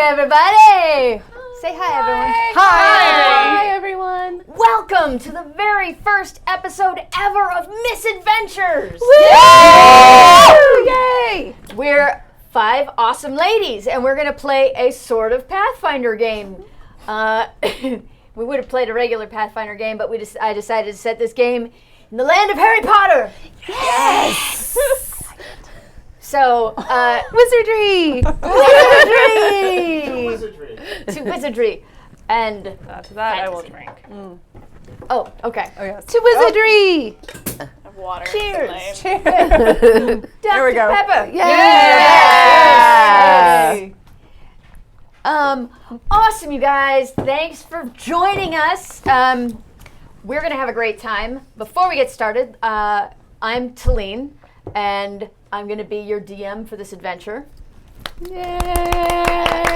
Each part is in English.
everybody! Say hi, everyone. Hi, everyone. Welcome to the very first episode ever of Misadventures. Yay! We're 5 awesome ladies, and we're going to play a sort of Pathfinder game. We would have played a regular Pathfinder game, but I decided to set this game in the land of Harry Potter. Yes! So, Wizardry! To wizardry. And To that I will fantasy. drink. Oh, okay. Oh, yes. To wizardry! Of water. Cheers. Cheers! There we go. Pepper. Yes! Awesome, you guys. Thanks for joining us. We're going to have a great time. Before we get started, I'm Teline, and I'm going to be your DM for this adventure. Yay!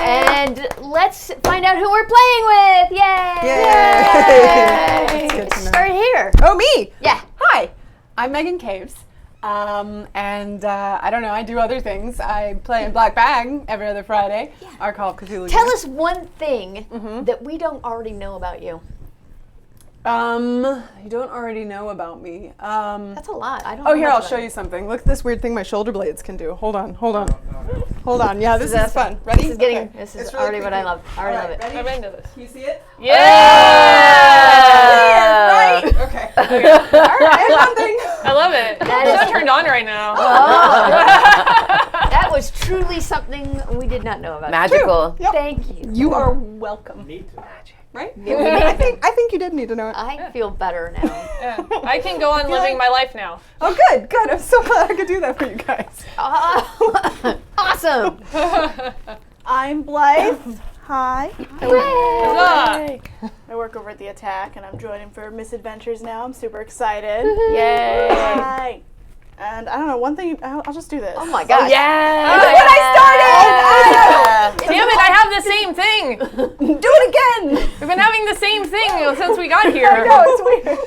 And let's find out who we're playing with. Yay! Yay! It's good to know. Start here. Oh, me! Yeah. Hi, I'm Meghan Caves. And I don't know, I do other things. I play in Black Bag every other Friday. Our Call of Cthulhu. Tell game. us one thing that we don't already know about you. You don't already know about me. That's a lot. I don't. Oh, know here, much I'll about show you something. Look at this weird thing my shoulder blades can do. Hold on. Hold on. Yeah, this is fun. Ready? This is getting. Okay. This is It's really already what I creepy. love. I already love it. Ready? I'm into this. Can you see it? Yeah! Right? Okay. All right, one thing. I love it. That I'm is- so turned on right now. That was truly something we did not know about. Magical. Yep. Thank you. You are welcome. Need to magic. Right? Yeah. I think you did need to know it. I feel better now. Yeah. I can go on living my life now. Oh, good. I'm so glad I could do that for you guys. Awesome. I'm Blythe. Hi. Huzzah. I work over at the Attack, and I'm joining for Misadventures now. I'm super excited. Yay. Hi. And I don't know, one thing, I'll just do this. Oh my gosh. Yeah. Look what Damn it, I have the same thing. Do it again. We've been having the same thing since we got here. I know, it's weird.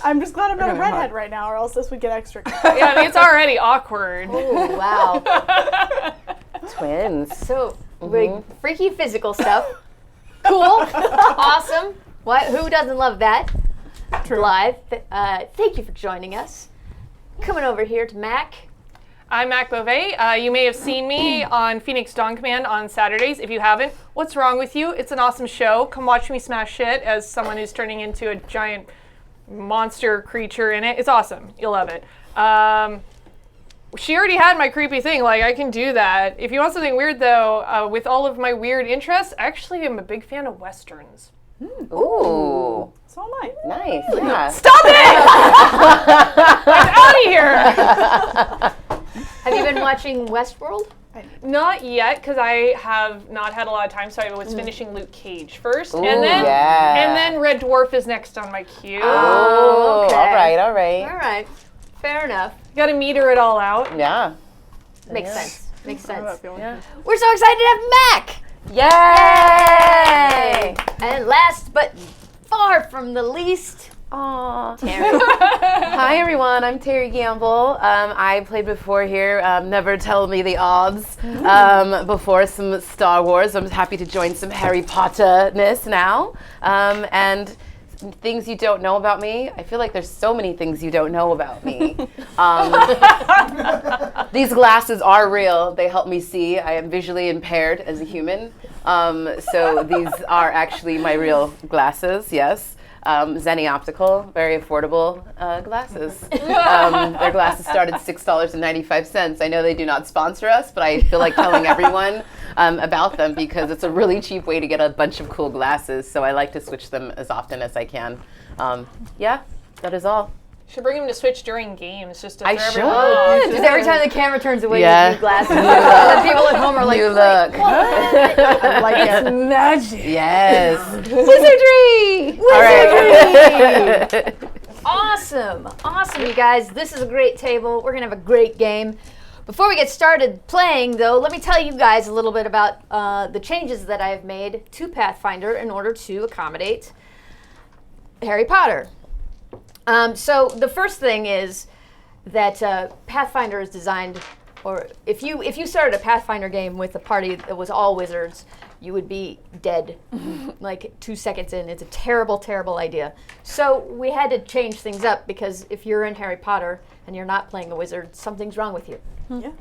I'm just glad I'm not a gonna redhead hug. right now, or else this would get extra. Yeah, I mean, it's already awkward. Oh wow. Twins. So big freaky physical stuff. Cool. Awesome. What? Who doesn't love that? Blythe. Thank you for joining us. Coming over here to Mac. I'm Mac Beauvais. You may have seen me on Phoenix Dawn Command on Saturdays. If you haven't, what's wrong with you? It's an awesome show. Come watch me smash shit as someone who's turning into a giant monster creature in it. It's awesome. You'll love it. She already had my creepy thing. Like, I can do that. If you want something weird, though, with all of my weird interests, actually, I'm a big fan of Westerns. Ooh. So am I. Nice. Yeah. Stop it! I'm out of here! Have you been watching Westworld? Not yet, because I have not had a lot of time, so I was finishing Luke Cage first, Ooh, and yeah. then Red Dwarf is next on my queue. Oh, okay. all right. All right. Fair enough. Got to meter it all out. Yeah. Makes sense. Makes I have that sense. feeling. Yeah. We're so excited to have Mac. Yay! And last but far from the least, Aw. Teri. Hi, everyone. I'm Teri Gamble. I played before here. Never Tell Me the Odds. Before some Star Wars. I'm happy to join some Harry Potter-ness now. And things you don't know about me. I feel like there's so many things you don't know about me. These glasses are real. They help me see. I am visually impaired as a human. So these are actually my real glasses, yes. Zenny Optical, very affordable glasses. Their glasses start at $6.95. I know they do not sponsor us, but I feel like telling everyone about them because it's a really cheap way to get a bunch of cool glasses. So I like to switch them as often as I can. Yeah, that is all. Should bring him to Switch during games, just to I throw should. everyone off. Just every time the camera turns away, Yeah. you need glasses. And people at home are like, You "Wait, look. what?" Like it's magic. Yes. Wizardry! All right. Awesome. Awesome, you guys. This is a great table. We're going to have a great game. Before we get started playing, though, let me tell you guys a little bit about the changes that I've made to Pathfinder in order to accommodate Harry Potter. So the first thing is that Pathfinder is designed or if you started a Pathfinder game with a party that was all wizards, you would be dead like 2 seconds in. It's a terrible, terrible idea. So we had to change things up because if you're in Harry Potter and you're not playing a wizard, something's wrong with you. Yeah.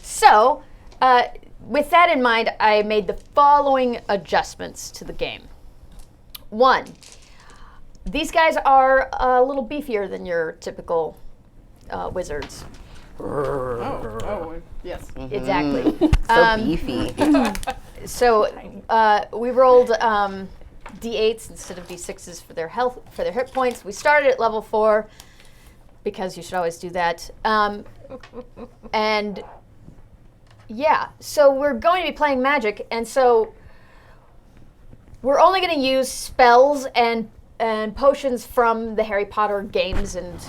So with that in mind, I made the following adjustments to the game. 1, these guys are a little beefier than your typical wizards. Oh, yes. Exactly. So beefy. So we rolled d8s instead of d6s for their health, for their hit points. We started at level 4 because you should always do that. And yeah, so we're going to be playing Magic, and so we're only going to use spells and potions from the Harry Potter games and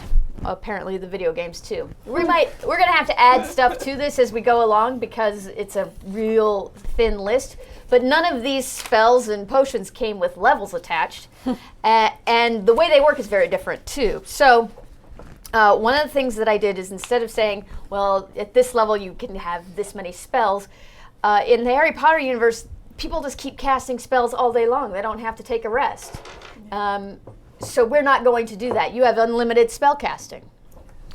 apparently the video games too. We're going to have to add stuff to this as we go along because it's a real thin list. But none of these spells and potions came with levels attached, and the way they work is very different too. So one of the things that I did is instead of saying, well, at this level you can have this many spells, in the Harry Potter universe, people just keep casting spells all day long. They don't have to take a rest. So we're not going to do that. You have unlimited spell casting.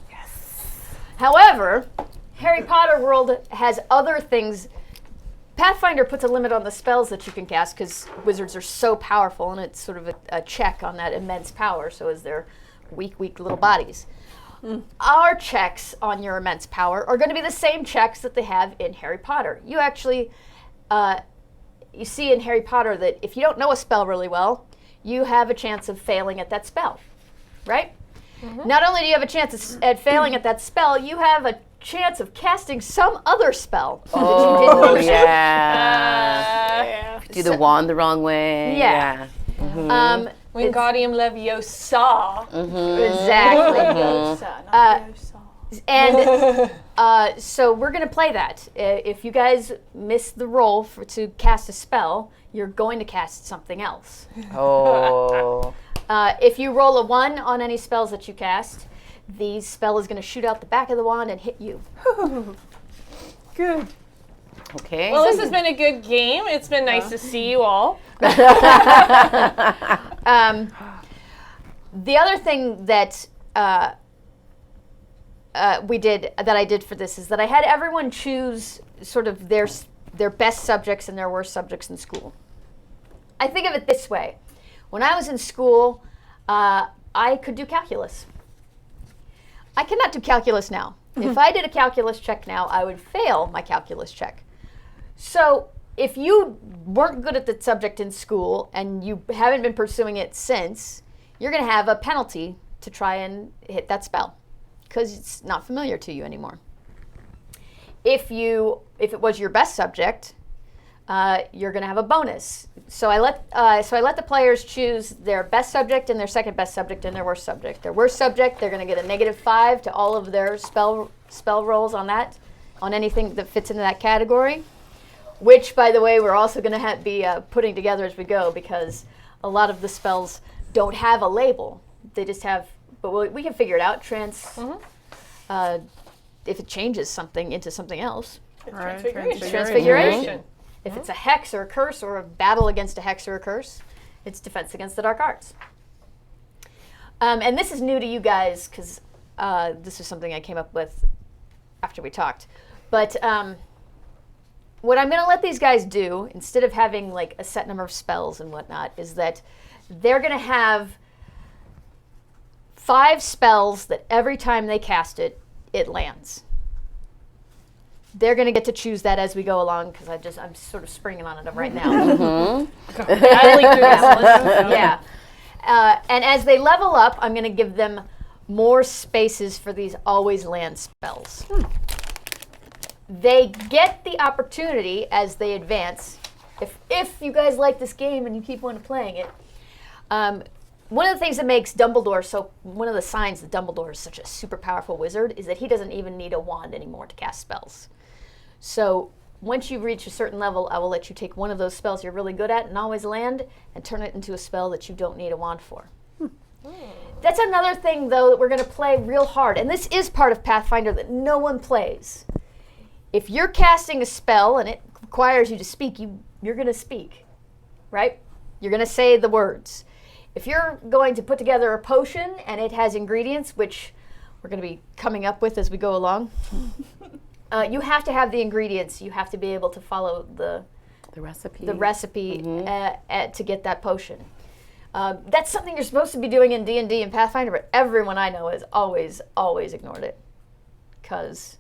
Yes. However, Harry Potter World has other things. Pathfinder puts a limit on the spells that you can cast because wizards are so powerful, and it's sort of a check on that immense power, so is their weak little bodies. Our checks on your immense power are going to be the same checks that they have in Harry Potter. You actually, you see in Harry Potter that if you don't know a spell really well, you have a chance of failing at that spell, right? Not only do you have a chance at failing at that spell, you have a chance of casting some other spell that you didn't know. Yeah. Do the wand the wrong way. Yeah. Wingardium Leviosa. Exactly. And so we're going to play that. If you guys miss the roll to cast a spell, you're going to cast something else. Oh. If you roll a 1 on any spells that you cast, the spell is going to shoot out the back of the wand and hit you. Good. Okay. Well, this has been a good game. It's been nice to see you all. The other thing that I did for this is that I had everyone choose sort of their best subjects and their worst subjects in school. I think of it this way. When I was in school, I could do calculus. I cannot do calculus now. If I did a calculus check now, I would fail my calculus check. So if you weren't good at the subject in school and you haven't been pursuing it since, you're going to have a penalty to try and hit that spell because it's not familiar to you anymore. If it was your best subject, you're going to have a bonus. So I let the players choose their best subject and their second best subject and their worst subject. Their worst subject, they're going to get a -5 to all of their spell rolls on that, on anything that fits into that category. Which, by the way, we're also going to be putting together as we go because a lot of the spells don't have a label. They just have, but we can figure it out. If it changes something into something else. Transfiguration. If it's a hex or a curse or a battle against a hex or a curse, it's defense against the dark arts. And this is new to you guys because this is something I came up with after we talked. But what I'm going to let these guys do, instead of having like a set number of spells and whatnot, is that they're going to have 5 spells that every time they cast it, it lands. They're going to get to choose that as we go along because I'm sort of springing on it right now. Yeah. And as they level up, I'm going to give them more spaces for these always land spells. They get the opportunity as they advance. If you guys like this game and you keep on playing it, one of the things that makes Dumbledore one of the signs that Dumbledore is such a super powerful wizard is that he doesn't even need a wand anymore to cast spells. So once you reach a certain level, I will let you take one of those spells you're really good at and always land and turn it into a spell that you don't need a wand for. That's another thing, though, that we're going to play real hard. And this is part of Pathfinder that no one plays. If you're casting a spell and it requires you to speak, you're going to speak, right? You're going to say the words. If you're going to put together a potion and it has ingredients, which we're going to be coming up with as we go along, you have to have the ingredients. You have to be able to follow the recipe. To get that potion. That's something you're supposed to be doing in D&D and Pathfinder, but everyone I know has always ignored it because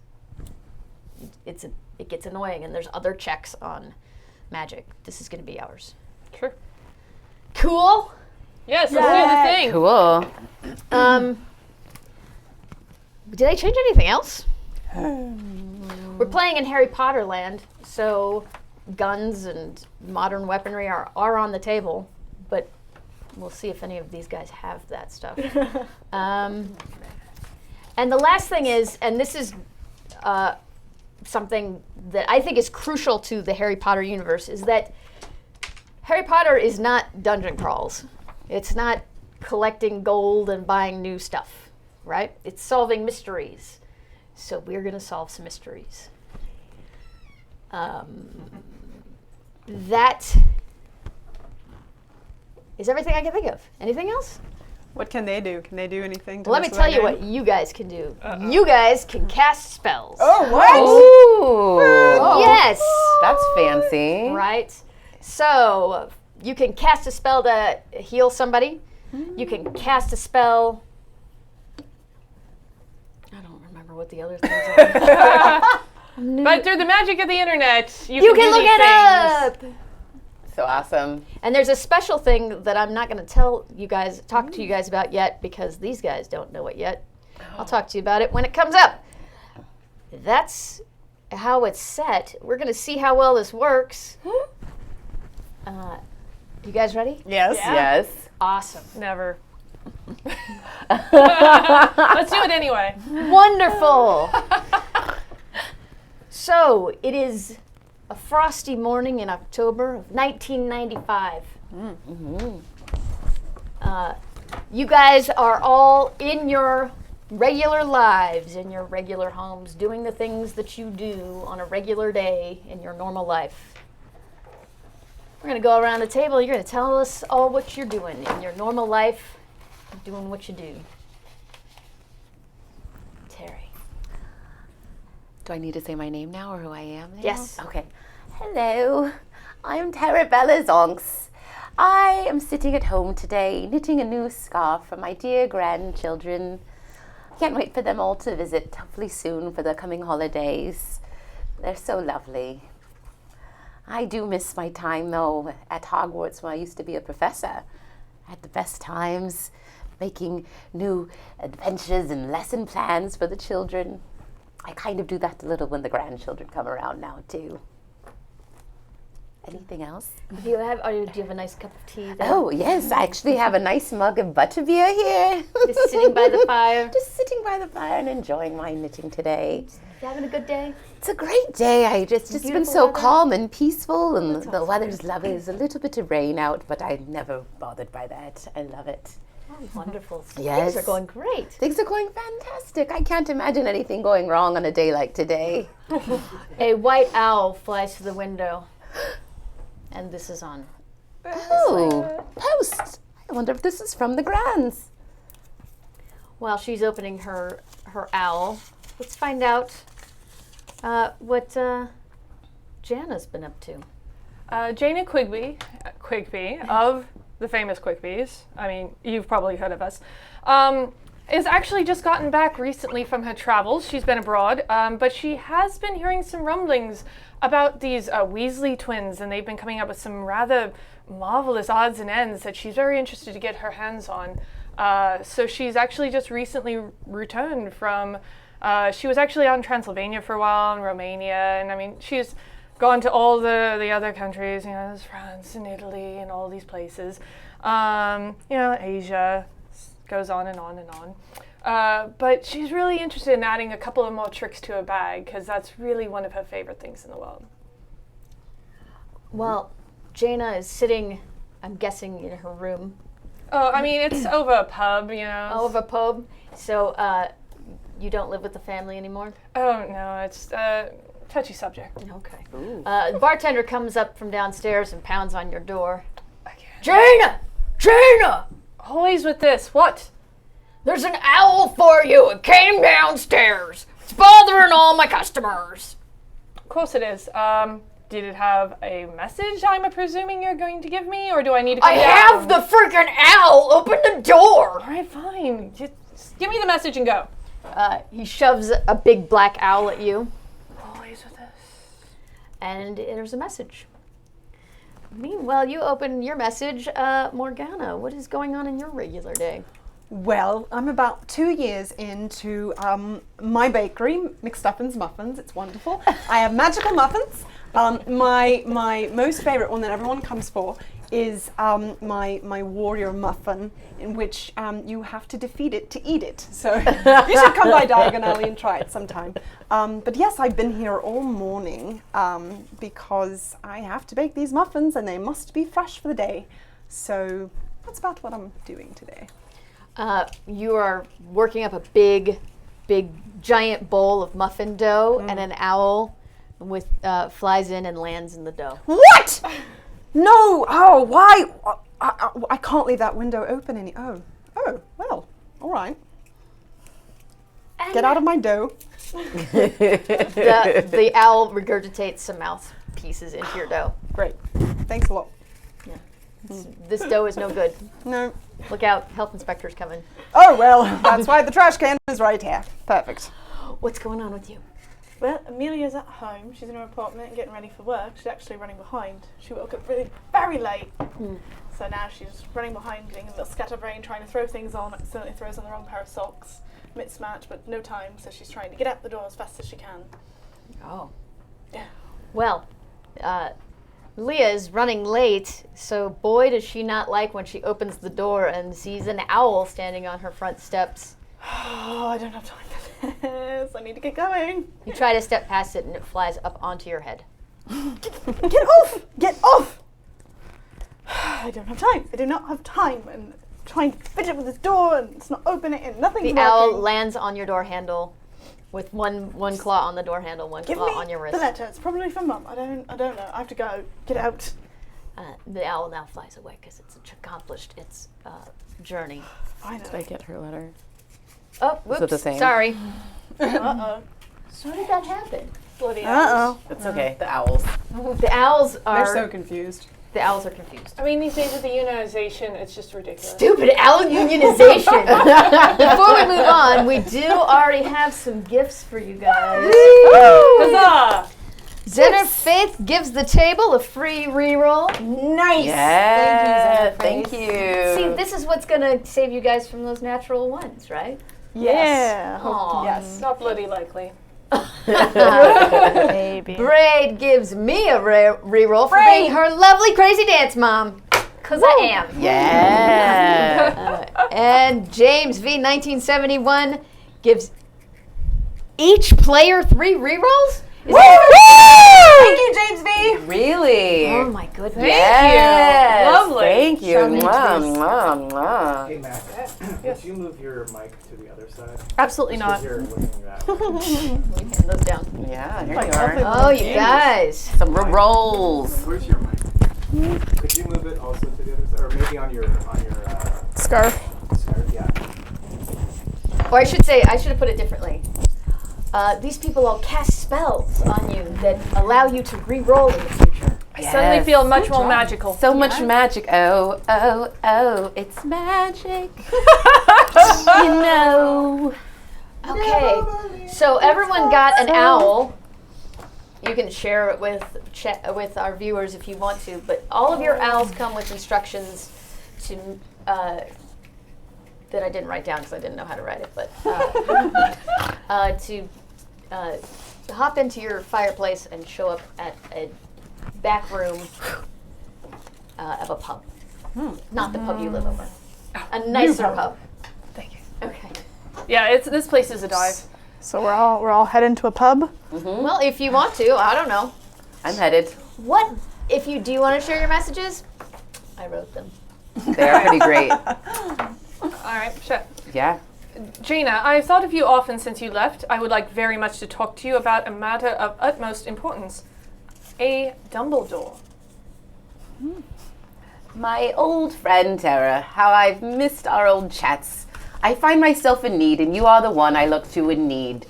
it gets annoying and there's other checks on magic. This is going to be ours. Sure. Cool? Yes, let's do the thing. Cool. Did I change anything else? We're playing in Harry Potter land, so guns and modern weaponry are on the table, but we'll see if any of these guys have that stuff. And the last thing is, and this is something that I think is crucial to the Harry Potter universe, is that Harry Potter is not dungeon crawls. It's not collecting gold and buying new stuff, right? It's solving mysteries. So we're going to solve some mysteries. That is everything I can think of. Anything else? What can they do? Can they do anything? Let me tell you what you guys can do. You guys can cast spells. Oh, what? Ooh. Yes. That's fancy. Right. So you can cast a spell to heal somebody. You can cast a spell. I don't remember what the other things are. But through the magic of the internet, you You can can do look these it things. up. So awesome. And there's a special thing that I'm not going to talk to you guys about yet because these guys don't know it yet. I'll talk to you about it when it comes up. That's how it's set. We're going to see how well this works. You guys ready? Yes. Yes. Awesome. Never. Let's do it anyway. Wonderful. So it is a frosty morning in October of 1995. You guys are all in your regular lives, in your regular homes, doing the things that you do on a regular day in your normal life. We're going to go around the table. You're going to tell us all what you're doing in your normal life, doing what you do. Teri. Do I need to say my name now or who I am now? Yes. Okay. Hello. I'm Terabella Zonks. I am sitting at home today knitting a new scarf for my dear grandchildren. I can't wait for them all to visit, hopefully soon, for the coming holidays. They're so lovely. I do miss my time, though, at Hogwarts when I used to be a professor. I had the best times making new adventures and lesson plans for the children. I kind of do that a little when the grandchildren come around now, too. Anything else? Do you have a nice cup of tea there? Oh, yes, I actually have a nice mug of butterbeer here. Just sitting by the fire? Just sitting by the fire and enjoying my knitting today. You having a good day? It's a great day. It's just been Beautiful so weather? calm and peaceful, and That's the awesome. weather's lovely. There's a little bit of rain out, but I'm never bothered by that. I love it. Oh, wonderful. Yes. Things are going great. Things are going fantastic. I can't imagine anything going wrong on a day like today. A white owl flies to the window, and this is on. Oh, post. I wonder if this is from the Grands. While she's opening her owl, let's find out what Jana's been up to. Jana Quigby of the famous Quigby's, I mean, you've probably heard of us, is actually just gotten back recently from her travels. She's been abroad, but she has been hearing some rumblings about these Weasley twins, and they've been coming up with some rather marvelous odds and ends that she's very interested to get her hands on. So she's actually just recently returned from, she was actually out in Transylvania for a while, in Romania, and I mean, she's gone to all the other countries, there's France and Italy and all these places. Asia goes on and on and on. But she's really interested in adding a couple of more tricks to her bag because that's really one of her favorite things in the world. Well, Jana is sitting, I'm guessing, in her room. Oh, I mean, it's over a pub, you know. Oh, of a pub. So, you don't live with the family anymore? Oh, no, it's touchy subject. Okay. The bartender comes up from downstairs and pounds on your door. Again. Jana! Always with this. What? There's an owl for you. It came downstairs. It's bothering all my customers. Of course it is. Did it have a message I'm presuming you're going to give me, or do I need to come I down? have the freaking owl. Open the door. All right, fine. Just give me the message and go. He shoves a big black owl at you, Always with this. and there's a message. Meanwhile, you open your message. Morgana, what is going on in your regular day? Well, I'm about 2 years into my bakery, McStuffins Muffins. It's wonderful. I have magical muffins. My most favorite one that everyone comes for is my warrior muffin, in which you have to defeat it to eat it. So you should come by Diagon Alley and try it sometime. But yes, I've been here all morning because I have to bake these muffins and they must be fresh for the day. So that's about what I'm doing today. You are working up a big, giant bowl of muffin dough, and an owl with flies in and lands in the dough. What? No! Oh, why? I can't leave that window open any. Oh, well, all right. Get out of my dough. The owl regurgitates some mouthpieces into your dough. Great. Thanks a lot. This dough is no good. No. Look out, health inspector's coming. Oh, well, that's why the trash can is right here. Perfect. What's going on with you? Well, Amelia's at home. She's in her apartment and getting ready for work. She's actually running behind. She woke up really very late. So now she's running behind, getting a little scatterbrain, trying to throw things on. Accidentally throws on the wrong pair of socks. Mismatch, but no time. So she's trying to get out the door as fast as she can. Oh. Yeah. Well, Leah is running late, so boy does she not like when she opens the door and sees an owl standing on her front steps. Oh, I don't have time for this. I need to get going. You try to step past it and it flies up onto your head. Get off! Get off! I don't have time. I do not have time. And trying to fidget with this door and it's not opening and nothing's The working. owl lands on your door handle with one claw on the door handle, one Give claw me on your wrist. the letter. It's probably from Mum. I don't know. I have to go. Get out. The owl now flies away because it's accomplished its journey. Finally. Did I get her letter? Oh, it whoops, the same? sorry. Uh-oh. How did that happen? Bloody owls. It's okay. The owls. The owls They're are so confused. the owls are confused. I mean, these days with the unionization, it's just ridiculous. Stupid owl unionization. Before we move on, we do already have some gifts for you guys. Huzzah! Zenner Faith gives the table a free reroll. Nice. Yeah. Thank you, Zenner Faith. Thank you. See, this is what's gonna save you guys from those natural ones, right? Yeah. Aw. Yes. Not bloody likely. Baby. Braid gives me a reroll for being her lovely crazy dance mom. Cause I am. Yeah. And James V 1971 gives each player 3 rerolls? Is Thank you, James V. Really? Oh my goodness. Yes. Lovely. Thank you. So neat. Mwah, mwah, Hey Mac, could you move your mic to the other side? Absolutely Because not. you're looking that way. Let me hand those down. mwah. Yeah, here Like you are. Oh, you guys. Some rolls. Where's your mic? Could you move it also to the other side, or maybe on your Scarf. scarf? Yeah. Or I should say, I should have put it differently. These people all cast spells on you that allow you to re-roll in the future. I suddenly feel much more magical. So much magic. Oh, oh, oh, it's magic. You know. Okay, so everyone got an owl. You can share it with our viewers if you want to, but all of your owls come with instructions to that I didn't write down because I didn't know how to write it, but to hop into your fireplace and show up at a back room of a pub. Not the pub you live over. A nicer pub. Thank you. Okay. Yeah, this place is a dive. So we're all heading to a pub. Well, if you want to, I don't know. I'm headed. What? Do you want to share your messages? I wrote them. They are pretty great. All right, sure. Yeah. Jaina, I've thought of you often since you left. I would like very much to talk to you about a matter of utmost importance. A Dumbledore. My old friend, Tara, how I've missed our old chats. I find myself in need, and you are the one I look to in need.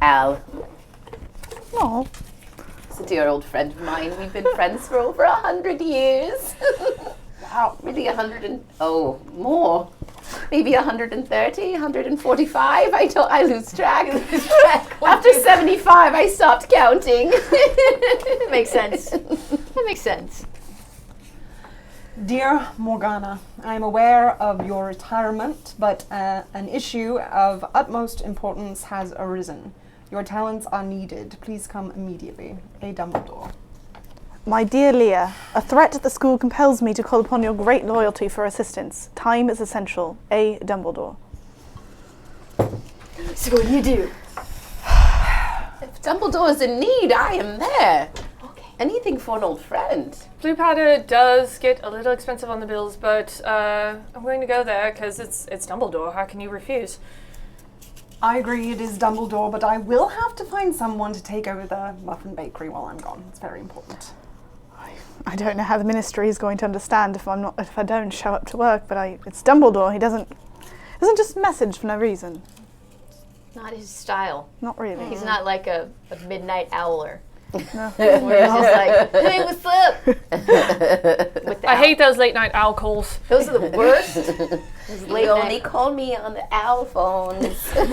Al. Oh, It's a dear old friend of mine. We've been friends for over 100 years. Wow, really 100 and... Oh, more. Maybe 130, 145. I lose track. After 75, I stopped counting. That makes sense. That makes sense. Dear Morgana, I am aware of your retirement, but an issue of utmost importance has arisen. Your talents are needed. Please come immediately. A Dumbledore. my dear Leah, a threat at the school compels me to call upon your great loyalty for assistance. Time is essential. A Dumbledore. So what do you do? If Dumbledore's in need, I am there. Okay. Anything for an old friend. Blue powder does get a little expensive on the bills, but I'm going to go there because it's Dumbledore. How can you refuse? I agree it is Dumbledore, but I will have to find someone to take over the muffin bakery while I'm gone. It's very important. I don't know how the ministry is going to understand if I don't show up to work, but it's Dumbledore. He doesn't just message for no reason. Not his style. Not really. He's not like a midnight owler. No. Where he's just like, hey, what's up? With the I owl. hate those late night owl calls. Those are the worst. Those late You only night. call me on the owl phones. Late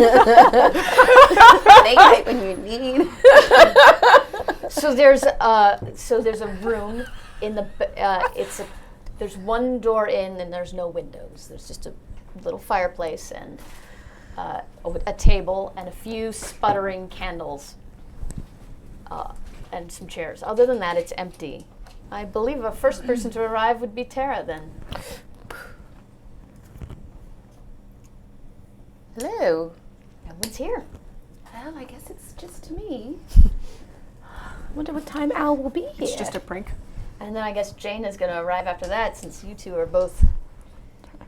night when you need. So there's a room in the there's one door in and there's no windows. There's just a little fireplace and a table and a few sputtering candles and some chairs. Other than that, it's empty. I believe a first person to arrive would be Tara then. Hello. No one's here. Well, I guess it's just me. Wonder what time Al will be here. It's just a prank. And then I guess Jane is going to arrive after that since you two are both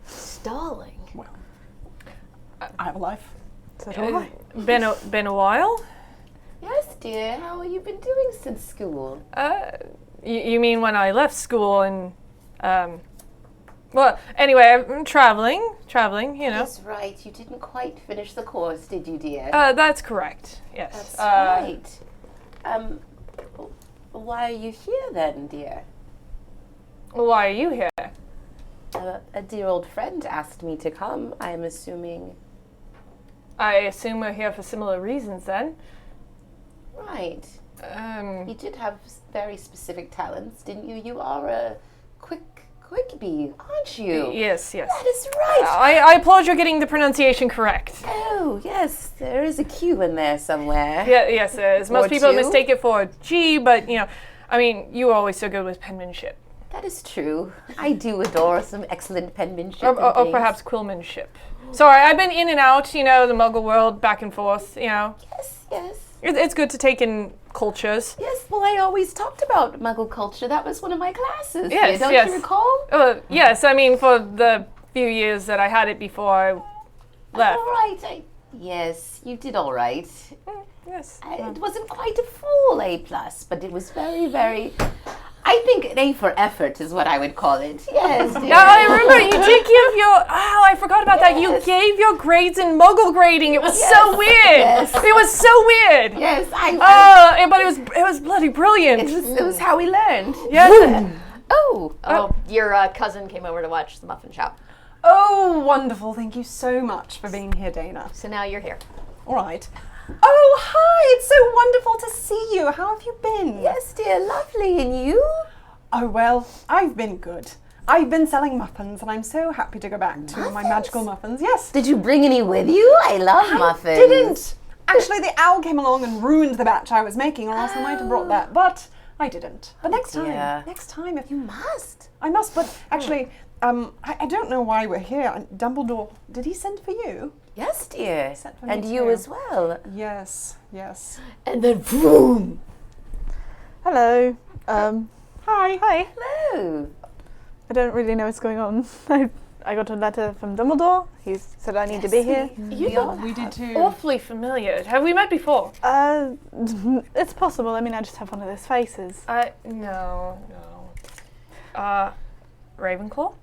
stalling. Well, I have a life. So do I. Been a while? Yes, dear. How have you been doing since school? You mean when I left school and well, anyway, I'm traveling, you know. That's right. You didn't quite finish the course, did you, dear? That's correct. Yes. That's right. Why are you here then, dear? Why are you here? A dear old friend asked me to come, I am assuming. I assume we're here for similar reasons then. Right. You did have very specific talents, didn't you? You are a quick bee, aren't you? Yes. That is right. I applaud you getting the pronunciation correct. Oh, yes, there is a Q in there somewhere. Yeah, yes, there is. Or Most people two. mistake it for a G, but you know, I mean, you were always so good with penmanship. That is true. I do adore some excellent penmanship. Or and things. perhaps quillmanship. Sorry, I've been in and out, you know, the Muggle world, back and forth, you know. Yes. It's good to take in cultures. Yes, well, I always talked about Muggle culture. That was one of my classes. Yes, Don't yes. you recall? Yes, I mean, for the few years that I had it before I left. All right. Yes, you did all right. Yes. It wasn't quite a full A+, but it was very, very... I think an A for effort is what I would call it. Yes, dear. Yeah, I remember you did give your... Oh, I forgot about that. You gave your grades in Muggle grading. It was so weird. Yes. It was so weird. Yes, But it was bloody brilliant. it was how we learned. Yes. Oh. Oh, your cousin came over to watch the muffin shop. Oh, wonderful. Thank you so much for being here, Dana. So now you're here. All right. Oh, hi. It's so wonderful to see you. How have you been? Yes, dear, lovely. And you? Oh, well, I've been good. I've been selling muffins, and I'm so happy to go back to my Muffins? magical muffins. Yes. Did you bring any with you? I love muffins. Didn't. Actually, the owl came along and ruined the batch I was making, or else I might have brought that. But I didn't. But next time. dear. Next time, if you Must. I must. But actually, I don't know why we're here. Dumbledore, did he send for you? Yes, dear. Sent for me And you too. as well. Yes. Yes. And then boom. Hello. Hi. Hi. Hello. I don't really know what's going on. I got a letter from Dumbledore. He said I need to be here. We did too. Awfully familiar. Have we met before? It's possible. I mean, I just have one of those faces. No. Ravenclaw?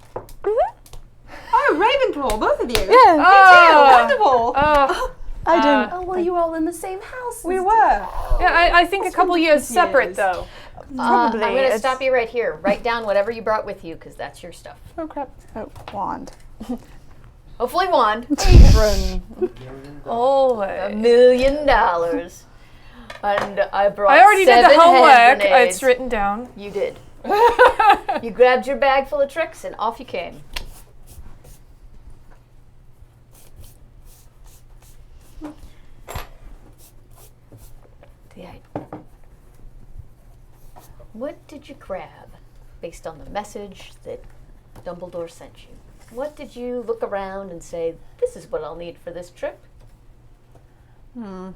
Oh, Ravenclaw, both of you. Yeah. Wonderful. I don't. Oh, well, you were all in the same house. We were. Yeah, I think a couple years separate, though. Probably. I'm going to it's- stop you right here. Write down whatever you brought with you, because that's your stuff. Oh crap. Oh, wand. Hopefully wand. Always. $1 million. And I brought I already did the 7 hand homework. grenades. It's written down. You did. You grabbed your bag full of tricks and off you came. What did you grab based on the message that Dumbledore sent you? What did you look around and say, this is what I'll need for this trip? I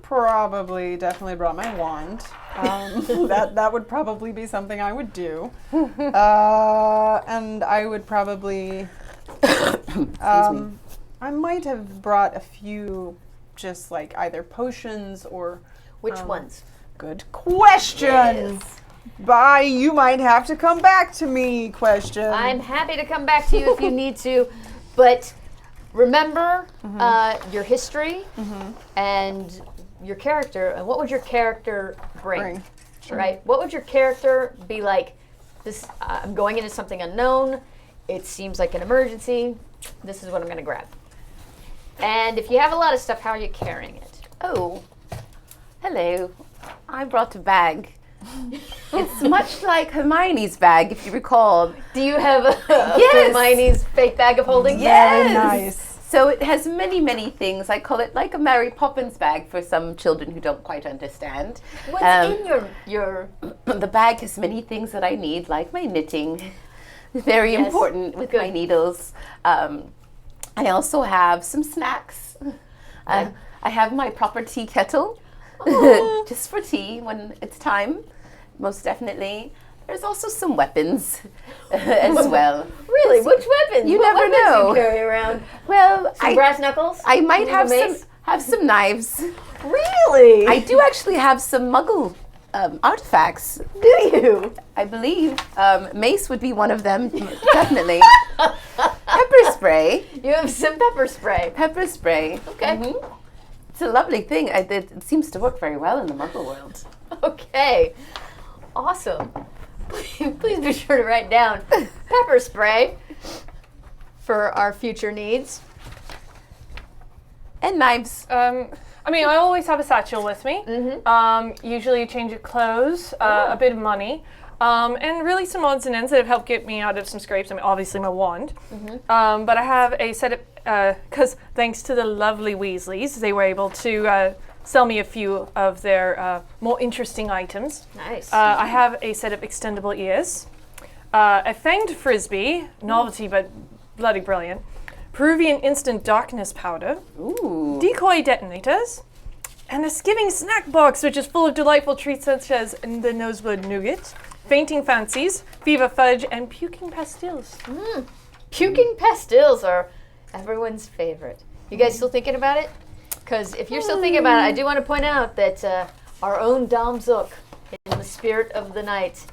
probably definitely brought my wand. That would probably be something I would do. And I would probably I might have brought a few just like either potions or Which ones? good question. Bye, you might have to come back to me question. I'm happy to come back to you if you need to, but remember your history and your character, and what would your character bring? Right? What would your character be like? This, I'm going into something unknown. It seems like an emergency. This is what I'm going to grab. And if you have a lot of stuff, how are you carrying it? Oh, hello. I brought a bag. It's much like Hermione's bag, if you recall. Do you have a Yes. Hermione's fake bag of holding? Yes. Nice. So it has many, many things. I call it like a Mary Poppins bag for some children who don't quite understand. What's in your The bag has many things that I need, like my knitting. Very Yes. important with my needles. I also have some snacks. I have my proper tea kettle, just for tea when it's time, most definitely. There's also some weapons as well. Really? Which weapons? You What never weapons know. Do you carry around? Well, Some brass knuckles? I might You have a mace? some knives. Really? I do actually have some Muggle artifacts. Do you? I believe mace would be one of them, definitely. Pepper spray. You have some pepper spray. Pepper spray. Okay. Mhm. It's a lovely thing. It seems to work very well in the Muggle world. Okay. Awesome. Please be sure to write down pepper spray for our future needs. And knives. I mean, I always have a satchel with me. Usually a change of clothes, a bit of money, and really some odds and ends that have helped get me out of some scrapes. I mean, obviously my wand. But I have a set of, because thanks to the lovely Weasleys, they were able to sell me a few of their more interesting items. Nice. I have a set of extendable ears, a fanged frisbee, novelty but bloody brilliant, Peruvian instant darkness powder, Ooh. decoy detonators, and a skiving snack box which is full of delightful treats such as the Nosewood nougat, fainting fancies, fever fudge, and puking pastilles. Puking pastilles are everyone's favorite. You guys still thinking about it? Because if you're still thinking about it, I do want to point out that our own Dom Zook, in the spirit of the night,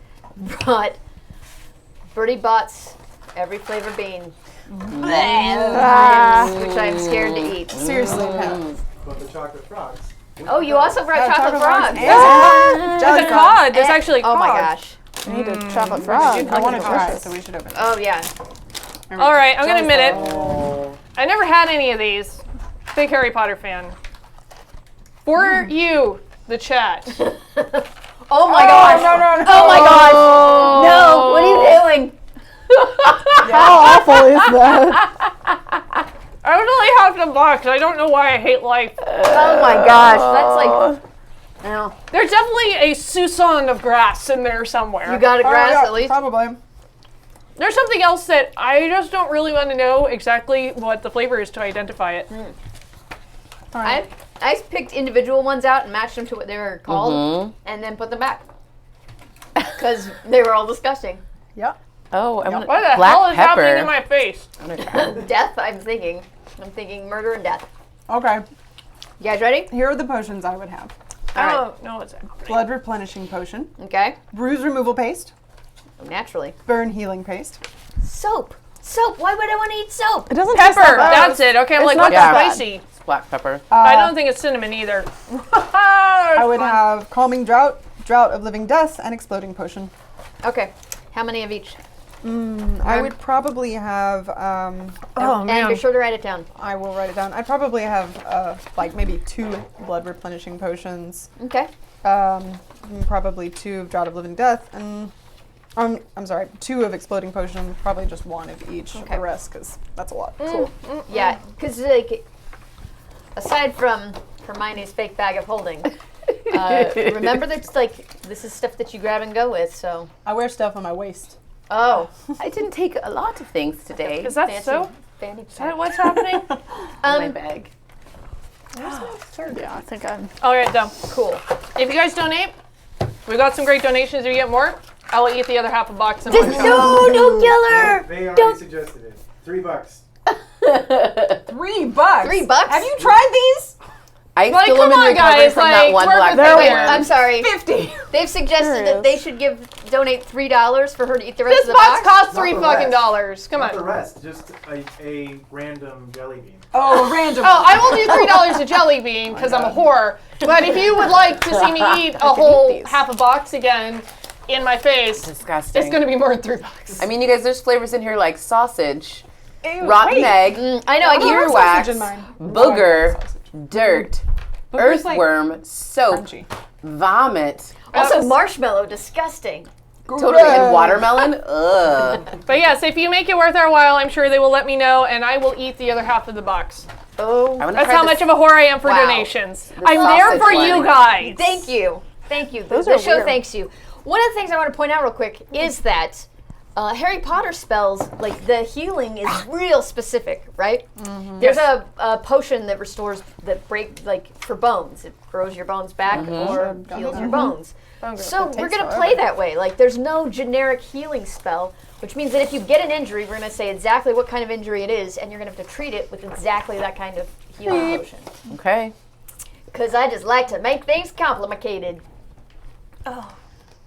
brought Bertie Bott's every flavor bean. Which I am scared to eat. Seriously, no. But the chocolate frogs. Oh, you also brought chocolate frogs. There's a cod. There's actually a Oh cod. my gosh. I need a chocolate frog. I want to try, so we should open it. Oh yeah. All right, I'm going to admit it. I never had any of these. Big Harry Potter fan. For you, the chat. Oh my gosh. No. Oh my gosh. No. What are you doing? How awful is that? I would only have the box. I don't know why I hate life. Oh my gosh. That's like. No. There's definitely a soupçon of grass in there somewhere. You got a grass at least. Probably. There's something else that I just don't really want to know exactly what the flavor is to identify it. I picked individual ones out and matched them to what they were called, and then put them back because they were all disgusting. Yep. Oh, I want What the black hell is pepper. happening in my face? I'm gonna try. Death, I'm thinking murder and death. Okay. You guys ready? Here are the potions I would have. I don't know what's happening. Blood replenishing potion, Okay. bruise removal paste, Naturally. burn healing paste. Soap. Soap. Why would I want to eat soap? It doesn't taste Pepper. that bad. That's it. Okay, I'm It's like, not what's that bad. spicy? It's black pepper. I don't think it's cinnamon either. I would have calming drought, drought of living death, and exploding potion. Okay. How many of each? I would probably have. Oh And be sure to write it down. I will write it down. I'd probably have like maybe 2 blood replenishing potions. Okay. Probably 2 of drought of living death, and I'm sorry, 2 of exploding potion. Probably just 1 of each of Okay. the rest, because that's a lot. Cool. Yeah, because like, aside from Hermione's fake bag of holding, remember that's like this is stuff that you grab and go with. So. I wear stuff on my waist. Oh. I didn't take a lot of things today. Is that Fancy so? fanny Is that what's happening? my bag? Yeah, I think I'm. All right, done. Cool. If you guys donate, we got some great donations. If you get more, I'll eat the other half a box in Just, one shot. no, don't kill her. They already Don't. suggested it. $3. $3. $3? Have you tried these? I Like, still come am in on, recovery guys, from that like, one work black with me pepper. here. I'm sorry. 50. They've suggested There that it they is. should donate $3 for her to eat the rest This of the box box. costs Not $3 the fucking rest. dollars. Come Not the on. rest, just a random jelly bean. Oh, random. Oh, I will do $3 a jelly bean because I'm a whore. But if you would like to see me eat a whole half a box again in my face, Disgusting. it's going to be more than $3. I mean, you guys, there's flavors in here like sausage, Ew, rotten wait. egg, I know. I don't have earwax, sausage in mine. booger, dirt, Booger's like earthworm, soap, crunchy. vomit, Also, marshmallow, disgusting. totally, and watermelon. Ugh. But yes, if you make it worth our while, I'm sure they will let me know, and I will eat the other half of the box. Oh, I wanna That's try how this- much of a whore I am for Wow. donations. I'm there sausage for one. you guys. thank you. Thank you. Those The are show weird. thanks you. One of the things I want to point out real quick is that Harry Potter spells, like the healing is real specific, right? There's a potion that restores, that break, like for bones. It grows your bones back or heals your bones. So we're going to play that way. Like there's no generic healing spell, which means that if you get an injury, we're going to say exactly what kind of injury it is, and you're going to have to treat it with exactly that kind of healing potion. Okay. Because I just like to make things complicated. Oh.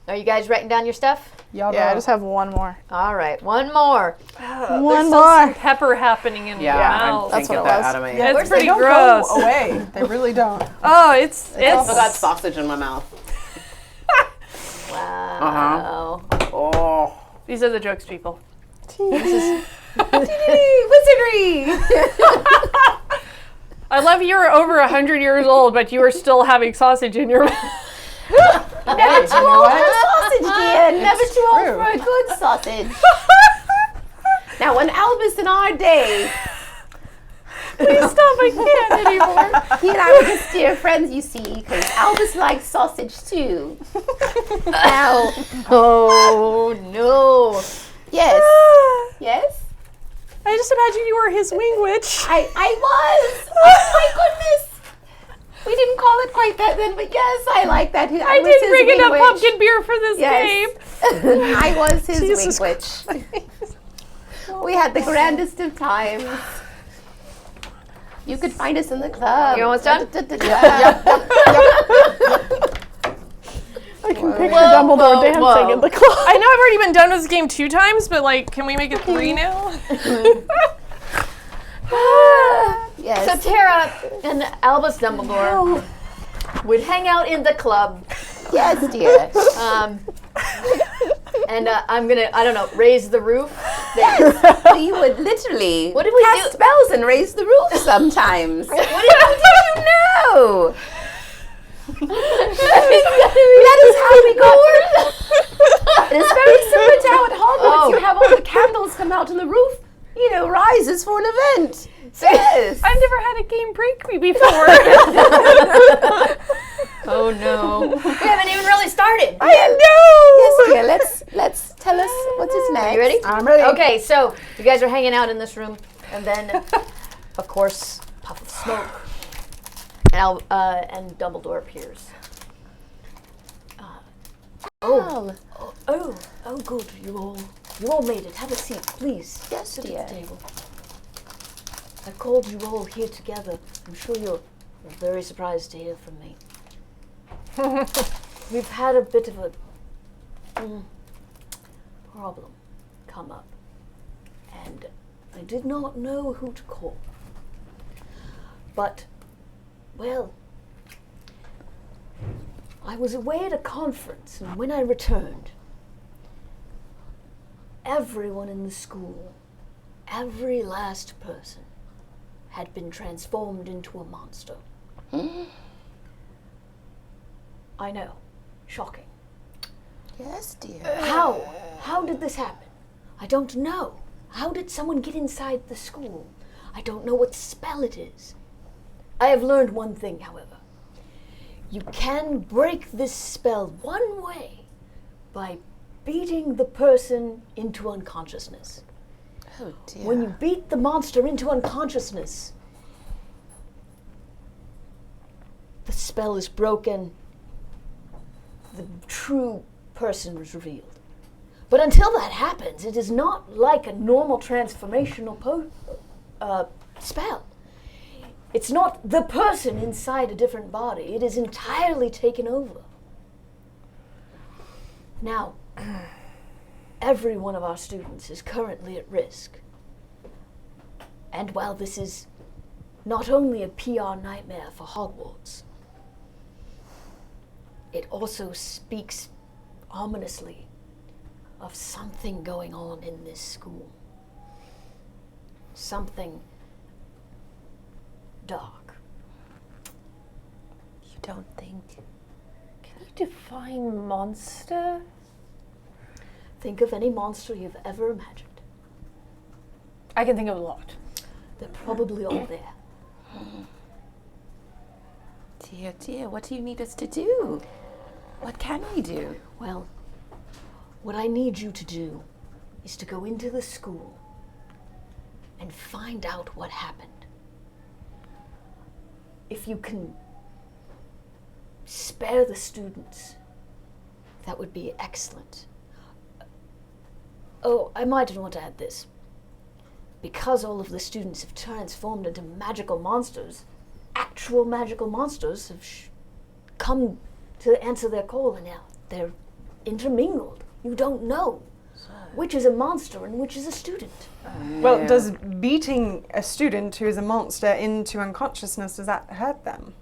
Are you guys writing down your stuff? Y'all Yeah, I know. just have one more. All right, one more. One more. Pepper happening in Yeah, my I mouth. can't That's what get it that was. out of my Yeah, head. It's they pretty don't gross. go away. They really don't. Oh, it's I also got sausage in my mouth. Wow. Oh. These are the jokes, people. Wizardry! I love you're over 100 years old, but you are still having sausage in your mouth. Never too old for sausage, dear. Never too old true. for a good sausage. Now, when Albus in our day, Please stop, I can't anymore. he and I were just dear friends, you see, because Albus likes sausage too. Now, Oh no. yes, yes, I just imagine you were his wing witch. I was. Oh my goodness. We didn't call it quite that then, but yes, I like that. I was did his bring wing enough witch. pumpkin beer for this Yes. game. I was his Jesus wing witch. We had the grandest of times. You could find us in the club. You almost done? I can picture Dumbledore dancing in the club. I know I've already been done with this game 2 times, but like, can we make it 3 now? Yes. So Tara and Albus Dumbledore would hang out in the club, Yes, dear. and I'm gonna, I don't know, raise the roof. We would literally What did we cast do? spells and raise the roof sometimes. What did How did you know? That is how we got. It is very similar to how at Hogwarts Oh. you have all the candles come out on the roof. You know, rises for an event. Yes. I've never had a game break me before. Oh no. We haven't even really started. Yes, dear. Let's tell us what is next. You ready? I'm ready. Okay, so you guys are hanging out in this room, and then, of course, puff of smoke, and Dumbledore appears. Oh, good, you all You all made it. Have a seat, please. Yes, Sit dear. at the table. I called you all here together. I'm sure you're very surprised to hear from me. We've had a bit of a problem come up, and I did not know who to call. But, well, I was away at a conference, and when I returned, everyone in the school, every last person, had been transformed into a monster. I know. Shocking. Yes, dear. How? How did this happen? I don't know. How did someone get inside the school? I don't know what spell it is. I have learned one thing, however. You can break this spell one way, by beating the person into unconsciousness. Oh, dear. When you beat the monster into unconsciousness, the spell is broken, the true person is revealed. But until that happens, it is not like a normal transformational spell. It's not the person inside a different body. It is entirely taken over. Now, every one of our students is currently at risk. And while this is not only a PR nightmare for Hogwarts, it also speaks ominously of something going on in this school. Something dark. You don't think? Can you define monster? Think of any monster you've ever imagined. I can think of a lot. They're probably all there. Dear, dear, what do you need us to do? What can we do? Well, what I need you to do is to go into the school and find out what happened. If you can spare the students, that would be excellent. Oh, I might want to add this. Because all of the students have transformed into magical monsters, actual magical monsters have come to answer their call, and now they're intermingled. You don't know which is a monster and which is a student. Well, does beating a student who is a monster into unconsciousness, does that hurt them?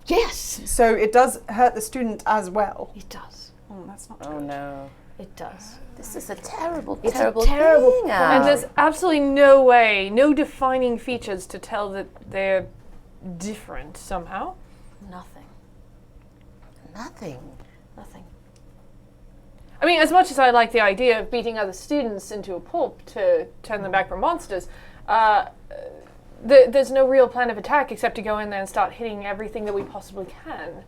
Yes, So it does hurt the student as well. it does. Oh, that's not Oh, good. no. It does. This is a terrible, It's a terrible terrible thing. problem. And there's absolutely no way, no defining features to tell that they're different somehow. Nothing. Nothing. Nothing. I mean, as much as I like the idea of beating other students into a pulp to turn them back from monsters, there's no real plan of attack except to go in there and start hitting everything that we possibly can.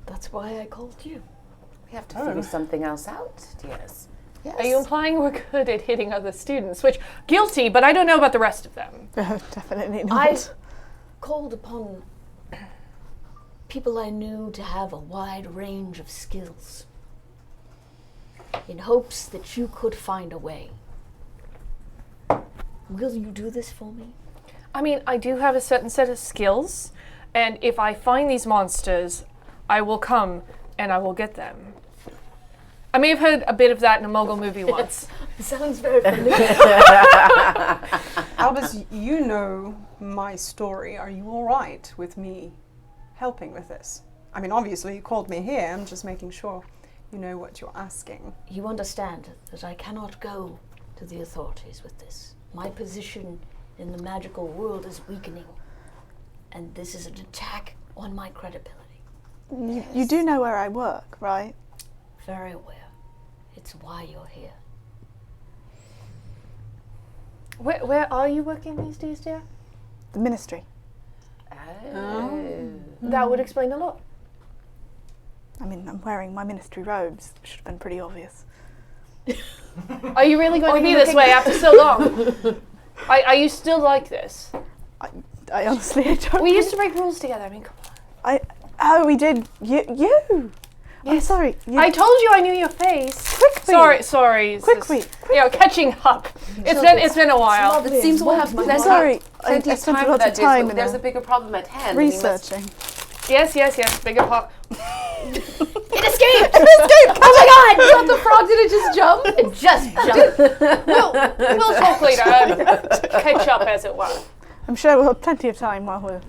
That's why I called you. We have to figure something else out, dears. Yes. Are you implying we're good at hitting other students? Which, guilty, but I don't know about the rest of them. Definitely not. I called upon people I knew to have a wide range of skills in hopes that you could find a way. Will you do this for me? I mean, I do have a certain set of skills, and if I find these monsters, I will come and I will get them. I may have heard a bit of that in a Muggle movie once. Sounds very familiar. Albus, you know my story. Are you all right with me helping with this? I mean, obviously you called me here. I'm just making sure you know what you're asking. You understand that I cannot go to the authorities with this. My position in the magical world is weakening, and this is an attack on my credibility. You do know where I work, right? Very aware. It's why you're here. Where are you working these days, dear? The ministry. Oh. That would explain a lot. I mean, I'm wearing my ministry robes. Should have been pretty obvious. Are you really going to be this way after so long? Are you still like this? I honestly don't. We used to break rules together. I mean, come on. Oh, we did. You. I'm sorry. I told you I knew your face. Quickly. Sorry. it's Quickly. just, you know, catching up. It's been a while. It seems we'll have Sorry. plenty I of spent time a for lot that of day, time so there's a bigger problem at hand. researching. Yes. Bigger pop. It escaped! Oh my god! I thought the frog didn't just jump. It just jumped. We'll talk later. Catch up, as it were. I'm sure we'll have plenty of time while we're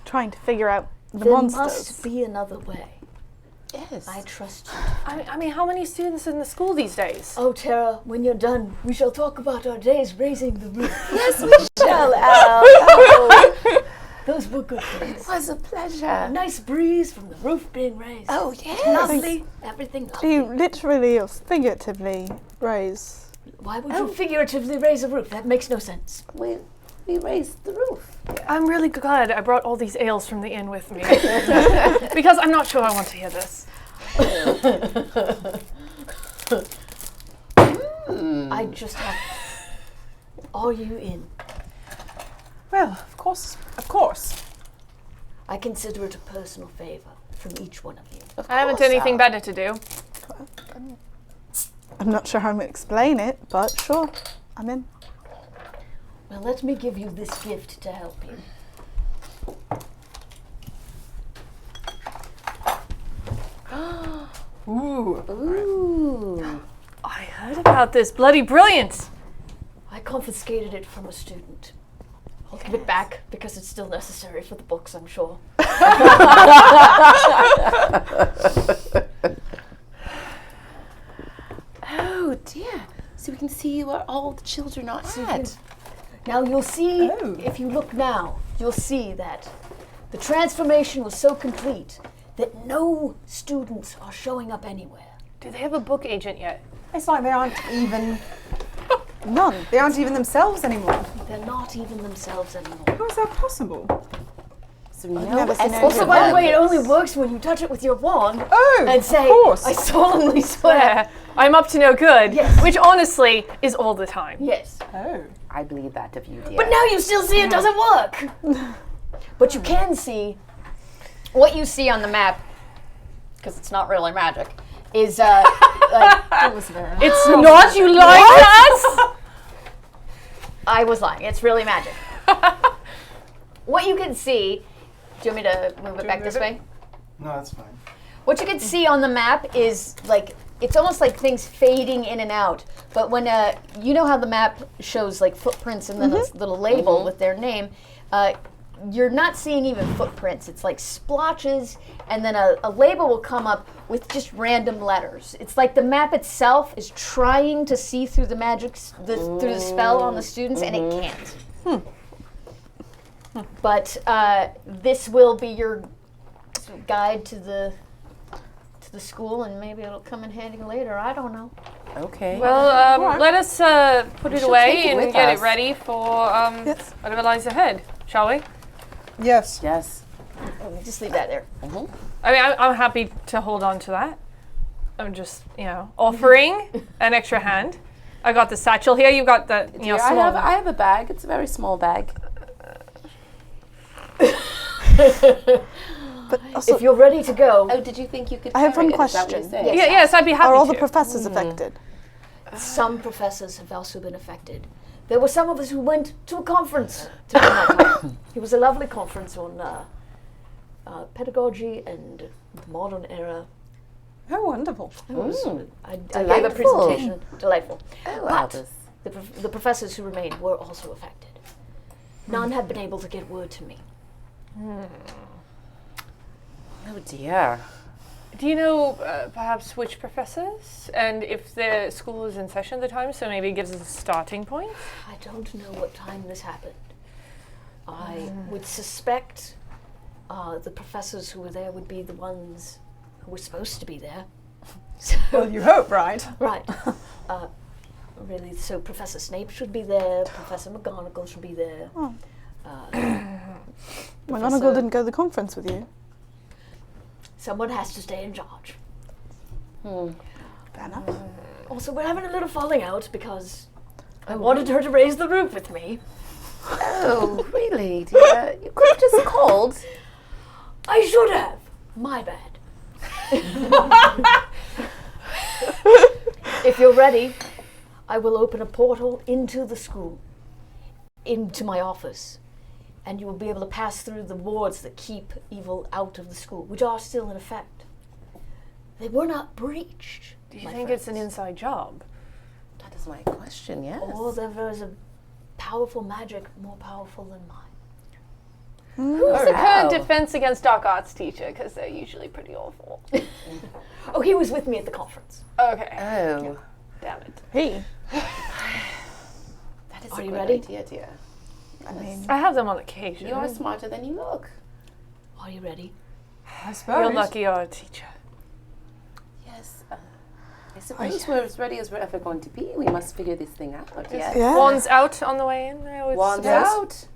trying to figure out the There monsters. must be another way. Yes. I trust you. I mean, how many students in the school these days? Oh, Tara, when you're done, we shall talk about our days raising the roof. Yes, we shall, Al. Those were good days. It was a pleasure. A nice breeze from the roof being raised. Oh, yes. Lovely. Everything Do lovely. you literally or figuratively raise? Why would you figuratively raise a roof? That makes no sense. We raised the roof. I'm really glad I brought all these ales from the inn with me. Because I'm not sure I want to hear this. I just have... Are you in? Well, of course. I consider it a personal favor from each one of you. I haven't anything better to do. I'm not sure how to explain it, but sure, I'm in. Well, let me give you this gift to help you. Ooh. I heard about this. Bloody brilliant. I confiscated it from a student. I'll give it back because it's still necessary for the books, I'm sure. Oh, dear. So we can see where all the children are at. Now you'll see, if you look now, you'll see that the transformation was so complete that no students are showing up anywhere. Do they have a book agent yet? It's like they aren't even none. They aren't even themselves anymore. They're not even themselves anymore. How is that possible? So no never seen escort Also, by the way, it members. only works when you touch it with your wand Oh, and say, of course. I solemnly swear. Yeah, I'm up to no good. Yes. Which honestly is all the time. Yes. Oh. I believe that of you, dear. But now you still see it doesn't work. But you can see what you see on the map, because it's not really magic, is like That was very It's not, you lied to us? I was lying. It's really magic. What you can see, do you want me to move it back this way? No, that's fine. What you can see on the map is like, it's almost like things fading in and out. But when, you know how the map shows like footprints and then a little label with their name, you're not seeing even footprints. It's like splotches, and then a label will come up with just random letters. It's like the map itself is trying to see through the magic, through the spell on the students, and it can't. But this will be your guide to the school, and maybe it'll come in handy later. I don't know. Okay. Well, let us put it shall away take it and with get us. it ready for Yes. whatever lies ahead, shall we? Yes. yes. Just leave that there. I mean, I'm happy to hold on to that. I'm just, offering an extra hand. I got the satchel here. You got the, Dear, small. I have a bag. It's a very small bag. But also, If you're ready to go, Oh, did you think you could I have carry one it? Is that what you're question. saying? Yes, I'd be happy are all to. the professors affected? some professors have also been affected. There were some of us who went to a conference to my time. It was a lovely conference on pedagogy and the modern era. Oh, wonderful. I gave a Delightful. presentation. Delightful. Oh, But Albus. the professors who remained were also affected. None have been able to get word to me. Oh, dear. Do you know perhaps which professors and if the school is in session at the time, so maybe it gives us a starting point? I don't know what time this happened. I would suspect the professors who were there would be the ones who were supposed to be there. Well, you hope, right? Right. Really, so Professor Snape should be there, Professor McGonagall should be there. Oh. Professor- McGonagall didn't go to the conference with you. Someone has to stay in charge. Fair enough. Also, we're having a little falling out because I wanted her to raise the roof with me. Oh, really, dear? You could have just called. I should have. My bad. If you're ready, I will open a portal into the school, into my office, and you will be able to pass through the wards that keep evil out of the school, which are still in effect. They were not breached. Do you think it's an inside job? That is my question, yes. Or there is a powerful magic more powerful than mine. Who's the current defense against dark arts teacher? Because they're usually pretty awful. Oh, he was with me at the conference. Okay. Oh. Damn it. Hey. That is Are a you good ready? idea, dear. I have them on occasion. You are smarter than you look. Are you ready? I suppose. You're lucky you're a teacher. Yes. I suppose we're as ready as we're ever going to be. We must figure this thing out. Yes. Yeah. Wand's out on the way in. I always Wand's suppose. out.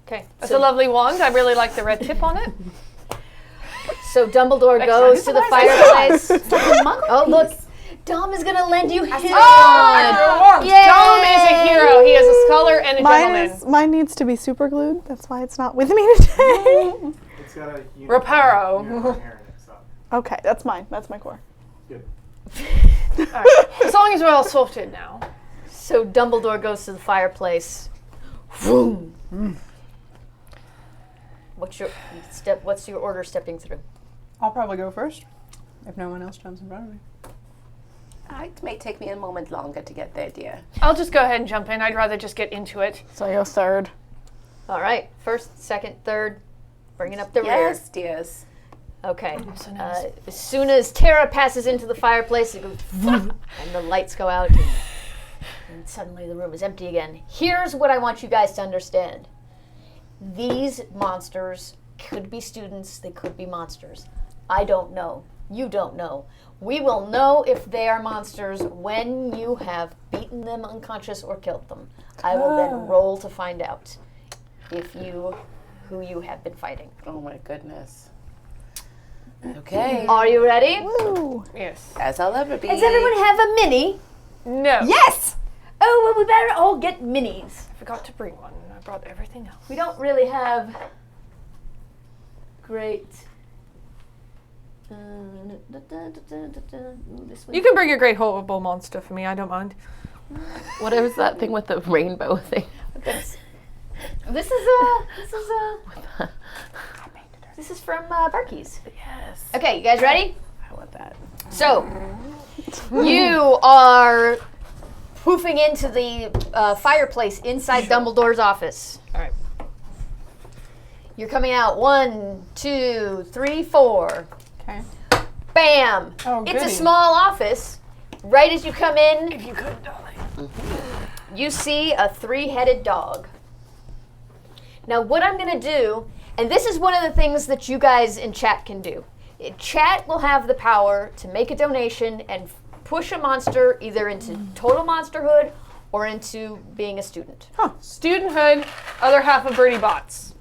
Okay. It's a lovely wand. I really like the red tip on it. So Dumbledore Excellent. goes to the fireplace. Oh, look. Dom is going to lend you his wand. Yay! Dom is a hero. He is a scholar and a gentleman. Mine needs to be super glued. That's why it's not with me today. It's got a Reparo. unicorn hair in it, so Okay, that's mine. That's my core. good. All right. As long as we're all sorted now. So Dumbledore goes to the fireplace. Vroom. What's your order stepping through? I'll probably go first, if no one else jumps in front of me. It may take me a moment longer to get there, dear. I'll just go ahead and jump in. I'd rather just get into it. So you're third. All right. First, second, third. Bringing up the Yes, dears. rear. Okay. As soon as Tara passes into the fireplace, it goes vroom, and the lights go out. And suddenly the room is empty again. Here's what I want you guys to understand. These monsters could be students. They could be monsters. I don't know. You don't know. We will know if they are monsters when you have beaten them unconscious or killed them. I will then roll to find out who you have been fighting. Oh my goodness. Okay. Are you ready? Woo! Yes. As I'll ever be. Does everyone have a mini? No. Yes! Oh, well, we better all get minis. I forgot to bring one. I brought everything else. We don't really have great. Ooh, this one. You can bring a great horrible monster for me. I don't mind. What is that thing with the rainbow thing? This is from Barkey's. Yes. Okay, you guys ready? I want that. So, you are poofing into the fireplace inside Dumbledore's office. All right. You're coming out 1, 2, 3, 4. Okay. Bam! Oh, It's a goody. small office. Right as you come in, If you could, darling. you see a 3-headed dog. Now, what I'm going to do, and this is one of the things that you guys in chat can do. Chat will have the power to make a donation and push a monster either into total monsterhood or into being a student. Studenthood, other half of Birdie Bots.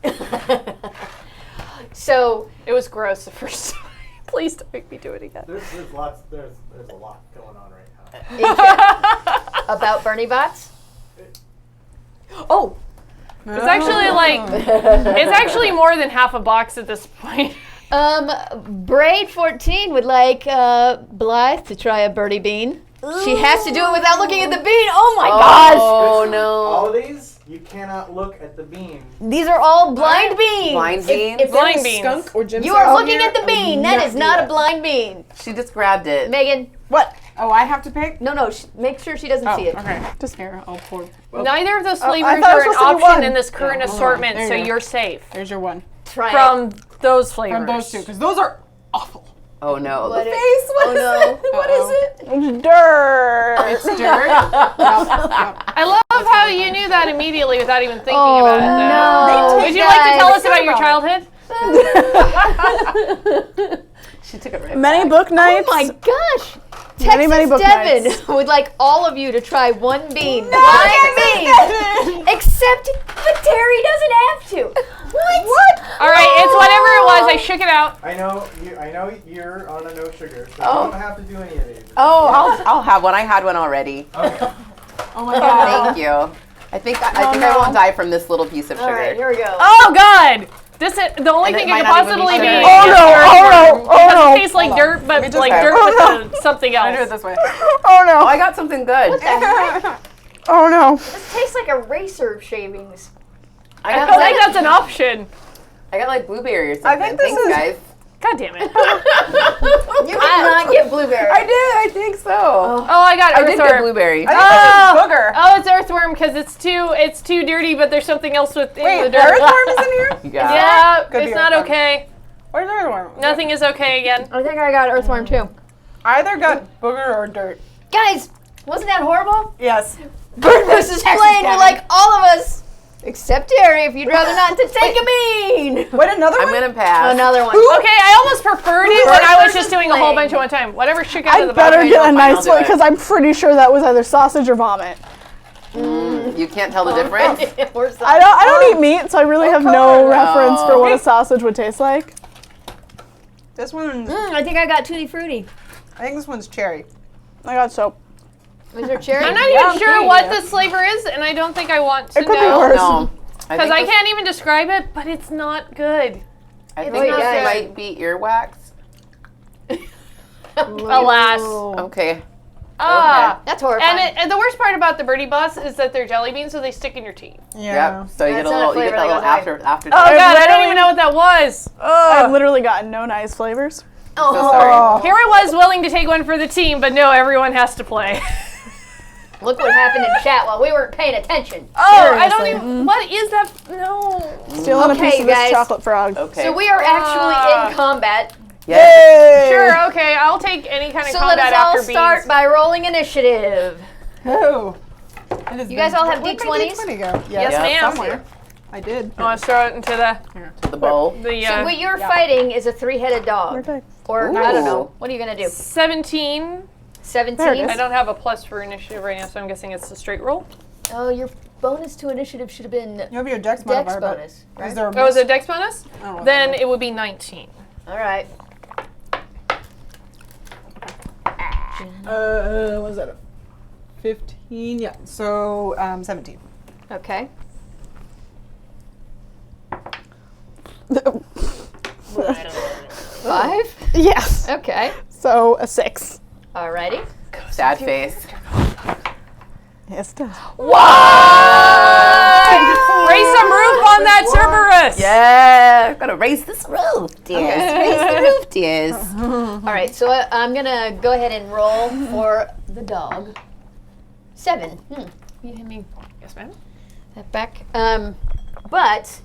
So, It was gross the first time. Please don't make me do it again. There's a lot going on right now. about Bernie Bots. Oh, It's actually it's actually more than half a box at this point. Braid14 would like Blythe to try a birdie bean. She has to do it without looking at the bean. Oh my gosh! Oh no. All of these, you cannot look at the bean. These are all blind beans. Blind beans? If Blind If there was beans. skunk or Jim you are Sarko looking here, at the I would bean, that is do not a that. blind bean. She just grabbed it. Megan, What? Oh, I have to pick? no, make sure she doesn't Oh, see it. okay. Just here, I'll pour. Neither of those I flavors thought are it an was supposed to be option one. in this current hold on. assortment, There so you go. you're safe There's your one. Try it. from those flavors. From those two, because those are awful. Oh no. What The it- face. What oh, is no. it? What is it? It's dirt. It's dirt. Yep. I love how you knew that immediately without even thinking Oh, about it. no. Would you like to tell us Guys. about your childhood? She took it right Many back. book nights. Oh my gosh! Many, many book Texas nights. Devin would like all of you to try one bean. Blind bean! Except, but Terry doesn't have to. What? All right, it's whatever it was. I shook it out. I know you're on a no sugar, so Oh. you don't have to do any of these. Oh, I'll have one. I had one already. Okay. Oh my god. Thank you. I think I won't die from this little piece of All sugar. right, here we go. Oh God! the only And thing it it could might not even be possibly be. sugar. is Oh no! earthworm, Oh because no! it tastes like dirt, but just like say- dirt with something I do it else. this way. Oh Oh, no! I got something good. Oh no! This tastes like eraser shavings. I I got feel like like that's an option. I got like blueberry or something. think this Thanks, is- guys. God damn it. You did not get blueberry. I did. I think so. Oh, I got I did get earthworm. blueberry. I think this is booger. Oh, it's earthworm because it's too dirty, but there's something else within the Wait, dirt. earthworm is in here? Yeah. Yeah, Could be it's not earthworm. okay. Where's earthworm? Nothing is okay again. I think I got earthworm too. Either got booger or dirt. Guys, wasn't that horrible? Yes. Bird versus plain were like all of us. Except Teri, if you'd rather not to take a bean. Wait, another I'm one? gonna pass. Another one. Okay, I almost preferred it when I was versus just doing a whole plain. bunch at one time. Whatever shook out of I the better bottom. get a fine, nice I'll do one it. because I'm pretty sure that was either sausage or vomit. You can't tell the difference. I don't eat meat, so I really have no reference for what a sausage would taste like. This one's, I think I got tutti frutti. I think this one's cherry. I got soap. Is there cherry? I'm not even sure what this flavor is, and I don't think I want to It could be know. worse. No. Because I can't even describe it, but it's not good. I think Wait, this guys. might be earwax. Alas. Okay. Ah. That's horrifying. And the worst part about the birdie bus is that they're jelly beans, so they stick in your teeth. Yeah. Yep. So you get That's a not a little, you get flavor that little that goes after. Oh god, I don't even know what that was. I've literally gotten no nice flavors. oh, So sorry. Here I was willing to take one for the team, but no, everyone has to play. look what happened in chat while we weren't paying attention. Oh, I don't even. What is that? No. Stealing a Okay, piece of this guys. chocolate frog. Okay. So we are actually in combat. Yes. Sure, okay, I'll take any kind of So let combat us all after start beans. by rolling initiative. Oh. You guys all have Where'd my D20s? D20 go? Yes, Yeah, ma'am. Somewhere. I did. I want to throw it into the The bowl. So what you're fighting is a three-headed dog. Perfect. Or, I don't know. Ooh. What are you going to do? 17. 17? I don't have a plus for initiative right now, so I'm guessing it's a straight roll. Oh, your bonus to initiative should have been You have your dex Dex modifier, but bonus, is right? there a Oh, is it dex bonus? Oh, Then it would be 19. All right. what was that? 15? Yeah. So, 17. Okay. Five? Yes. Okay. So a 6. Alrighty. Sad face. Yes, it does. Raise some roof on that Cerberus! Yeah. Gotta raise this roof, dears. Raise the roof, dears. All right, so I'm going to go ahead and roll for the dog. 7. You hit me Yes, ma'am. that back. But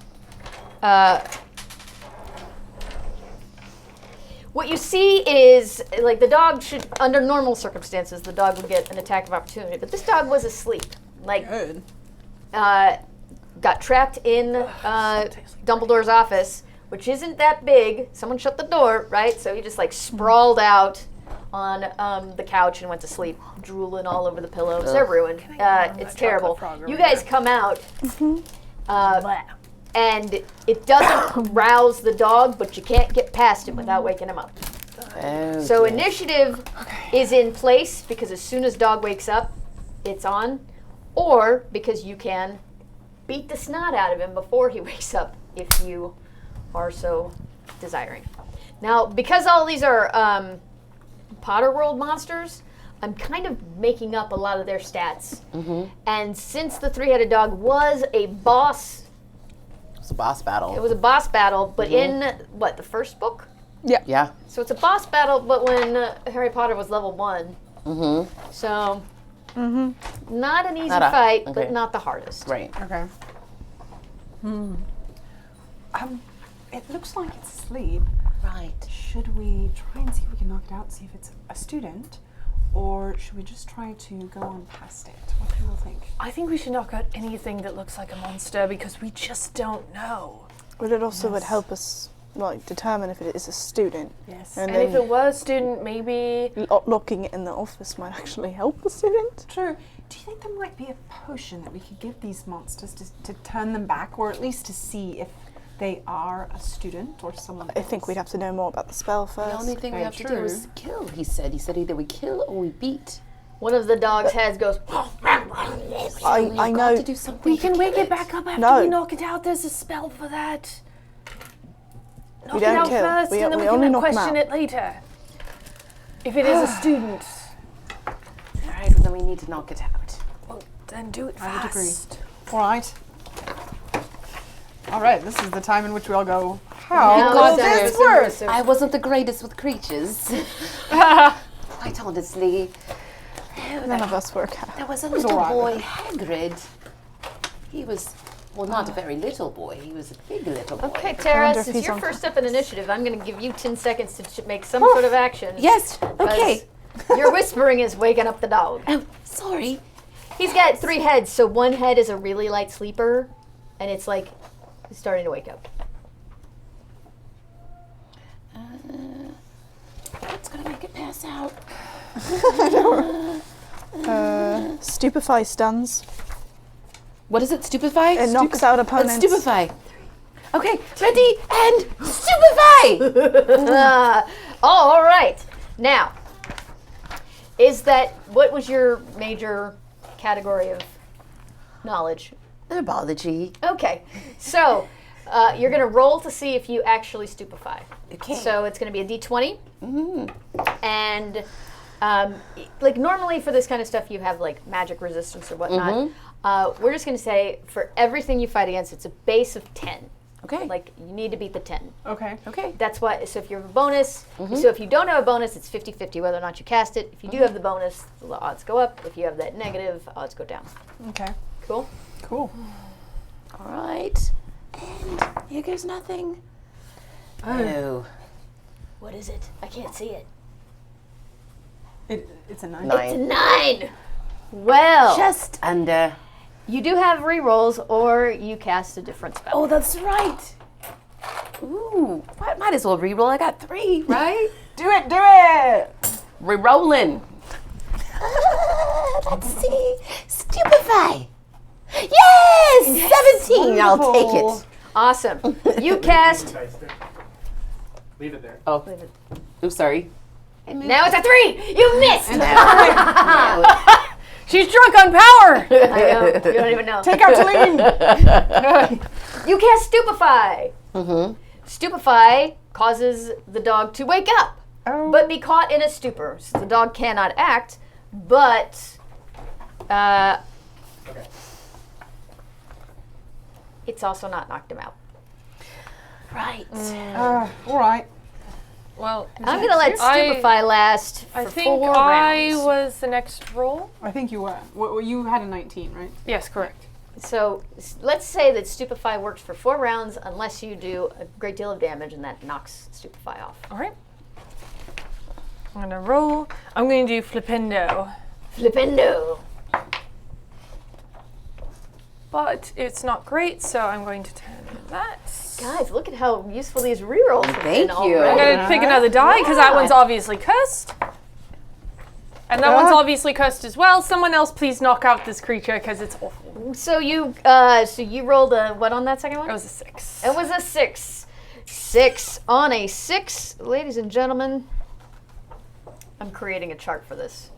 what you see is, like, the dog should, under normal circumstances, the dog would get an attack of opportunity. But this dog was asleep. Like, Good. got trapped in Dumbledore's office, which isn't that big. Someone shut the door, right? So he just, like, sprawled out on the couch and went to sleep, drooling all over the pillows. They're ruined. It's terrible. You guys come out, and it doesn't rouse the dog, but you can't get past him without waking him up. Oh, So dear. initiative is in place because as soon as dog wakes up, it's on, or because you can beat the snot out of him before he wakes up if you are so desiring. Now, because all these are Potter World monsters, I'm kind of making up a lot of their stats. And since the three-headed dog was a boss, It's a boss battle. it was a boss battle, but in, what, the first book? Yeah. So it's a boss battle, but when Harry Potter was level 1. Mm-hmm. So, not an easy Not a- fight, okay. but not the hardest. Right. Okay. It looks like it's asleep. Right. Should we try and see if we can knock it out, see if it's a student, or should we just try to go on past it? What do you all think? I think we should knock out anything that looks like a monster because we just don't know. But it also would help us, like, determine if it is a student. Yes. And And if then it was a student, maybe. locking it in the office might actually help the student. True. Do you think there might be a potion that we could give these monsters to turn them back, or at least to see if they are a student or someone I think we'd have to know more about the spell first. The only thing we Very have to do true. is kill, he said. He said either we kill or we beat. One of the dog's heads goes, I know. To do something We can to wake kill it back up after No. we knock it out. There's a spell for that. Knock We it don't out kill. first, We and then we only can knock 'em question out. it later. If it is a student. All right, well, then we need to knock it out. Well, then do it I would agree. fast. All right. All right, this is the time in which we all go, Now how will it's time this for some work? research. I wasn't the greatest with creatures. Quite honestly. None of us work out. There was a was little all right boy, Hagrid. He was, well, not a very little boy. He was a big little boy. Okay, I Tara, wonder if since he's you're on first up in initiative, I'm going to give you 10 seconds to make some sort of action. Yes, okay. Your whispering is waking up the dog. Oh, sorry. He's got 3 heads, so one head is a really light sleeper, and it's like he's starting to wake up. What's going to make it pass out? Stupefy stuns. What is it? Stupefy? It knocks out opponents. Stupefy. Okay, ready and stupefy! All right. Now, what was your major category of knowledge? Herbology. Okay, so you're going to roll to see if you actually stupefy. Okay. So it's going to be a d20. And like normally for this kind of stuff you have like magic resistance or whatnot. We're just going to say for everything you fight against, it's a base of 10. Okay. Like you need to beat the 10. Okay. Okay. That's why, so if you have a bonus, so if you don't have a bonus, it's 50-50 whether or not you cast it. If you do have the bonus, the odds go up. If you have that negative, odds go down. Okay. Cool? Cool. All right. And here goes nothing. Oh. What is it? I can't see it. It's a 9. 9. 9! Well, Just under. you do have rerolls or you cast a different spell. Oh, that's right. Ooh. Might as well reroll. I got 3, right? Do it, do it! Rerolling. Let's see. Stupefy. Yes! 17. I'll take it. Awesome. You cast, Dice there. Leave it there. Oh. Oops, sorry. now it's a 3! You missed! She's drunk on power! I know, you don't even know. Take out Teline! You cast Stupefy. Stupefy causes the dog to wake up, Oh. but be caught in a stupor. So the dog cannot act, but Okay. it's also not knocked him out. Right. All right. Well, I'm going to let Stupefy last for I think 4 I rounds. was the next roll. I think you were. Well, you had a 19, right? Yes, correct. So let's say that Stupefy works for 4 rounds unless you do a great deal of damage and that knocks Stupefy off. All right. I'm going to roll. I'm going to do Flipendo. Flipendo. But it's not great, so I'm going to turn that. Guys, look at how useful these rerolls have Thank been you. I'm already. going to pick another die because that one's obviously cursed. And that one's obviously cursed as well. Someone else please knock out this creature because it's awful. So you rolled a what on that second one? It was a 6. It was a 6. 6 on a 6, ladies and gentlemen. I'm creating a chart for this.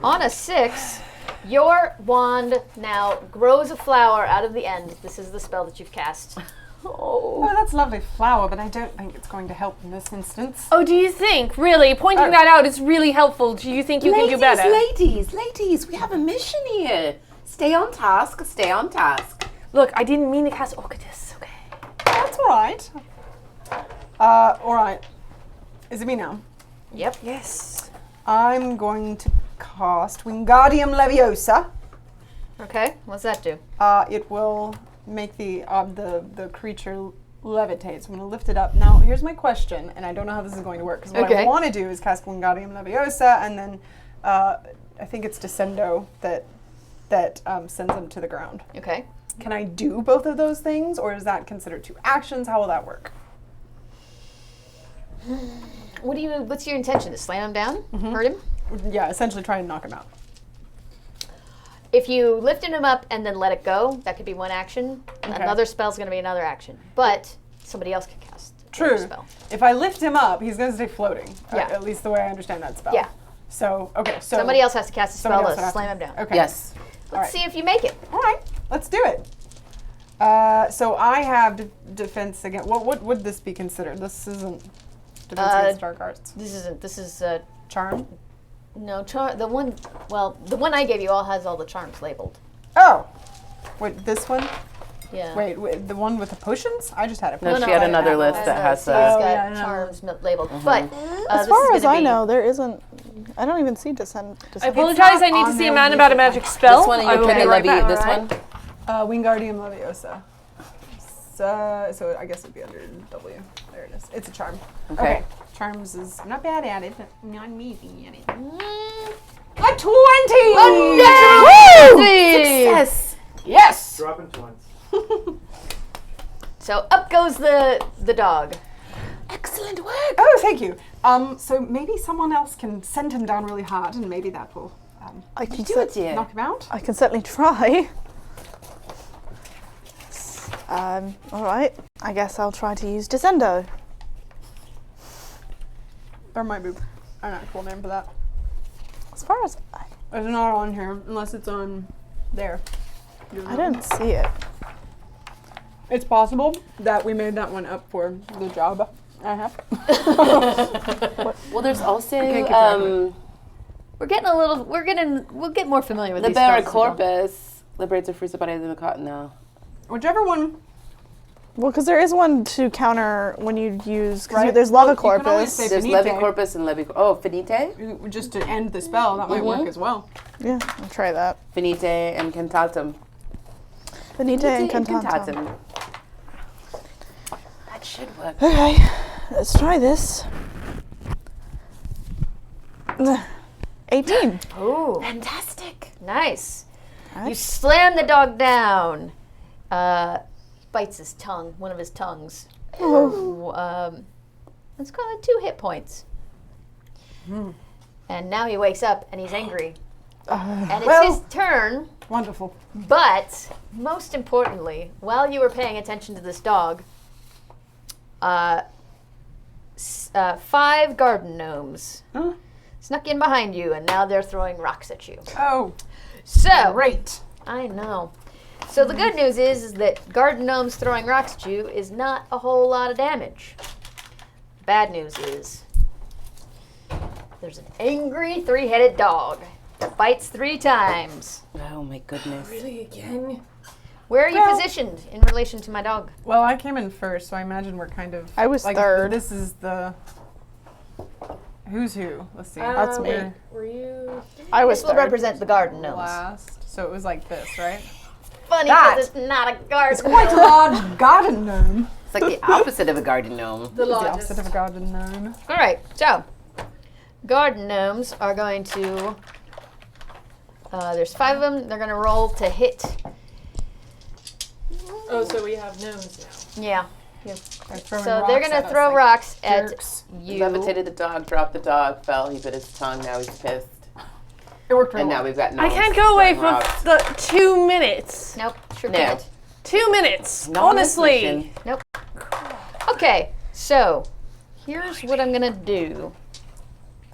On a 6, your wand now grows a flower out of the end. This is the spell that you've cast. Oh, that's lovely flower, but I don't think it's going to help in this instance. Oh, do you think? Really? Pointing that out is really helpful. Do you think you can do better? Ladies, we have a mission here. Stay on task, stay on task. Look, I didn't mean to cast Orchidus. Okay. That's all right. All right. Is it me now? Yep. Yes. I'm going to cast Wingardium Leviosa. Okay. What's that do? It will make the creature levitate. So I'm going to lift it up. Now, here's my question, and I don't know how this is going to work, because what I Okay. want to do is cast Wingardium Leviosa, and then I think it's Descendo that sends them to the ground. Okay. Can I do both of those things, or is that considered 2 actions? How will that work? What's your intention? To slam him down? Hurt him? Yeah, essentially try and knock him out. If you lifted him up and then let it go, that could be 1 action. Okay. Another spell's going to be another action. But somebody else can cast True. another spell. If I lift him up, he's going to stay floating. Yeah. At least the way I understand that spell. Yeah. So, okay. So Somebody else has to cast a somebody spell else to would have slam to- him down. Okay. Yes. Let's see if you make it. All right. Let's do it. So I have defense against. What would this be considered? This isn't defense against dark arts. This isn't. This is Charm. no charm. The one I gave you all has all the charms labeled. Oh, wait, this one. Yeah. Wait, the one with the potions? I just had a No, potion. she had another list that has He's the. got yeah, I know. charms labeled, but As far as I know, there isn't. I don't even see descent. I apologize. I need to on see a there man with about a it. magic spell. This one and I your will be Penny right Levy. back. This one. Wingardium Leviosa. So I guess it'd be under W. There it is. It's a charm. Okay. Charms is I'm not bad at it, but not amazing at it. Mm, A 20! Success. Yes! Dropping once. so up goes the dog. Excellent work. Oh, thank you. So maybe someone else can send him down really hard, and maybe that will I can Do it, dear. knock him out. I can certainly try. All right. I guess I'll try to use Descendo. There might be an actual name for that. As far as It's not on here, unless it's on there. I don't see it. It's possible that we made that one up for the job I have. Well, there's also keep going. We'll get more familiar with the these spells as we go. Corpus liberates a fruits body in the cotton now. Whichever one. Well, because there is one to counter when you use. Because Right. there's Well, Lava you can always Corpus. say- There's Finite. Levy Corpus and Levy. Oh, Finite, Just to end the spell, that might work as well. Yeah, I'll try that. Finite, and Cantatum. Finite and Cantatum. That should work. Okay, let's try this. 18. Ooh, Fantastic. nice. Alright. You slam the dog down. Bites his tongue, one of his tongues. Let's call it 2 hit points. And now he wakes up and he's angry. And it's well- his turn, Wonderful. but most importantly, while you were paying attention to this dog, 5 garden gnomes Huh? snuck in behind you and now they're throwing rocks at you. Oh, So, great. I know. So the good news is that garden gnomes throwing rocks at you is not a whole lot of damage. Bad news is there's an angry 3-headed dog that bites 3 times. Oh my goodness. Really again? Where are you Well- positioned in relation to my dog? Well, I came in first, so I imagine we're kind of. I was like, third. This is the. Who's who? Let's see. That's me. We're Were you? I was This will third. represent the garden gnomes. last. So it was like this, right? Funny That. because it's not a garden Quite a large garden gnome. It's like the opposite of a garden gnome. The The largest. opposite of a garden gnome. All right, so garden gnomes are going to. There's 5 of them. They're going to roll to hit. Oh, so we have gnomes now. Yeah. They're throwing So they're rocks going at to us throw like rocks at jerks. you. Levitated the dog, dropped the dog, fell, he bit his tongue, now he's pissed. It worked And really now well. we've got I gnomes can't go away throwing for rocks. the 2 minutes. Nope, sure No. can't. 2 minutes. Not on this Honestly. mission. Nope. Okay, so here's what I'm gonna do.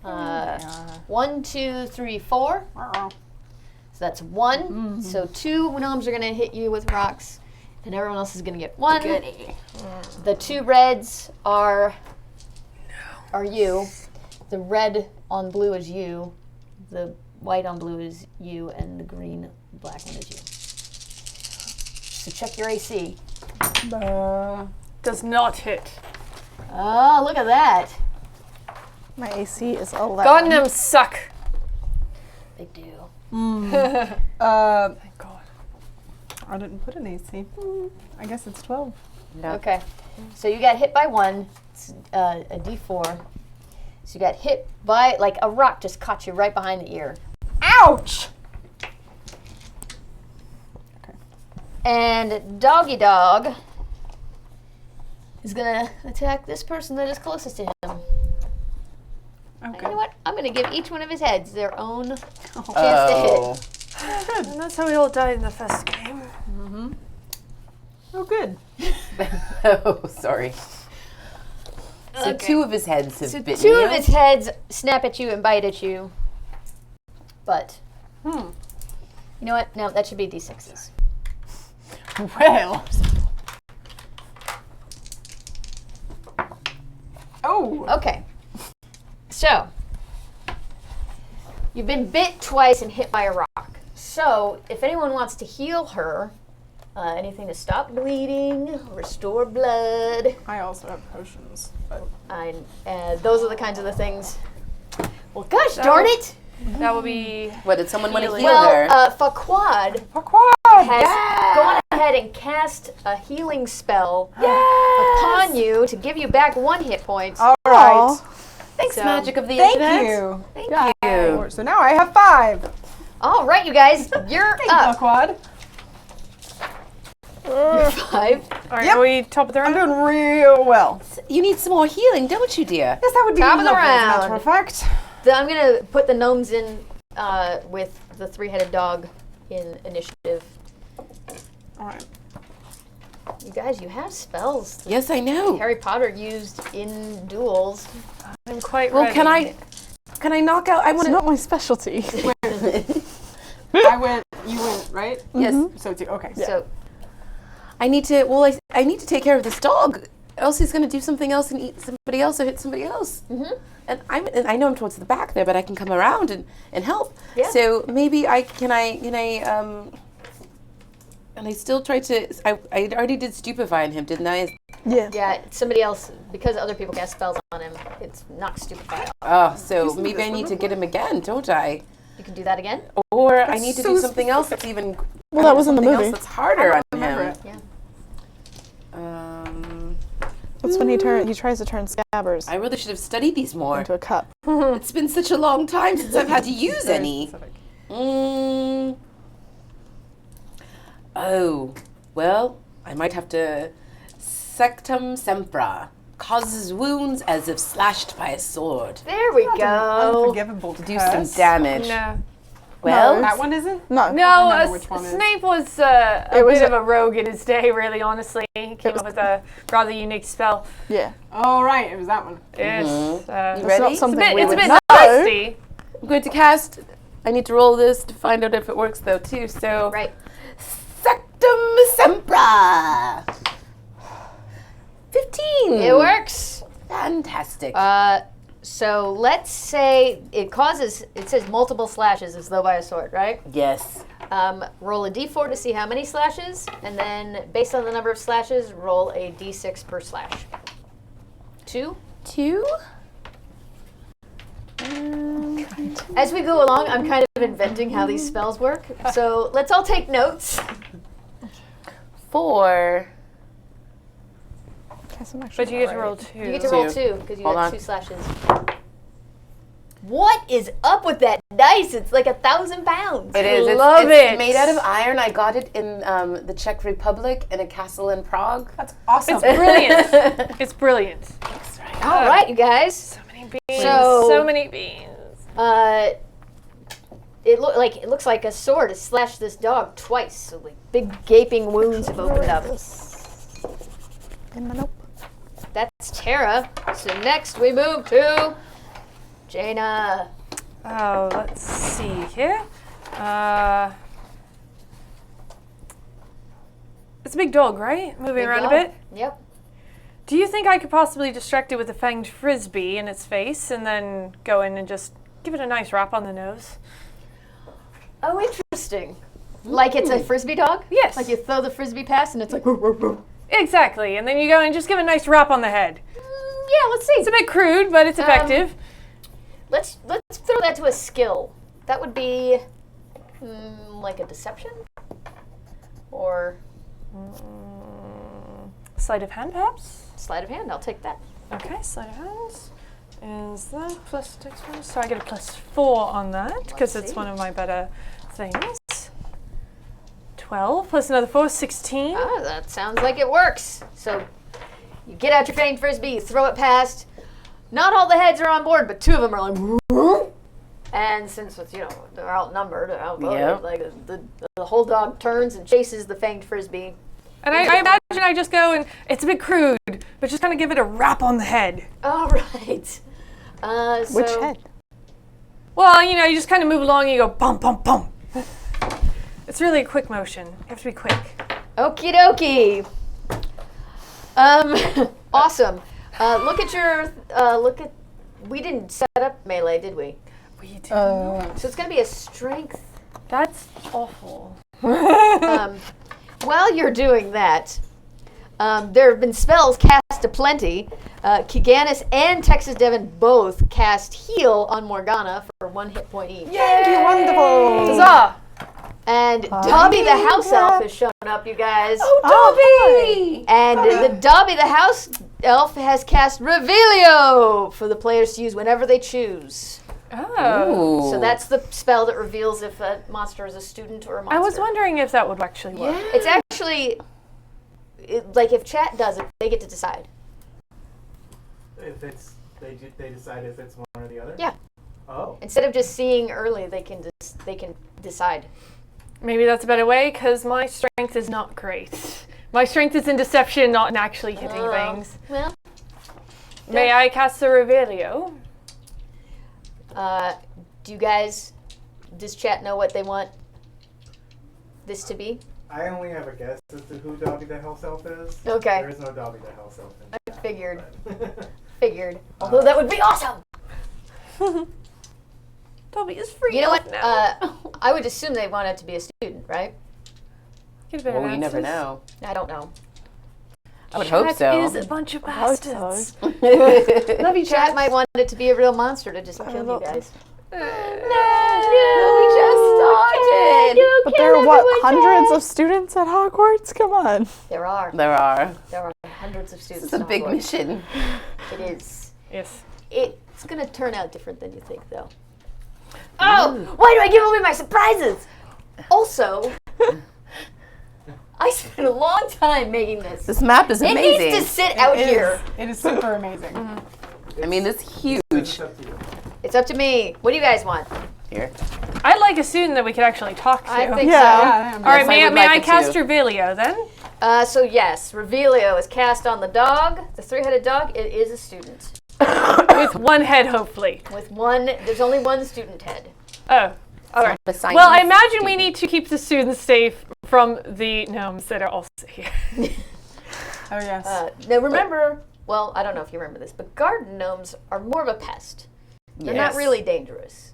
1, 2, 3, 4. Uh-oh. So that's 1. So 2 gnomes are gonna hit you with rocks, and everyone else is gonna get 1. The 2 reds are you. The red on blue is you. The white on blue is you, and the green black one is you. So check your AC. Does not hit. Oh, look at that. My AC is 11. Garden gnomes suck. They do. Thank God. I didn't put an AC. I guess it's 12. No. Okay. So you got hit by 1. It's a D4. So you got hit by, like, a rock just caught you right behind the ear. Ouch! And Doggy Dog is gonna attack this person that is closest to him. And you know what? I'm gonna give each one of his heads their own chance Oh. to hit. And that's how we all died in the first game. Oh, good. Oh, sorry. So Okay. 2 of his heads have So bitten 2 you. of his heads snap at you and bite at you. But, you know what? No, that should be D6s. Well. Oh. Okay. So, you've been bit twice and hit by a rock. So, if anyone wants to heal her, anything to stop bleeding, restore blood, I also have potions. But those are the kinds of the things. Well, gosh darn it! That will be. What, did someone want to heal Well, her? Faquad Farquaad. has gone ahead and cast a healing spell upon you to give you back 1 hit point. All right. Thanks, so- magic of the Thank internet. you. Thank you. So now I have 5. All right, you guys, you're up. Farquaad. 5. All right, Yep. are we top of the I'm round? doing real well. You need some more healing, don't you, dear? Yes, that would be Top of the lovely, as a matter round. of fact. I'm going to put the gnomes in with the 3-headed dog in initiative. All right. You guys, you have spells that Yes, I know. Harry Potter used in duels. I'm quite Well, ready. can I knock out? I It's want not my specialty. You went, right? Yes. So two. Okay. So, I need to. Well, I need to take care of this dog. Else he's going to do something else and eat somebody else or hit somebody else. Mm-hmm. And I know I'm towards the back there, but I can come around and help. Yeah. So maybe can I still try to? I already did stupefy on him, didn't I? Yeah. yeah, somebody else, because other people cast spells on him, it's not stupefy. Oh, so maybe I need to get him again, don't I? You can do that again? Or I need to so do something else that's even. Well, that was in the something movie. else that's harder on Remember him. it. Yeah. That's when he tries to turn scabbers I really should have studied these more. into a cup. It's been such a long time since I've had to use Very any. specific. Oh, well, I might have to sectum sempra. Causes wounds as if slashed by a sword. There we go. Unforgivable to Do some curse. damage. No. Well, That one isn't? No. No, remember which one it is. Snape was a It was bit of a- a rogue in his day, really, honestly. He came up with a rather unique spell. Yeah. Oh, right. It was that one. It's, You It's ready? not it's a something bit, we it's a would bit know. nasty. I'm going to cast. I need to roll this to find out if it works, though, too. So, Right. sectum sempra. 15. It works. Fantastic. So let's say it says multiple slashes as though by a sword, right? yes. Roll a d4 to see how many slashes, and then based on the number of slashes, roll a d6 per slash. 2. 2. As we go along, I'm kind of inventing how these spells work. So let's all take notes. 4. Okay, some extra But you get to power. roll 2. You get to roll Two. 2 because you Hold got on. 2 slashes. What is up with that dice? It's like 1,000 pounds. It is. Love it's it. made out of iron. I got it in the Czech Republic in a castle in Prague. That's awesome. It's brilliant. It's brilliant. All right, you guys. So many beans. So- So many beans. It looks like a sword has slashed this dog twice. So like big gaping wounds have opened up. In my nope. That's Tara. So next we move to Jaina. Oh, let's see here. It's a big dog, right? Moving Big around dog. a bit. Yep. Do you think I could possibly distract it with a fanged frisbee in its face and then go in and just give it a nice rap on the nose? Oh, interesting. Like it's a frisbee dog? Yes. Like you throw the frisbee pass and it's like. Exactly. And then you go and just give it a nice rap on the head. Yeah, let's see. It's a bit crude, but it's effective. Let's throw that to a skill. That would be like a deception, or Sleight of hand, perhaps? sleight of hand. I'll take that. Okay, sleight of hand. Is that plus dexterity? So I get a +4 on that because it's see. one of my better things. 12 plus another 4, 16. Ah, that sounds like it works. So you get out your fanged frisbee, you throw it past. Not all the heads are on board, but 2 of them are like. And since it's they're outnumbered, they're outvoted, Yep. like the whole dog turns and chases the fanged frisbee. And I imagine I just go and it's a bit crude, but just kind of give it a rap on the head. All right. Which head? Well, you just kind of move along and you go bum, bum, bum. It's really a quick motion. You have to be quick. Okie dokie. Awesome. Look at your. We didn't set up melee, did we? We do. So it's gonna be a strength. That's awful. While you're doing that, there have been spells cast aplenty. Kiganis and Texas Devon both cast heal on Morgana for 1 hit point each. Yay! Wonderful. Huzzah! And Dobby the house elf has shown up, you guys. Dobby! And the Dobby the house elf has cast Revelio for the players to use whenever they choose. Oh. So that's the spell that reveals if a monster is a student or a monster. I was wondering if that would actually work. It's actually, like if chat does it, they get to decide. If it's they decide if it's one or the other. Yeah. Oh. Instead of just seeing early, they can decide. Maybe that's a better way, because my strength is not great. My strength is in deception, not in actually hitting things. Well, May I cast the Revelio? do you guys, does chat know what they want this to be? I only have a guess as to who Dobby the House Elf is. Okay. There is no Dobby the House Elf. I figured. Although that would be awesome. Dobby is free. You know what? Now. I would assume they want it to be a student, right? Get a better Well, you never answers. know. I don't know. I would hope so. Is a bunch of bastards. Love you, chat might want it to be a real monster to just kill you guys. No, we just started. But there are what, hundreds of students at Hogwarts? Come on. There are There are. hundreds of students. This is a in big Hogwarts. mission. It is. Yes. It's gonna turn out different than you think, though. Oh, why do I give away my surprises? Also, I spent a long time making this. This map is It amazing. needs to sit out here. It is super amazing. I mean, it's huge. It's up to you. It's up to me. What do you guys want? Here. I'd like a student that we could actually talk to. I think Yeah. All right, Yes, I may would may like I it cast too. Revelio then? So yes, Revelio is cast on the dog, the 3-headed dog. It is a student With one head, hopefully. with one. There's only one student head. Oh, all right. Besides Well, I imagine we need to keep the students safe from the gnomes that are also here. Oh yes. Now remember, well, I don't know if you remember this, but garden gnomes are more of a pest. They're not Yes. really dangerous.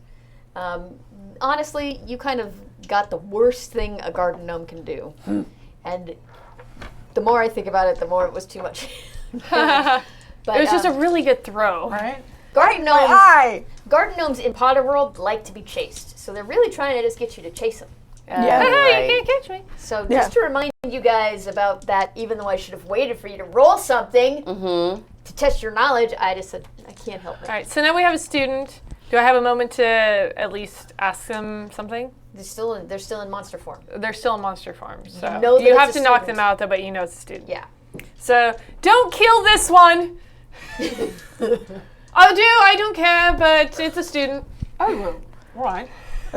Honestly, you kind of got the worst thing a garden gnome can do. And the more I think about it, the more it was too much. But It was just a really good throw. Right. garden gnomes in Potter World like to be chased. So they're really trying to just get you to chase them. Yeah. Hey, Right. you can't catch me. So Yeah. just to remind you guys about that, even though I should have waited for you to roll something to test your knowledge, I just said, I can't help it. All right, so now we have a student. Do I have a moment to at least ask them something? They're still in monster form. They're still in monster form, so You know that you it's have a to knock student. them out, though. But you know it's a student. Yeah. So don't kill this one. I don't care, but it's a student. Oh well. All right.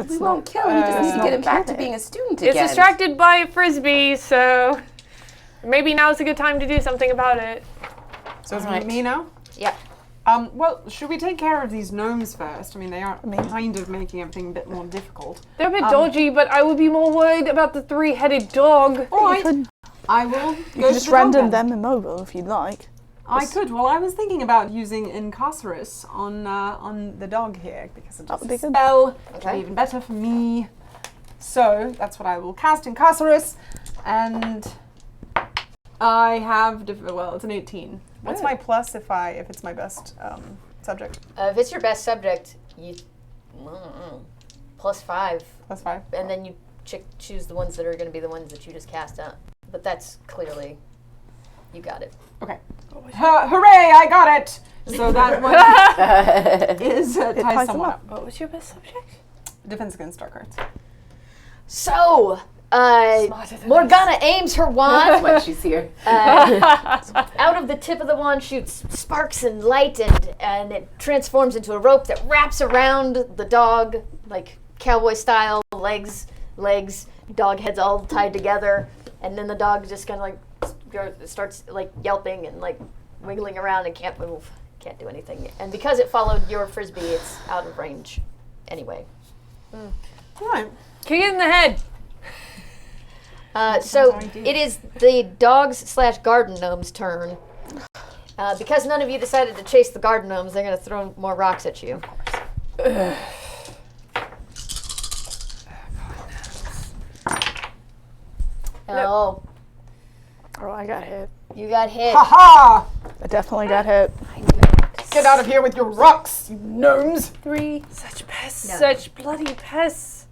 We won't kill him. You just need to get him back to being a student again. It's distracted by a frisbee, so maybe now's a good time to do something about it. So it's me now. Yeah. Well, should we take care of these gnomes first? I mean, they are kind of making everything a bit more difficult. They're a bit dodgy, but I would be more worried about the 3-headed dog. All right. could- I will You go could to just the dog render then. them immobile if you'd like. I could. Well, I was thinking about using Incarcerus on the dog here because it's That would be a good. spell. It'll Okay. be even better for me. So that's what I will cast Incarcerus, and I have well, it's an 18. What's my plus if it's my best subject? If it's your best subject, you +5, Plus 5. and then you choose the ones that are going to be the ones that you just cast out. But that's clearly, you got it. Okay. Hooray! I got it. So that one is ties ties them someone up. up. What was your best subject? Defense against dark arts. So, Smarter than Morgana aims her wand. When she's here. Out of the tip of the wand shoots sparks and light, and it transforms into a rope that wraps around the dog, like cowboy style, legs, dog heads all tied together, and then the dog just kind of like starts like yelping and like wiggling around and can't move, can't do anything. And because it followed your frisbee, it's out of range anyway. Right. Kick it in the head. So it is the dogs/garden gnomes' turn. Because none of you decided to chase the garden gnomes, they're going to throw more rocks at you. Oh, Oh, I got hit. you got hit. Ha I definitely got hit. Get out of here with your rocks, you gnomes. 3, Such pests. No. Such bloody pests.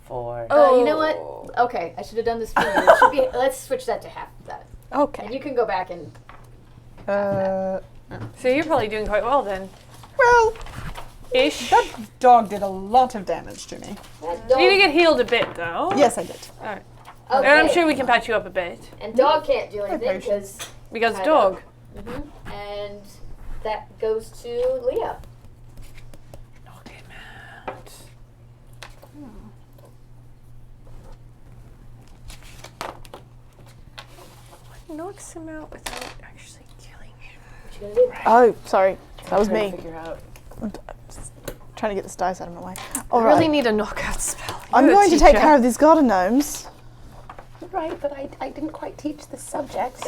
4. You know what? Okay, I should have done this for you. It should be, let's switch that to half of that. And Okay. you can go back and... So you're probably doing quite well then. Well, Ish. that dog did a lot of damage to me. That You need to dog, get healed a bit though. Yes, I did. okay. And I'm sure we can patch you up a bit. And dog can't do anything patience. because... Because I dog. And that goes to Leah. Knock him out. What knocks him out without actually killing him? What you gonna do? Oh, sorry. That was me. Figure out. Trying to get this dice out of my way. I All really right. need a knockout spell. I'm You're a going to take teacher. care of these garden gnomes. Right, but I didn't quite teach the subject.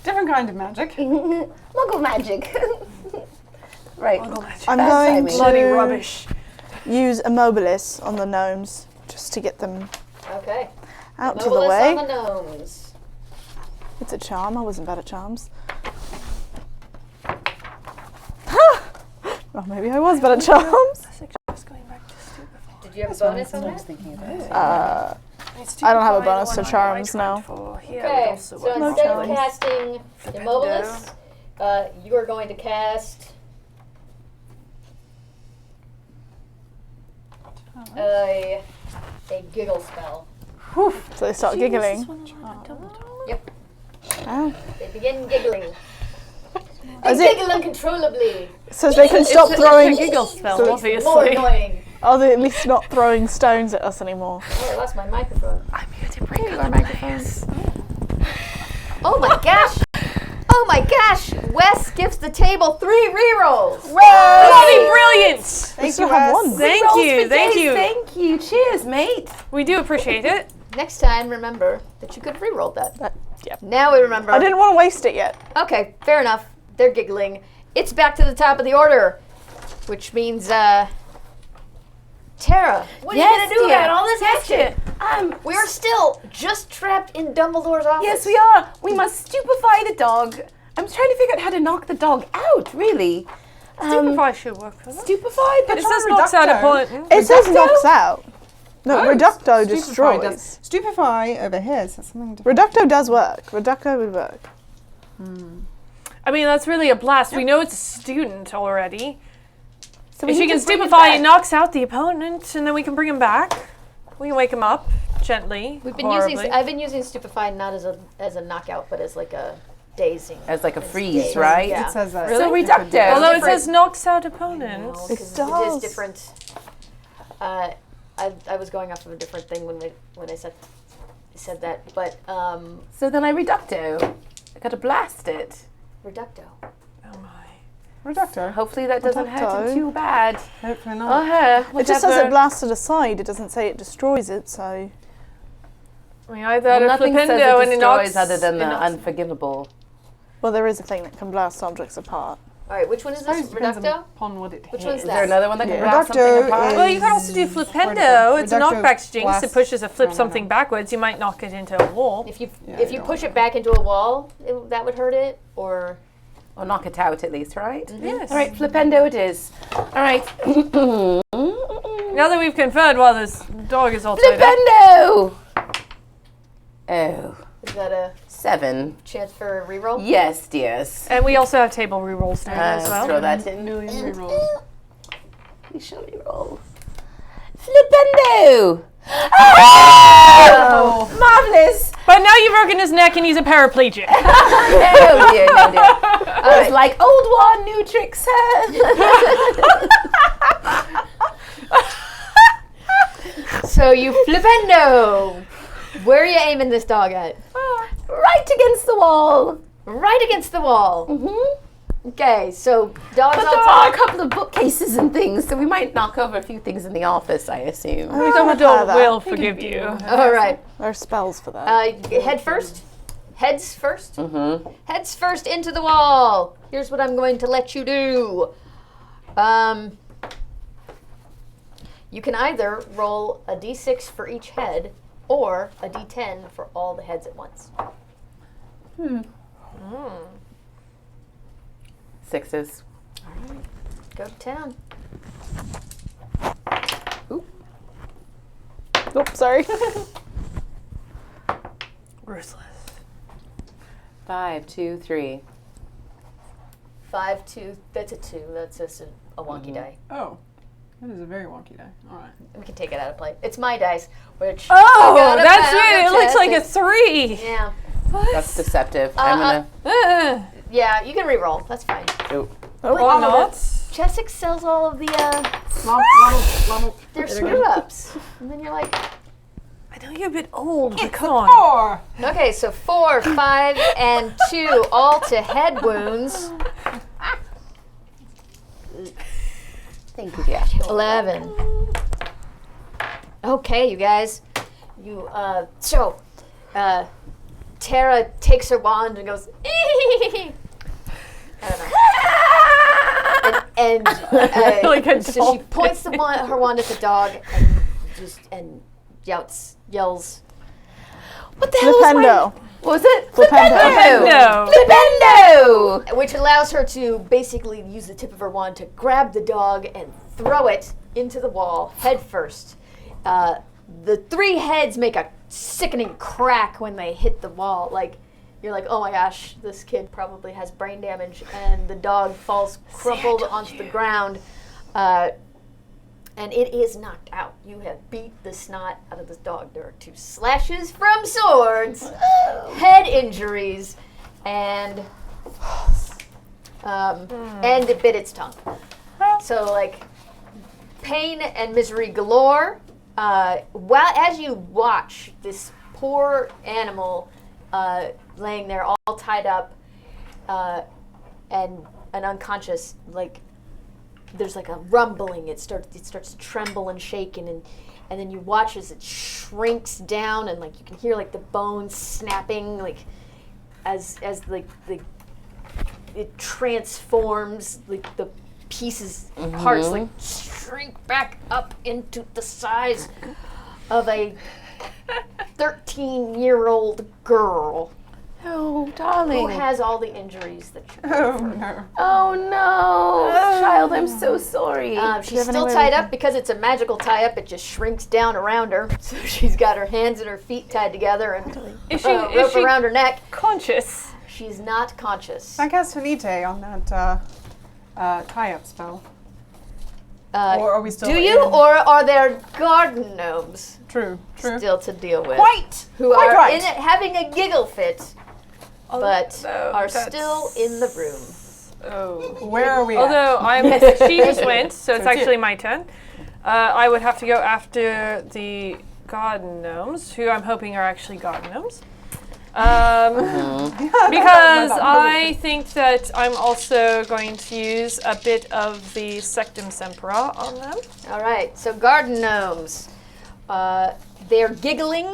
Different kind of magic. Muggle magic. Right. I'm Bad going timing. Bloody to rubbish. use Immobilis on the gnomes just to get them Okay. out to the Mobilis way. on the gnomes. It's a charm. I wasn't bad at charms. Well, maybe I was bad at charms. Just going back to stupefy. Did you have a bonus on that? Thinking about it. I don't have a bonus to charms now. Okay, so instead of casting Immobilis, you are going to cast a giggle spell. So they start giggling. Yep. Oh. They begin giggling. They Is it- giggle uncontrollably. So they can stop It's throwing. a giggle spell, So it's More obviously. annoying. Are they at least not throwing stones at us anymore? Oh, I lost my microphone. I'm here to bring you our microphones. Oh my gosh! Oh my gosh! Wes gives the table 3 rerolls. Bloody brilliant! We still have one. Thank you, thank you. Thank you. Cheers, mate. We do appreciate it. Next time, remember that you could have rerolled that. Yep. Now we remember. I didn't want to waste it yet. Okay, fair enough. They're giggling. It's back to the top of the order, which means, Tara, what are you gonna do about all this action? We're still just trapped in Dumbledore's office. Yes, we are. We must stupefy the dog. I'm trying to figure out how to knock the dog out, really. Stupefy should work for them. Stupefy? But It says knocks out a Reducto. point. It says Reducto? knocks out. No, Reducto Stupefy destroys. does- Stupefy over here says something different. Reducto does work. Reducto would work. I mean, that's really a blast. We know it's a student already. So If she can stupefy, it knocks out the opponent, and then we can bring him back. We can wake him up gently. We've been horribly. I've been using Stupefy not as a knockout, but as like a dazing. As like a freeze, daze. right? Yeah. It says that. Really? So Reducto. Although it different. says knocks out opponents. It does. is different. I was going off of a different thing when I said that, but So then I Reducto. I gotta blast it. Reducto. Oh my. Reducto. Hopefully that doesn't hurt Reducto. him too bad. Hopefully not. It just says it blasted aside. It doesn't say it destroys it, so... We either had a Nothing says flipendo it and it destroys knocks. other than it the knocks- unforgivable. Well, there is a thing that can blast objects apart. All right, which one is I suppose this? it depends Reducto? upon what it Which hits. one's Is that? there another one that can Yeah. blast Reducto something apart? is- Well, you can also do flipendo. It's a Reducto knockback string. So it blasts- pushes a flip no, no, something no. backwards. You might knock it into a wall. If you Yeah, if I you don't push want it back into a wall, that would hurt it, or Or knock it out at least, right? Yes. All right, flipendo it is. All right. Now that we've conferred while this dog is all tied up. Flipendo! Oh, is that a 7. chance for a reroll? Yes, dears. And we also have table rerolls now as well. Throw that in. Million rerolls. Please show me roll. Flipendo! Oh! Marvelous! But now you've broken his neck and he's a paraplegic. No dear, no dear. I was like, old one, new trick, sir. So you flipendo. Where are you aiming this dog at? Right against the wall. Right against the wall. Mm-hmm. Okay, so dogs But on there are top. a couple of bookcases and things, so we might knock over a few things in the office, I assume. Dumbledore will forgive you. All right. There are spells for that. Head first. Heads first. Heads first into the wall. Here's what I'm going to let you do. You can either roll a d6 for each head or a d10 for all the heads at once. Sixes. Go to town. Oops, sorry. Ruthless. 5, 2, 3. 5, 2. That's a 2. That's just a wonky die. Oh, that is a very wonky die. All right. We can take it out of play. It's my dice, which Oh, I got a that's pat on it. the It looks chest. like a 3. Yeah. That's deceptive. I'm gonna. Yeah, you can re-roll. That's fine. Oh. Or not. Cheswick sells all of the their screw ups, and then you're like, I know you're a bit old, but come on. okay, so 4, 5, and 2, all to head wounds. Thank you, dear. 11. Okay, you guys. Tara takes her wand and goes, I don't know. Like a So she dog. points her wand at the dog and yells, "What the hell is my?" Flipendo. What was it? Flipendo. No. Flipendo! Which allows her to basically use the tip of her wand to grab the dog and throw it into the wall head first. The 3 heads make a sickening crack when they hit the wall. Like, you're like, oh my gosh, this kid probably has brain damage, and the dog falls crumpled onto the ground, and it is knocked out. You have beat the snot out of this dog. There are 2 slashes from swords, head injuries, and it bit its tongue. So, like, pain and misery galore. While as you watch this poor animal laying there all tied up and unconscious, like there's like a rumbling. It starts to tremble and shake, and then you watch as it shrinks down, and like you can hear like the bones snapping, like as like it transforms, like the pieces, parts like shrink back up into the size of a 13-year-old girl Oh, who darling. has all the injuries that you Oh no. Oh, no. Child, I'm so sorry. she's still tied up because it's a magical tie-up. It just shrinks down around her. So she's got her hands and her feet tied together and Is rope she around her neck. conscious? She's not conscious. I cast Finite on that tie-up spell. Or are we still Do you, in- or are there garden gnomes True. still to deal with? Quite. Who Quite are right. in it having a giggle fit, but are that's- still in the room. Oh. Where are we at? Although she just went, so it's it's actually you. my turn. I would have to go after the garden gnomes, who I'm hoping are actually garden gnomes. Because I think that I'm also going to use a bit of the Sectum Sempra on them. All right, so garden gnomes. They're giggling,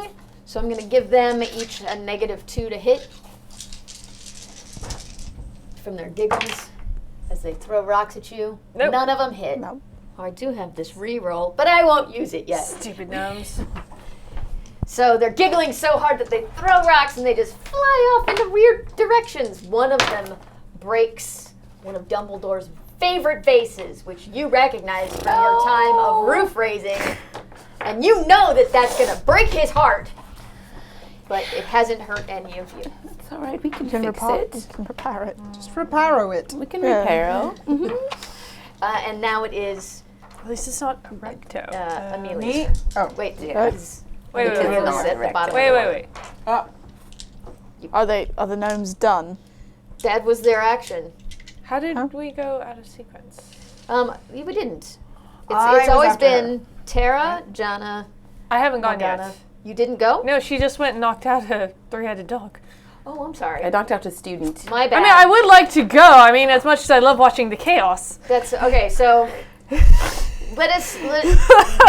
so I'm going to give them each a -2 to hit from their giggles as they throw rocks at you. Nope. None of them hit. Nope. Oh, I do have this re-roll, but I won't use it yet. Stupid gnomes. So they're giggling so hard that they throw rocks and they just fly off into weird directions. One of them breaks one of Dumbledore's favorite vases, which you recognize from your time of roof raising. And you know that that's going to break his heart. But it hasn't hurt any of you. It's all right. We can You can fix repair it. it. You can repair it. Just reparo it. We can Yeah. repair it. And now it is At least it's not recto. Amelia's. Me? Oh. Wait, Yeah. is Wait, the wait, two wait, of us wait. at the bottom? Wait. Are the gnomes done? That was their action. How did we go out of sequence? We didn't. I It's was always after her. been Tara, Jana, I haven't gone Morgana. yet. You didn't go? No, she just went and knocked out a 3-headed dog. Oh, I'm sorry. I knocked out a student. My bad. I mean, I would like to go. I mean, as much as I love watching the chaos. That's okay. So let us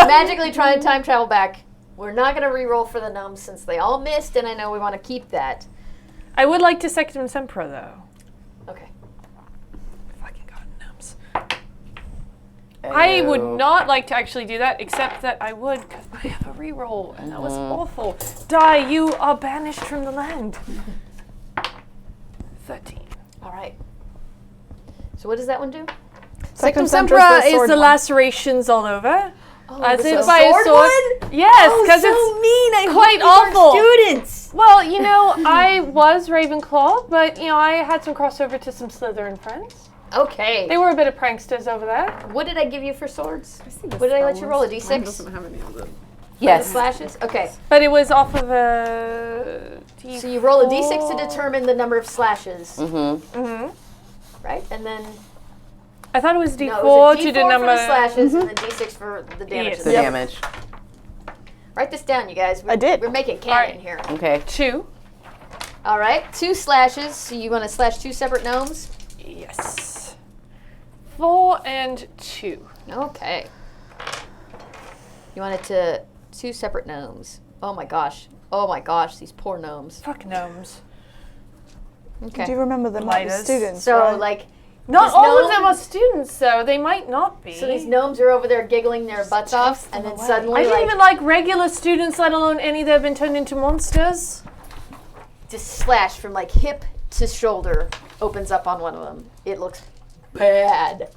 magically try and time travel back. We're not going to re-roll for the gnomes since they all missed, and I know we want to keep that. I would like to Sectum Sempra, though. Okay. Fucking god, gnomes. I would not like to actually do that, except that I would, because I have a re-roll, and that was awful. Die, you are banished from the land. 13. All right. So what does that one do? Sectum Sempra Sempra is the is sword the one. lacerations all over. As the if by a sword sword. one? Yes, Oh, because so it's mean. I quite hope these aren't awful. students. Well, you know, I was Ravenclaw, but you know, I had some crossover to some Slytherin friends. Okay. They were a bit of pranksters over there. What did I give you for swords? What did I let you roll? A d6? Mine doesn't have any of them. The Yes. slashes? Okay. But it was off of a So you roll a d6 to determine the number of slashes, Mm-hmm. right? And then I thought it was D4 no, it was a to d4 the number. for the slashes and then d6 for the damage. Yes. The Yep. damage. Write this down, you guys. I did. We're making canon Alright. here. Okay. 2. All right, 2 slashes. So you want to slash 2 separate gnomes? Yes. 4 and 2. Okay. You want it to 2 separate gnomes. Oh my gosh. Oh my gosh, these poor gnomes. Fuck gnomes. Okay. Do you remember the might be Blythes. students? So right? like, Not These all of them gnomes- are students, though. They might not be. so these gnomes are over there giggling their butts off, and then suddenly I didn't like even like regular students, let alone any that have been turned into monsters. just slash from like hip to shoulder opens up on one of them. It looks bad.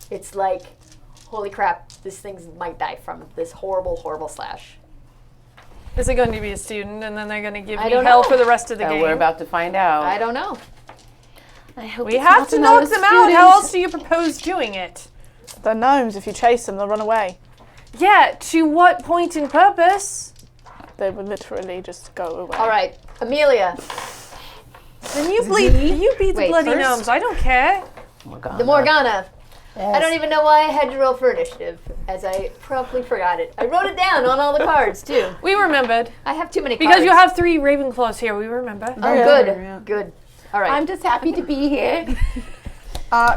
It's like, holy crap, this thing might die from this horrible, horrible slash. Is it going to be a student, and then they're going to give I me don't hell know. for the rest of the So game? we're about to find out. I don't know. I hope We have to knock them out. How else do you propose doing it? They're gnomes. If you chase them, they'll run away. Yeah, to what point and purpose? They would literally just go away. All right, Amelia, Then you beat the Wait, bloody first? gnomes. I don't care. the Morgana. I don't even know why I had to roll for initiative, as I promptly forgot it. I wrote it down on all the cards, too. We remembered. I have too many Because cards. you have 3 Ravenclaws here, we remember. Oh, Yeah. good, Yeah. good. All right. I'm just happy to be here.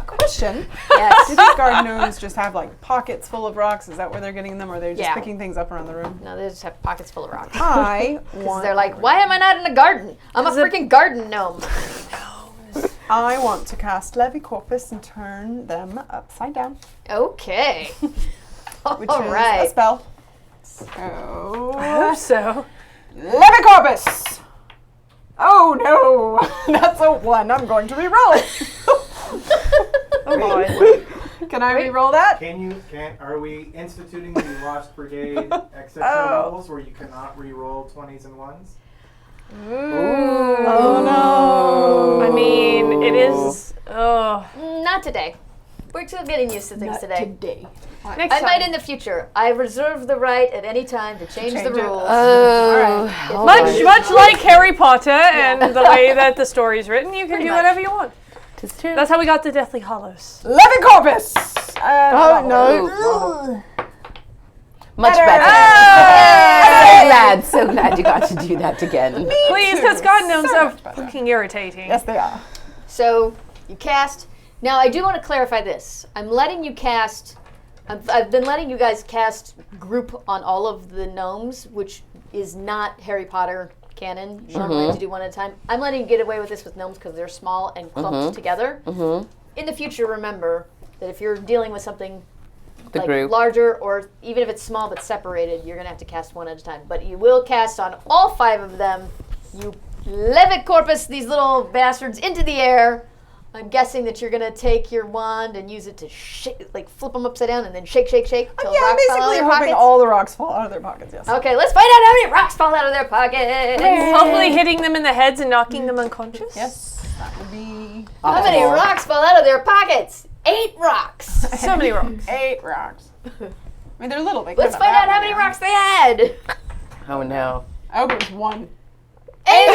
Question. yes. Do these garden gnomes just have like pockets full of rocks? Is that where they're getting them, or are they just Yeah. picking things up around the room? No, they just have pockets full of rocks. I 'Cause want. they're like, why am I not in a garden? I'm a freaking garden gnome. I want to cast Levy Corpus and turn them upside down, Okay. which All is a right. spell. I So hope so. Levy Corpus. Oh no, that's a 1. I'm going to re-roll. Oh boy. Wait, Can I re-roll that? are we instituting the Lost Brigade exception Oh. rules where you cannot re-roll 20s and 1s? Oh no. I mean, it is. Oh. Not today. We're still getting used to things today. Next I time. might in the future. I reserve the right at any time to change the Change it. rules. Oh. Much like Harry Potter and the way that the story's written, you can Pretty do much. whatever you want. Tis true. That's how we got the Deathly Hallows. Levy Corpus. Oh no. Much better. So glad you got to do that again. Please, because God gnomes are fucking irritating. Yes, they are. So you cast. Now I do want to clarify this. I'm letting you cast. I've been letting you guys cast group on all of the gnomes, which is not Harry Potter canon. Normally I have to do one at a time. I'm letting you get away with this with gnomes because they're small and clumped together. In the future, remember that if you're dealing with something The like group. larger, or even if it's small but separated, you're gonna have to cast one at a time. But you will cast on all 5 of them. You levit corpus these little bastards into the air. I'm guessing that you're gonna take your wand and use it to shake, like flip them upside down and then shake, shake, shake till Yeah, rocks fall out of basically their hoping pockets. all the rocks fall out of their pockets. Yes. Okay, let's find out how many rocks fall out of their pockets. Hopefully hitting them in the heads and knocking them unconscious. Yes, that would be How many rocks fall out of their pockets? 8 rocks. So many rocks. 8 rocks. I mean, they're little. They Let's couldn't find have out how that many many. rocks they had. Oh no. I hope it was 1. 8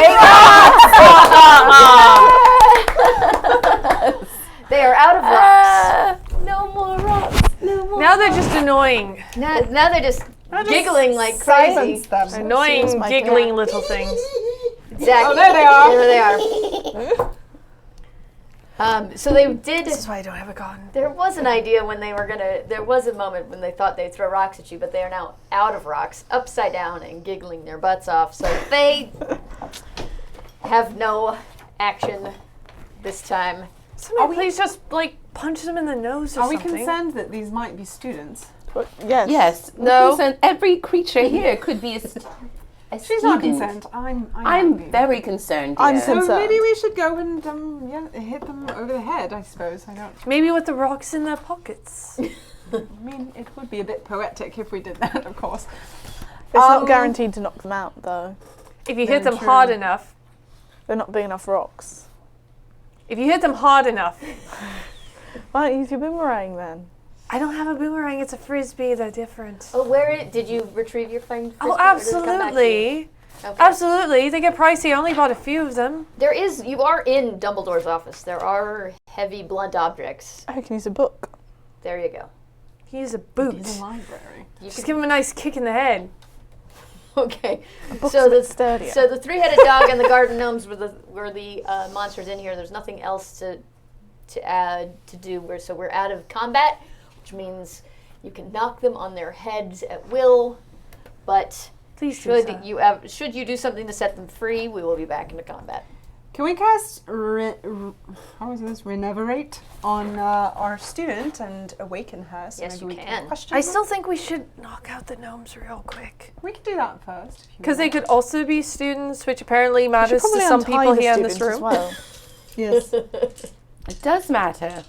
rocks. They are out of rocks. No more rocks. No more. Now they're just annoying. Now they're just Just giggling like crazy. silence them. Annoying, Seems like giggling it. little things. Exactly. Oh, there they are. There they are. So they did. This is why I don't have a garden. There was an idea when they were gonna. There was a moment when they thought they'd throw rocks at you, but they are now out of rocks, upside down, and giggling their butts off. So they have no action this time. Somebody please just like punch them in the nose or Are we something. concerned that these might be students? But yes. Yes. No. Listen, every creature here could be a She's not student. concerned. I'm I'm very concerned. I'm dear. concerned. So maybe we should go and hit them over the head, I suppose. I don't. Maybe with the rocks in their pockets. I mean, it would be a bit poetic if we did that, of course. It's not guaranteed to knock them out, though. If you hit Very them true. hard enough. They're not big enough rocks. If you hit them hard enough. Why don't you use your boomerang then? I don't have a boomerang. It's a frisbee. They're different. Oh, did you retrieve your friend? Oh, absolutely. Okay. Absolutely. They get pricey. I only bought a few of them. You are in Dumbledore's office. There are heavy, blunt objects. I can use a book. There you go. Use a boot. It's a library. Just give him a nice kick in the head. Okay. book's So a bit sturdier. So the three-headed dog and the garden gnomes were the monsters in here. There's nothing else to add to do. So we're out of combat, which means you can knock them on their heads at will. But Please do so. should you do something to set them free, we will be back into combat. Can we cast Reneverate on our student and awaken her? So Yes, maybe you we can. question I her? still think we should knock out the gnomes real quick. We can do that first. if you Because they want. could also be students, which apparently You should matters to probably some untie people the here in this students room. as well. Yes. It does matter.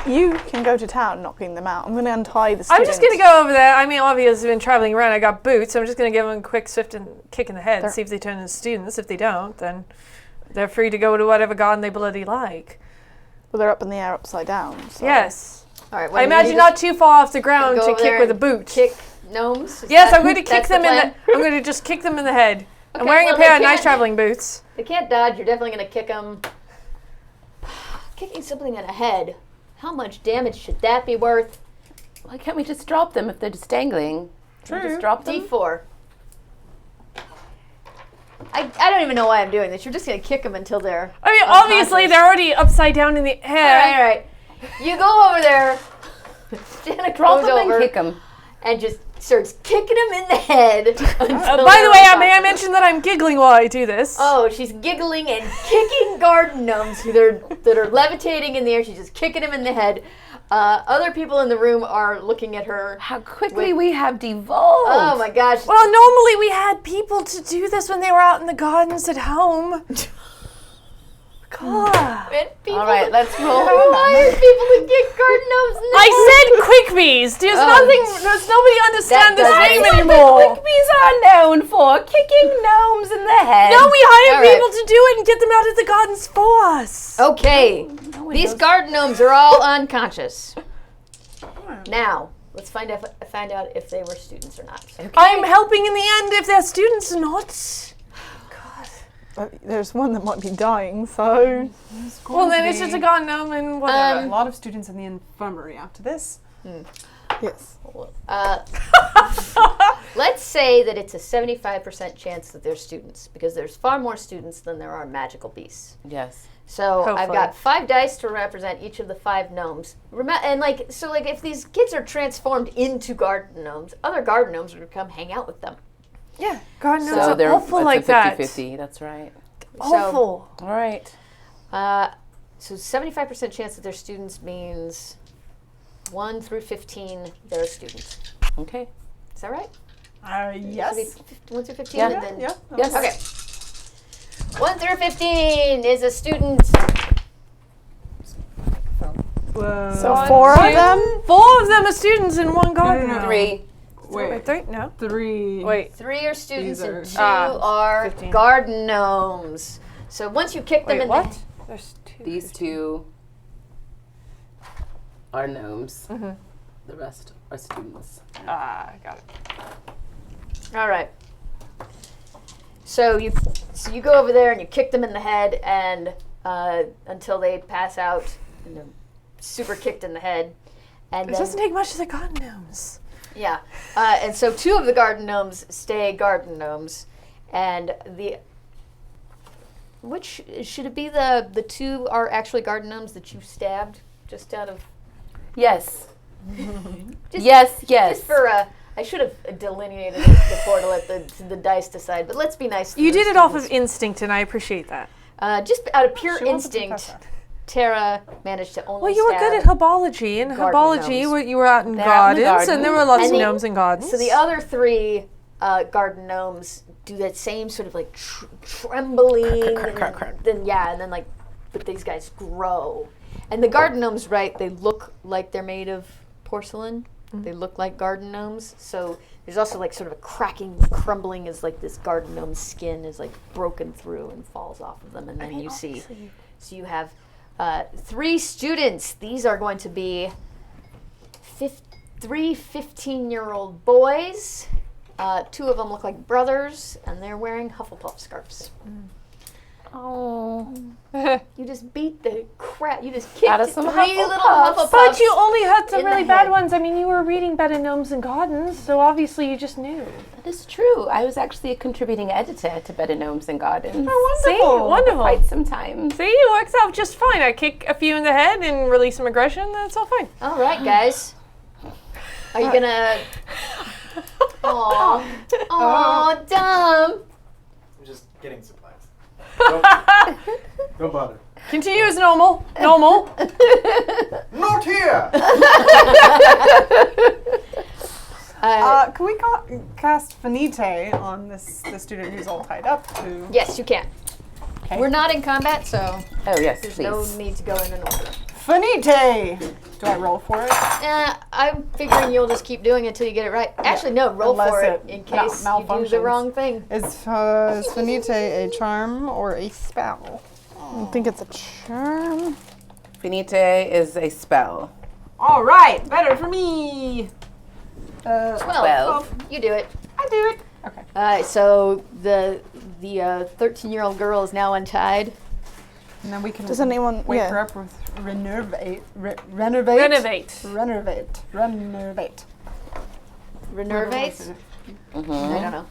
You can go to town knocking them out. I'm going to untie the I'm students. just going to go over there. I mean, obviously, I've been traveling around. I got boots. So I'm just going to give them a quick swift and kick in the head and see if they turn into students. If they don't, then they're free to go to whatever garden they bloody like. Well, they're up in the air upside down. So. Yes. All right. I imagine not too far off the ground go to over kick there with a and boot. Kick gnomes. Yes, I'm going to kick That's them in plan? the. I'm going to just kick them in the head. I'm Okay, wearing well, a pair they of nice can't- traveling boots. They can't dodge. You're definitely going to kick them. Kicking something in the head. How much damage should that be worth? Why can't we just drop them if they're just dangling? Can we just drop them? D4. I don't even know why I'm doing this. You're just going to kick them until they're I mean, obviously, they're already upside down in the air. All right. You go over there. Jenna Drop goes them over and kick them. and just starts kicking them in the head. By the way, may I mention that I'm giggling while I do this? Oh, she's giggling and kicking garden gnomes that are levitating in the air. She's just kicking them in the head. Other people in the room are looking at her. How quickly we have devolved. Oh my gosh. Well, normally we had people to do this when they were out in the gardens at home. God. And people All right, let's roll. hire people to kick garden gnomes in the I head. said quickbees. There's nobody understand this That name is what anymore. Quickbees are known for kicking gnomes in the head. No, we hired All right. people to do it and get them out of the gardens for us. Okay. These garden gnomes are all unconscious. Now, let's find out if they were students or not. I'm helping in the end if they're students or not. There's one that might be dying, so... Well, then it's just a garden gnome and whatever. A lot of students in the infirmary after this. Yes. Let's say that it's a 75% chance that they're students, because there's far more students than there are magical beasts. Yes. So I've Hopefully. got 5 dice to represent each of the 5 gnomes. And if these kids are transformed into garden gnomes, other garden gnomes would come hang out with them. Yeah, garden gnomes So are they're awful like it's that. a 50-50. That's right. Awful. All right. So 75% chance that they're students means 1 through 15 they're students. Okay. Is that right? Yes. 1 through 15 Yeah. and then Yeah. Yes. Okay. 1 through 15 is a student. So 4 of them? 4 of them are students in one garden no, gnome. no. 3. Wait. 3? No. 3. Wait. 3 are students These and 2 are- are 15. garden gnomes. So once you kick them Wait, in what? There's 2. These 2 are gnomes. Mm-hmm. The rest are students. Got it. All right. So you go over there and you kick them in the head and until they pass out, and they're super kicked in the head. And It then, doesn't take much to the garden gnomes. yeah. And so 2 of the garden gnomes stay garden gnomes, and the which should it be the two are actually garden gnomes that you stabbed just out of? Yes. Just, yes. Just for I should have delineated this before to let the dice decide. But let's be nice. You did it off of instinct, and I appreciate that. Just out of pure She wants to instinct, confess Tara managed to only. Well, you were good at stab herbology, and garden herbology, gnomes. you were out in They're out in the gardens, and garden. there were lots And of the- gnomes in gardens. So the other three garden gnomes do that same sort of like trembling, and then like, but these guys grow, and the garden gnomes, right? They look like they're made of porcelain. They look like garden gnomes. So there's also like sort of a cracking, crumbling as like this garden gnome's skin is like broken through and falls off of them, and then you see. So you have 3 students. These are going to be 3 15-year-old boys. 2 of them look like brothers, and they're wearing Hufflepuff scarves. Oh. You just beat the crap. You just kicked Out of some 3 little Hufflepuffs. Hufflepuffs. But you only had some in really the bad head. ones. I mean, you were reading Bed of Gnomes and Gardens, so obviously you just knew. That is true. I was actually a contributing editor to Bed of Gnomes and Gardens. See? Wonderful. Quite some time. See, it works out just fine. I kick a few in the head and release some aggression. That's all fine. All right, guys. Are you gonna? Aw, dumb. I'm just getting supplies. Don't bother. Continue as normal. Normal. Not here! Can we cast Finite on the student who's all tied up? Yes, you can. Okay. We're not in combat, so Oh, yes, there's please. no need to go in an order. Finite! Do I roll for it? I'm figuring you'll just keep doing it until you get it right. Actually, no, roll Unless for it it in case you do the malfunctions. wrong thing. Is Finite a charm or a spell? I think it's a charm. Finite is a spell. All right, better for me. 12. You do it. I do it. Okay. All right, so the 13-year-old girl is now untied. And then we can Does anyone? wake Yeah. her up with renovate. Renovate. Renervate. I don't know.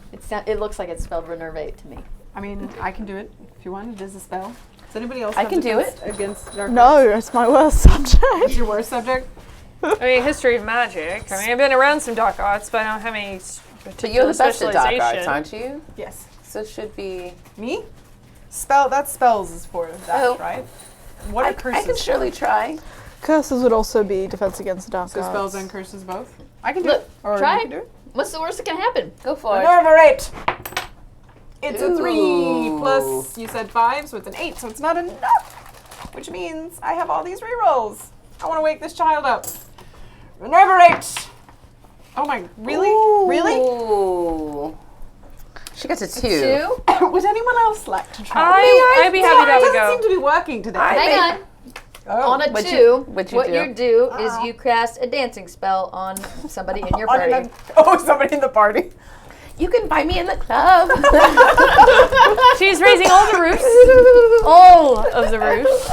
It looks like it's spelled renervate to me. I mean, I can do it if you want. It is a spell. Does anybody else? I have can do defense against dark No, it's my worst subject. What's your worst subject? I mean, history of magic. I mean, I've been around some dark arts, but I don't have any But you're the best at dark arts, specialization. aren't you? Yes. So it should be. Me? That spells is for that, Oh. right? What are I curses? can surely try. Curses would also be defense against the dark So arts. spells and curses both. I can do Look, it. Or try you it. can do it. What's the worst that can happen? Go for it. Reverberate. It's a 3 Ooh. plus you said 5, so it's an 8, so it's not enough. Which means I have all these rerolls. I want to wake this child up. Reverberate. Oh my, really? Really? Ooh. She gets a 2. 2. Would anyone else like to try? I'd be happy to have a It doesn't go. seem to be working today. Hang on. Oh. On a What'd 2, you- what'd you what do? you do is you cast a dancing spell on somebody in your On party. somebody in the party. You can find me in the club. She's raising all the roofs. All of the roofs.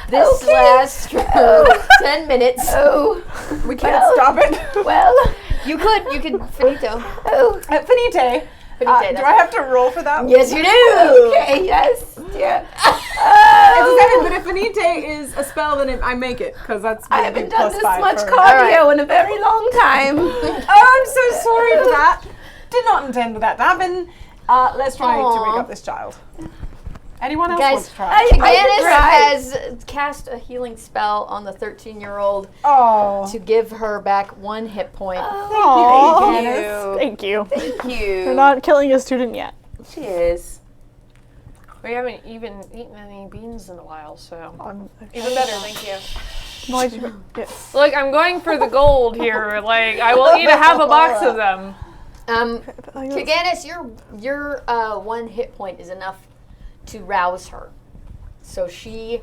This lasts for 10 minutes. Oh. We can't stop it. Well. You could finito. Oh. Finite. Finite, Do I have to roll for that? Yes, you do. Okay, yes. Yeah. But if Finite is a spell, then I make it, because that's I gonna be haven't done plus this 5 much for- cardio in a very long time. Oh, I'm so sorry for that. Did not intend for that to happen. Let's try to Aw. wake up this child. Anyone else Guys, wants to try? Janice try. has cast a healing spell on the 13-year-old Oh. to give her back 1 hit point. Aw. Thank you. Thank you. Thank We're you. not killing a student yet. Cheers. We haven't even eaten any beans in a while, so I'm even better. Thank you. Why'd you? Yes. Look, I'm going for the gold here. Like, I will eat a half a box of them. Janice, your 1 hit point is enough to rouse her. So she's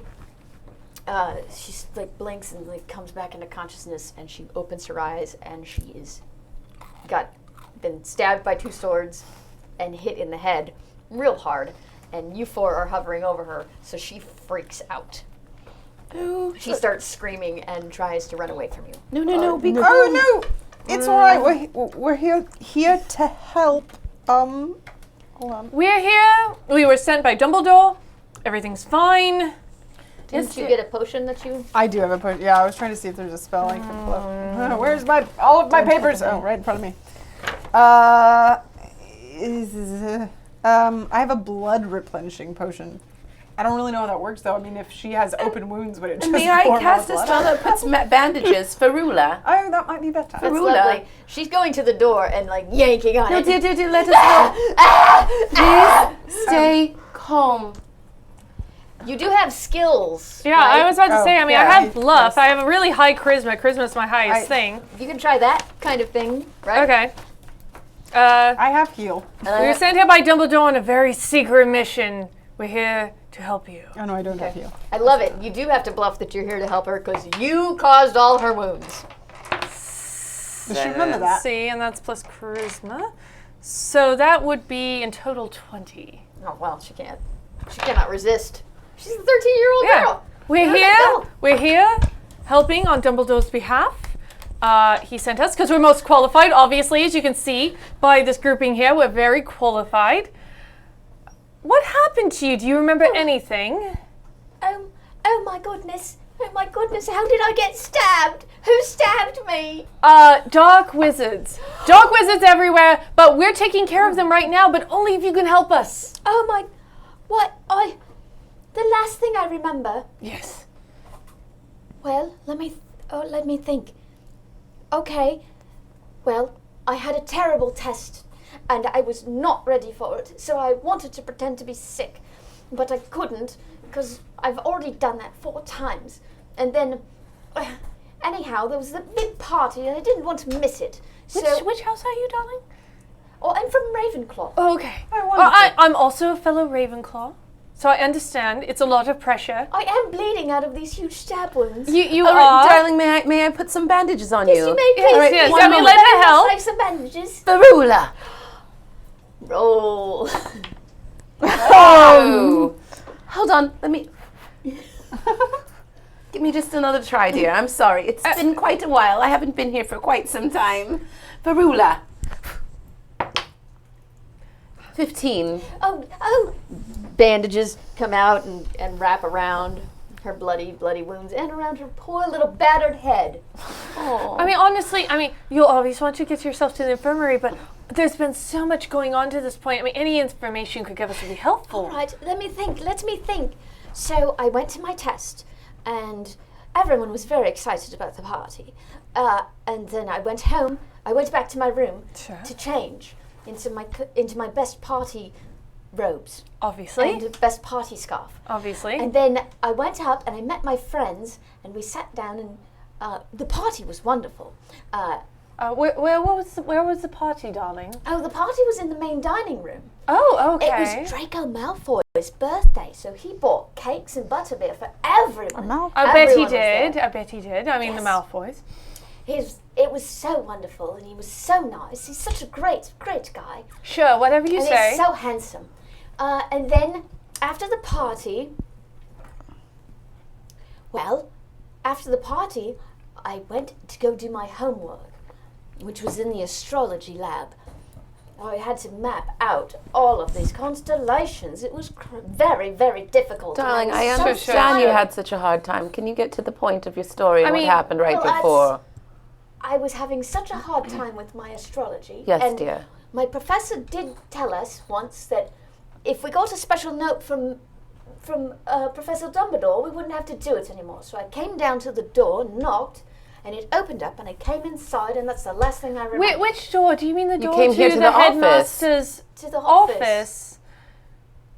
like blinks and like comes back into consciousness, and she opens her eyes, and she is been stabbed by 2 swords and hit in the head real hard, and you 4 are hovering over her, so she freaks out. She starts screaming and tries to run away from you. No, be cool. Oh no! It's all right. We're here to help. Hold on. We're here. We were sent by Dumbledore. Everything's fine. Didn't you get a potion that you? I do have a potion. Yeah, I was trying to see if there's a spell I could blow. Where's all of my papers? Oh, right in front of me. I have a blood replenishing potion. I don't really know how that works, though. I mean, if she has open wounds, would it just May I pour more cast a blood? spell that puts bandages for Rula? Oh, that might be better. That's Rula. lovely. She's going to the door and like yanking on No, it. dear, let us know. Please stay calm. You do have skills. Yeah, right? I was about to Oh, say, I mean, yeah, I have bluff. yes. I have a really high charisma. Charisma's my highest thing. You can try that kind of thing, right? Okay. I have heal. We were sent here by Dumbledore on a very secret mission. We're here to help you. Oh, no, I don't have heal. I love it. You do have to bluff that you're here to help her because you caused all her wounds. I should remember that. See, and that's plus charisma. So that would be in total 20. Oh well, she can't. She cannot resist. She's a 13-year-old Yeah. girl. We're Let her here. go. We're here helping on Dumbledore's behalf. He sent us because we're most qualified, obviously, as you can see by this grouping here. We're very qualified. What happened to you? Do you remember anything? Oh my goodness. Oh my goodness. How did I get stabbed? Who stabbed me? Dark wizards. Dark wizards everywhere, but we're taking care of them right now, but only if you can help us. Oh my. What? The last thing I remember. Yes. Well, let me think. Okay. Well, I had a terrible test and I was not ready for it, so I wanted to pretend to be sick, but I couldn't because I've already done that 4 times. And then, anyhow, there was the big party and I didn't want to miss it. Which house are you, darling? Oh, I'm from Ravenclaw. Oh, okay. Oh, Well, wonderful. I'm also a fellow Ravenclaw, so I understand it's a lot of pressure. I am bleeding out of these huge stab wounds. You All right, are. darling, may I put some bandages on Yes, you? you may, Yes, please. yes. Please, I mean, would let her very much help. like some bandages. For Rula. Roll. Oh. Hold on, let me... Give me just another try, dear. I'm sorry. It's been quite a while. I haven't been here for quite some time. Varula. 15. Oh. Bandages come out and wrap around her bloody wounds and around her poor little battered head. Oh. I mean, honestly, you'll always want to get yourself to the infirmary, but there's been so much going on to this point. I mean, any information you could give us would be helpful. All right, let me think. So I went to my test, and everyone was very excited about the party. And then I went home. I went back to my room to change into my best party robes Obviously. and best party scarf. Obviously. And then I went up and I met my friends, and we sat down, and the party was wonderful. Where was the party, darling? Oh, the party was in the main dining room. Oh, okay. It was Draco Malfoy's birthday, so he bought cakes and butterbeer for everyone. I bet he Everyone was did. there. I bet he did. I mean, the Yes. Malfoys. It was so wonderful, and he was so nice. He's such a great guy. Sure, whatever you And say. he's so handsome. And then, after the party, I went to go do my homework, which was in the astrology lab. I had to map out all of these constellations. It was very, very difficult. and Darling, was I so understand you tired. had such a hard time. Can you get to the point of your story and what mean, happened right well, before? I was having such a hard time with my astrology. Yes, and dear. My professor did tell us once that if we got a special note from Professor Dumbledore, we wouldn't have to do it anymore. So I came down to the door, knocked, and it opened up, and I came inside, and that's the last thing I remember. Which door? Do you mean the door came to here to the the office. headmaster's To the office. office?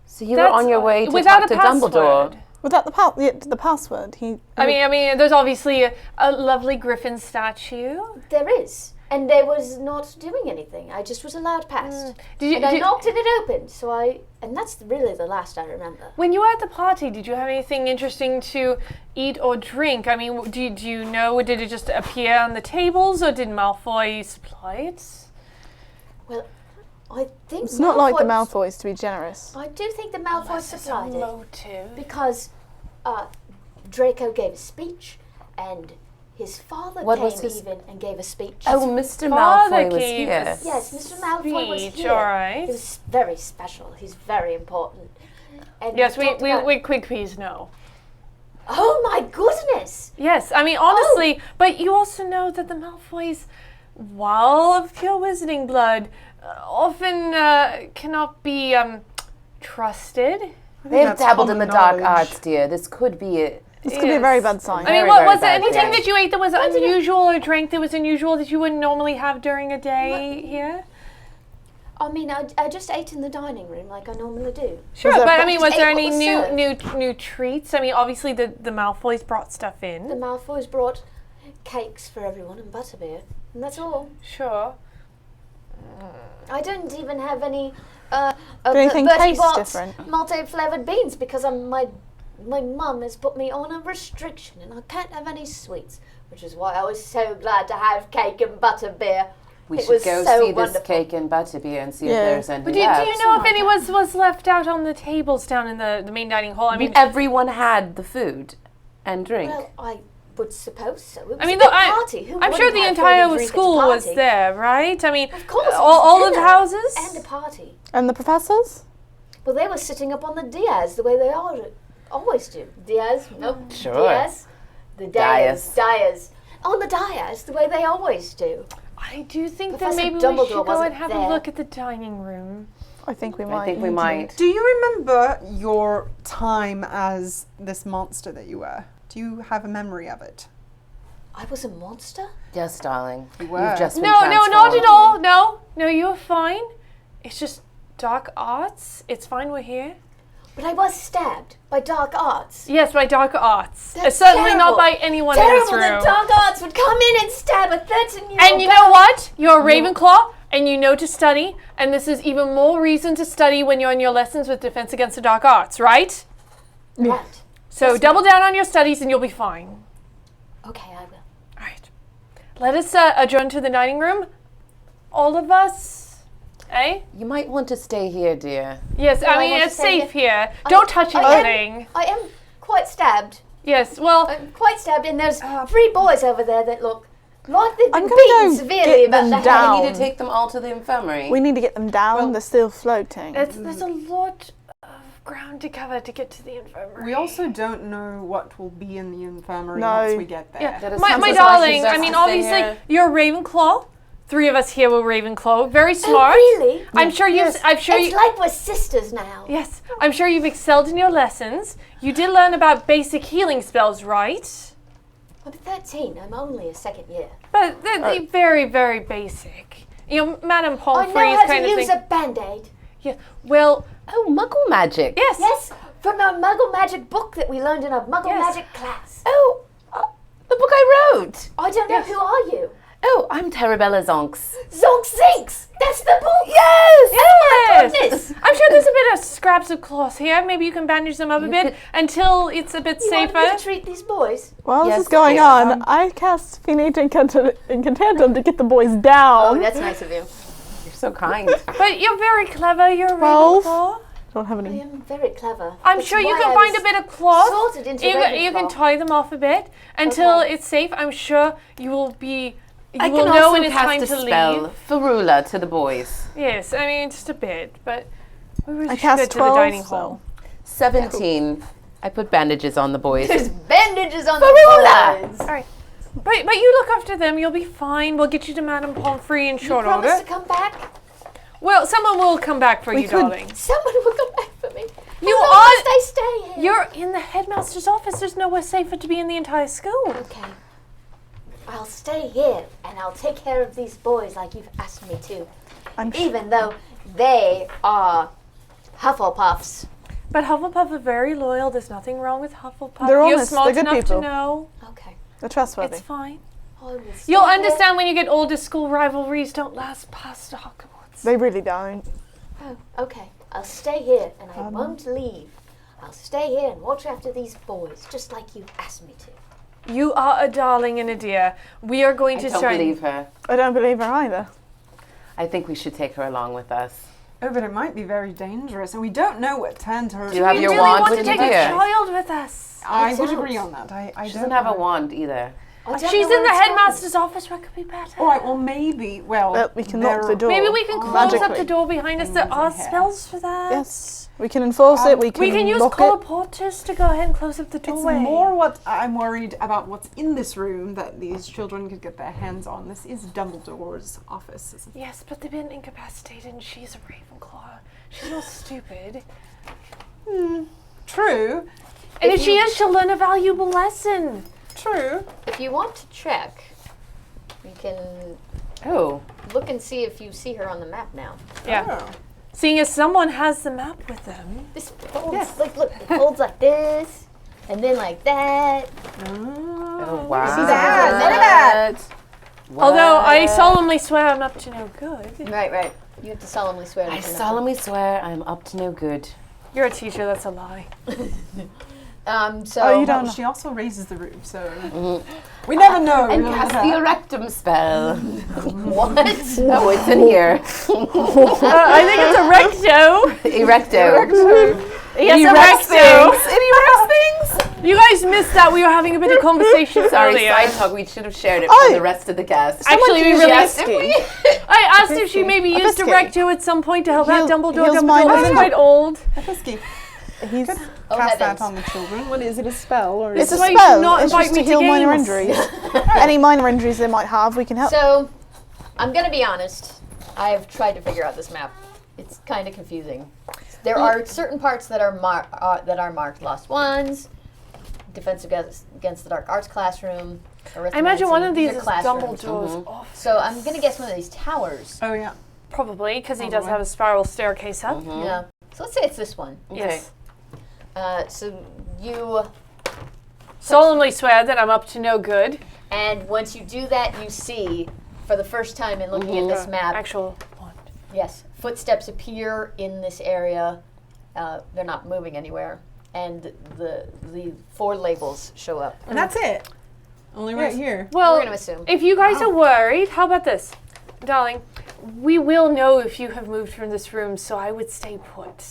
So you were on your way to without talk a to Dumbledore. password. Without the password, I mean, there's obviously a lovely griffin statue. There is. And they was not doing anything. I just was allowed past. Did And I knocked and it opened. And that's really the last I remember. When you were at the party, did you have anything interesting to eat or drink? I mean, do you know, did it just appear on the tables, or did Malfoy supply it? Well, I think it's not like the Malfoy- Malfoys, to be generous. I do think the Malfoy supplied it. Motive. Because Draco gave a speech, and His father What came was his- even and gave a speech. Oh, Mr. Father Malfoy was gave here. us- Yes, Mr. Malfoy was Speech, here. all right. He was very special. He's very important. And Yes, he we talked about- Quickpeas know. Oh my goodness! Yes, I mean, honestly, but you also know that the Malfoys, while of pure wizarding blood, often cannot be trusted. They have that's dabbled in the common dark knowledge. arts, dear. This could be it. This could be a very bad sign. I mean, Very, what very was there bad, anything yeah. that you ate that was unusual or drank that was unusual that you wouldn't normally have during a day here? I mean, I just ate in the dining room like I normally do. Sure, there- but I mean, was Just there ate what any was new treats? I mean, obviously the Malfoys brought stuff The in. Malfoys brought cakes for everyone and butterbeer, and that's all. Sure. I didn't even have any. anything Bertie taste Bott's different? multi-flavored beans because my mum has put me on a restriction and I can't have any sweets, which is why I was so glad to have cake and butterbeer. We It should was go so see wonderful. this cake and butterbeer and see Yeah. if there's any But do left. you know if any was left out on the tables down in the main dining hall? I mean, Everyone had the food and drink. Well, I would suppose so. It was I mean, a big I- party. Who I'm sure wouldn't the have entire food and drink at a school was party? there, right? I mean, Of course, it was all of the dinner houses. and a party. And the professors? Well, they were sitting up on the Diaz the way they always do. Diaz, nope. Sure. Diaz, the Diaz. On the Diaz the way they always do. I do think that Professor maybe we Dumbledore should go wasn't and have there. a look at the dining room. I think we might. I think we need to. might. Do you remember your time as this monster that you were? Do you have a memory of it? I was a monster? Yes, darling. You were. You've just been No, not transformed. at all. No, you're fine. It's just dark arts. It's fine. We're here. But I was stabbed by dark arts. Yes, by dark arts. That's Certainly not terrible. by anyone Terrible in this room. that dark arts would come in and stab a 13-year-old And you know what? You're a Ravenclaw, and you know to study, and this is even more reason to study when you're in your lessons with Defense Against the Dark Arts, right? Right. So double down on your studies, and you'll be fine. Okay, I will. All right. Let us adjourn to the dining room. All of us. Eh? You might want to stay here, dear. Yes, I I mean, want to it's stay safe here. Don't touch I anything. am quite stabbed. Yes, well, I'm quite stabbed, and there's 3 boys over there that look like they've I'm been gonna beaten go severely get about them the head. down. We need to take them all to the infirmary. We need to get them down. They're still floating. there's a lot of ground to cover to get to the infirmary. We also don't know what will be in the infirmary No. once we get there. Yeah, That is my something darling, like I mean, to stay obviously, here. you're a Ravenclaw. 3 of us here were Ravenclaw. Very smart. Oh, really? I'm sure you've. I'm sure It's you. like we're sisters now. Yes, I'm sure you've excelled in your lessons. You did learn about basic healing spells, right? I'm 13. I'm only a 2nd year. But they're very, very basic. You know, Madame I Pomfrey's know how kind to of use thing. a band-aid. Yeah. Well, Oh, Muggle magic. yes. Yes, from our Muggle Magic book that we learned in our Muggle Yes. Magic class. Oh, the book I wrote. I don't know, Yes. who are you? Oh, I'm Terabella Zonks. Zonk Zinks! That's the book! Yes! Oh my Yes. goodness! I'm sure there's a bit of scraps of cloth here. Maybe you can bandage them up a bit until it's a bit You want me safer. to treat these boys? While this Yes, is going dear. on, I cast Finite Incantatum to get the boys down. Oh, that's nice of you. You're so kind. But you're very clever. You're a 12. Ravenclaw. Don't have I any. am very clever. I'm That's sure you why can I find was a bit of cloth. sorted into You can Ravenclaw. tie them off a bit until Okay. it's safe. I'm sure you will be. You I will can know also when it's time cast a to spell, leave. Ferula, to the boys. Yes, I mean just a bit, but we really I should cast get to the 12, dining so- hall. 17. I put bandages on the boys. There's bandages on Ferula! the boys. All right, but you look after them. You'll be fine. We'll get you to Madame Pomfrey in You short promise order. to come back? Well, someone will come back for We you, could- darling. Someone will come back for me. You How long are. must I stay here? You're in the headmaster's office. There's nowhere safer to be in the entire school. Okay. I'll stay here and I'll take care of these boys like you've asked me to. I'm Even though they are Hufflepuffs. But Hufflepuff are very loyal. There's nothing wrong with Hufflepuff. They're You're honest. smart They're good enough people. to know. Okay. They're trustworthy. It's fine. I will stay You'll here. understand when you get older. School rivalries don't last past Hogwarts. They really don't. Oh, okay. I'll stay here and I won't leave. I'll stay here and watch after these boys, just like you've asked me to. You are a darling and a dear. We are going I to don't start. believe her. I don't believe her either. I think we should take her along with us. Oh, but it might be very dangerous, and we don't know what turned her. Do you have We your really wand want with to you, take a dear? child with us. I would don't. agree on that. I She don't doesn't have a know. wand either. She's in the headmaster's office. What could be better? All right, well, maybe, well, We can lock the door. Maybe we can close up magically. the door behind us. There are spells for that. Yes, we can enforce it. We can use lock it. colloporters to go ahead and close up the It's doorway. more what I'm worried about what's in this room that these children could get their hands on. This is Dumbledore's office. Isn't it? Yes, but they've been incapacitated and she's a Ravenclaw. She's not stupid. True. And if she is, she'll learn a valuable lesson. True. If you want to check, we can Oh. look and see if you see her on the map now. Yeah. Oh. Seeing as someone has the map with them. This folds, Yes. like, look, it folds like this, and then like that. Oh, wow. See that? Look at that. Although I solemnly swear I'm up to no good. Right. You have to solemnly swear. I to do nothing. solemnly swear I'm up to no good. You're a teacher, that's a lie. So Oh, you don't know. She also raises the roof, so we never know. And we never cast know. the erectum spell. what? Oh, it's in here. I think it's a recto. Erecto. Yes, It a erects recto. things. It erects things. You guys missed that. We were having a bit of conversation Sorry, earlier. side talk. We should have shared it Oh. for the rest of the cast. Actually, we really Yes, missed did we? I asked if she maybe used a biscuit. recto at some point to help out Heal- Dumbledore. heals Dumbledore mine was wounds. quite old. Whiskey. He's, Cast heavens. that on the children. What is it? A spell or it's is a That's why you spell. should not It's invite just me to to heal minor games. injuries. Any minor injuries they might have, we can help. So, I'm gonna be honest. I have tried to figure out this map. It's kind of confusing. There are certain parts that are marked lost ones, defense against the dark arts classroom. I imagine one of these They're is classrooms. Dumbledore's office. So I'm gonna guess one of these towers. Oh yeah. Probably, because he does have a spiral staircase up. Yeah. So let's say it's this one. Yes. So you, Solemnly swear that I'm up to no good. and once you do that, you see, for the first time in looking at this map, Actual one. yes, footsteps appear in this area. They're not moving anywhere, and the 4 labels show up. And that's it. Only right here. We're Well, gonna assume. if you guys are worried, how about this? Darling, we will know if you have moved from this room, so I would stay put.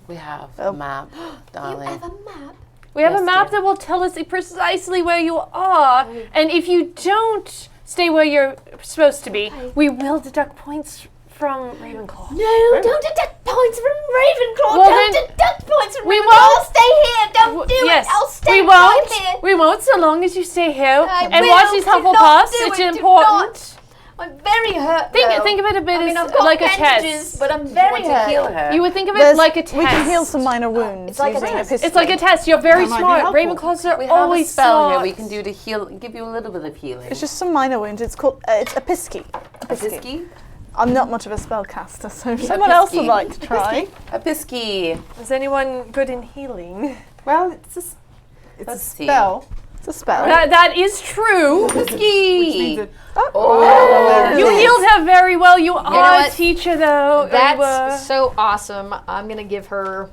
We have a map, You darling. have a map. We have Yes, a map dear. that will tell us precisely where you are, and if you don't stay where you're supposed to be, we will deduct points from Ravenclaw. No, don't deduct points from Ravenclaw. Well, don't then- deduct points from We Ravenclaw. won't. I'll stay here. Don't do Yes, it. I'll stay we right won't. here. We won't, so long as you stay here I and will. watch these Do Hufflepuffs. not do It's it, do important. I'm very hurt. though. Think of it a bit I mean, as I've got like a bandages, test. but I'm very Want to hurt. heal her. You would think of it There's- like a test. We can heal some minor wounds It's like a using test. pistol. It's like a test. You're very That might be smart. helpful. Ravenclaws are We have always a spell smart. here we can do to heal, give you a little bit of healing. It's just some minor wounds. It's called, it's a pisky. a pisky. I'm not much of a spellcaster, so if someone else would pisky. like to try. A pisky. Is anyone good in healing? Well, it's a Let's see. spell. It's a spell. That is true. Pisky. Means Oh. You healed her very well. You are a what? teacher, though. That's so awesome. I'm gonna give her.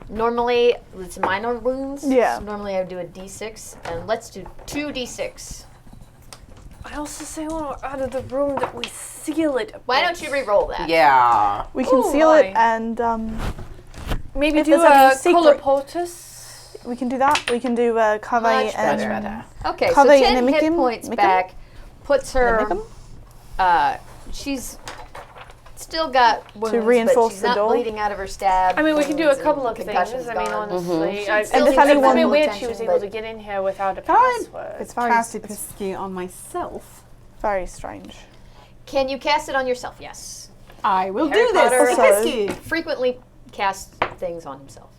Normally, it's minor wounds. Yeah. So normally I would do a D6, and let's do 2D6. I also say when we're out of the room that we seal it. Why don't you re-roll that? Yeah. We can Ooh, seal it my. and Maybe If do there's any a secret- colloportus? we can do that. We can do Cave Much and better. Okay, Cave so 10 and hit Mickham? points Mickham? back puts her. Mickham? She's still got wounds, reinforce but she's the not door? bleeding out of her stab. I mean, we can do a wounds couple and of concussion's things. I mean, gone. honestly. And It's if a anyone- bit weird she attention, was able but- to get in here without a Fine. password. it's very, Cast a it's pisky on myself. very strange. Can you cast it on yourself? Yes. I will Harry do this. Potter- It's a pisky. Frequently cast things on himself.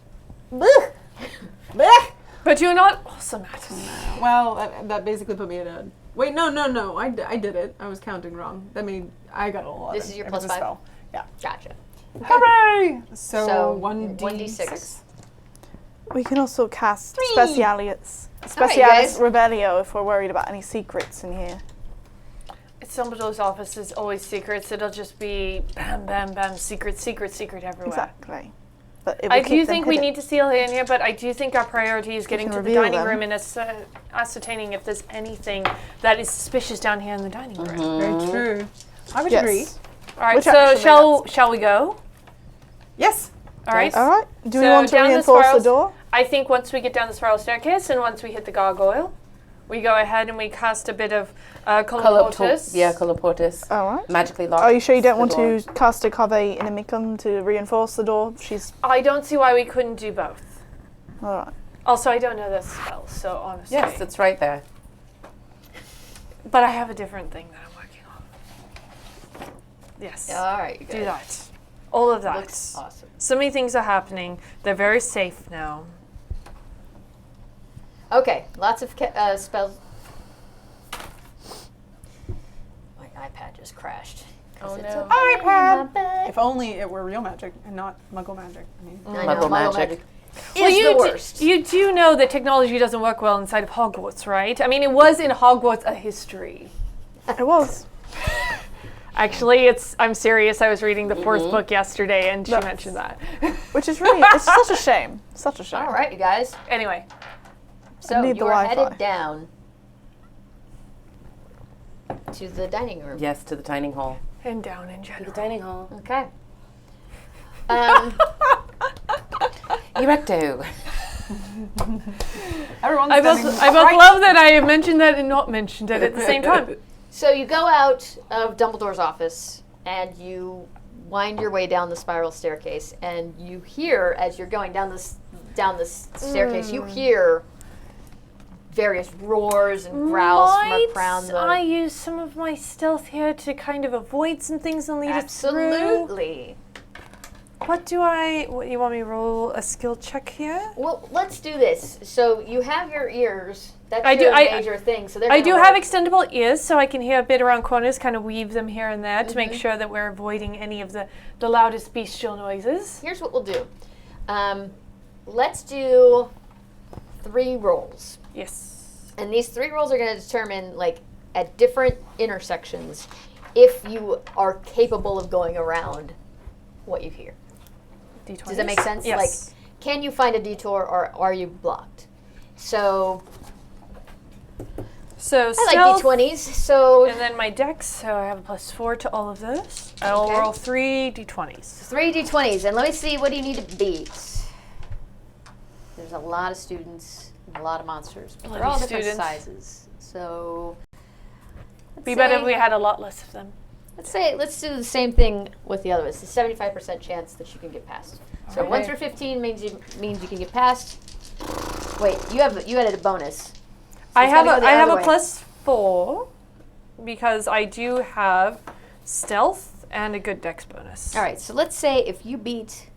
Blech. Blech. But you're not awesome at it. Well, that basically put me at a. Wait, no. I did it. I was counting wrong. That mean I got a 11. This is your It plus was a 5? spell. Yeah. Gotcha. Hooray! So, So 1d6. 1d6. We can also cast Three. Specialis guys. Revelio if we're worried about any secrets in here. It's Dumbledore's office is always secrets. It'll just be bam, bam, bam, secret, secret, secret everywhere. Exactly. But it I will do keep them think we hidden. need to seal in here, but I do think our priority is getting can to the reveal dining them. room and ascertaining if there's anything that is suspicious down here in the dining room. Very true. I would Yes. agree. All right, Which so actually shall we go? Yes. All right. All right. Do we So want to down the reinforce the spirals- door? I think once we get down the spiral staircase and once we hit the gargoyle, we go ahead and we cast a bit of Colloportus. Colloportus. All right. Magically locked. Are you sure you don't the want door. to cast a Cave Inimicum to reinforce the door? She's I don't see why we couldn't do both. all right. Also, I don't know this spell, so honestly. Yes, it's right there. But I have a different thing that I'm working on. Yes. All right, you Do guys. that. All of that. Looks awesome. So many things are happening. They're very safe now. Okay, lots of spells. My iPad just crashed. Oh, It's no. okay, my bad. If only it were real magic and not Muggle magic. I mean, I know, Muggle Muggle magic. is the worst. You do know that technology doesn't work well inside of Hogwarts, right? I mean, it was in Hogwarts a history. It was. Actually, I'm serious. I was reading the fourth book yesterday, and she That's- mentioned that. Which is really, it's such a shame. Such a shame. All right, you guys. Anyway, So need the you're Wi-Fi. headed down to the dining room. Yes, to the dining hall. and down in The general. dining hall. Okay. Erecto. everyone's I both standing love that I have mentioned that and not mentioned it at the same time. So you go out of Dumbledore's office and you wind your way down the spiral staircase, and you hear, as you're going down this staircase, you hear various roars and growls from around the. I use some of my stealth here to kind of avoid some things and lead us through? Absolutely. What you want me to roll a skill check here? Well, let's do this. So you have your ears. That's I do- your I- major thing. So they're I gonna do have work. extendable ears, so I can hear a bit around corners, kind of weave them here and there to make sure that we're avoiding any of the loudest bestial noises. Here's what we'll do. Let's do 3 rolls. Yes. And these 3 rolls are going to determine, like, at different intersections, if you are capable of going around what you hear. D20s. Does that make sense? Yes. Like, can you find a detour, or are you blocked? So, So I stealth, like d20s. So, and then my dex, so I have a +4 to all of those. I'll Okay. roll 3 d20s. 3 d20s. And let me see, what do you need to beat? There's a lot of students, and a lot of monsters, but they're Bloody all different students. sizes. So, Be better if we had a lot less of them. let's do the same thing with the others. It's a 75% chance that you can get past. So Okay. 1 through 15 means you can get past. Wait, you added a bonus. So I it's have gotta go the I have other a way. +4 because I do have stealth and a good dex bonus. All right, so let's say if you beat,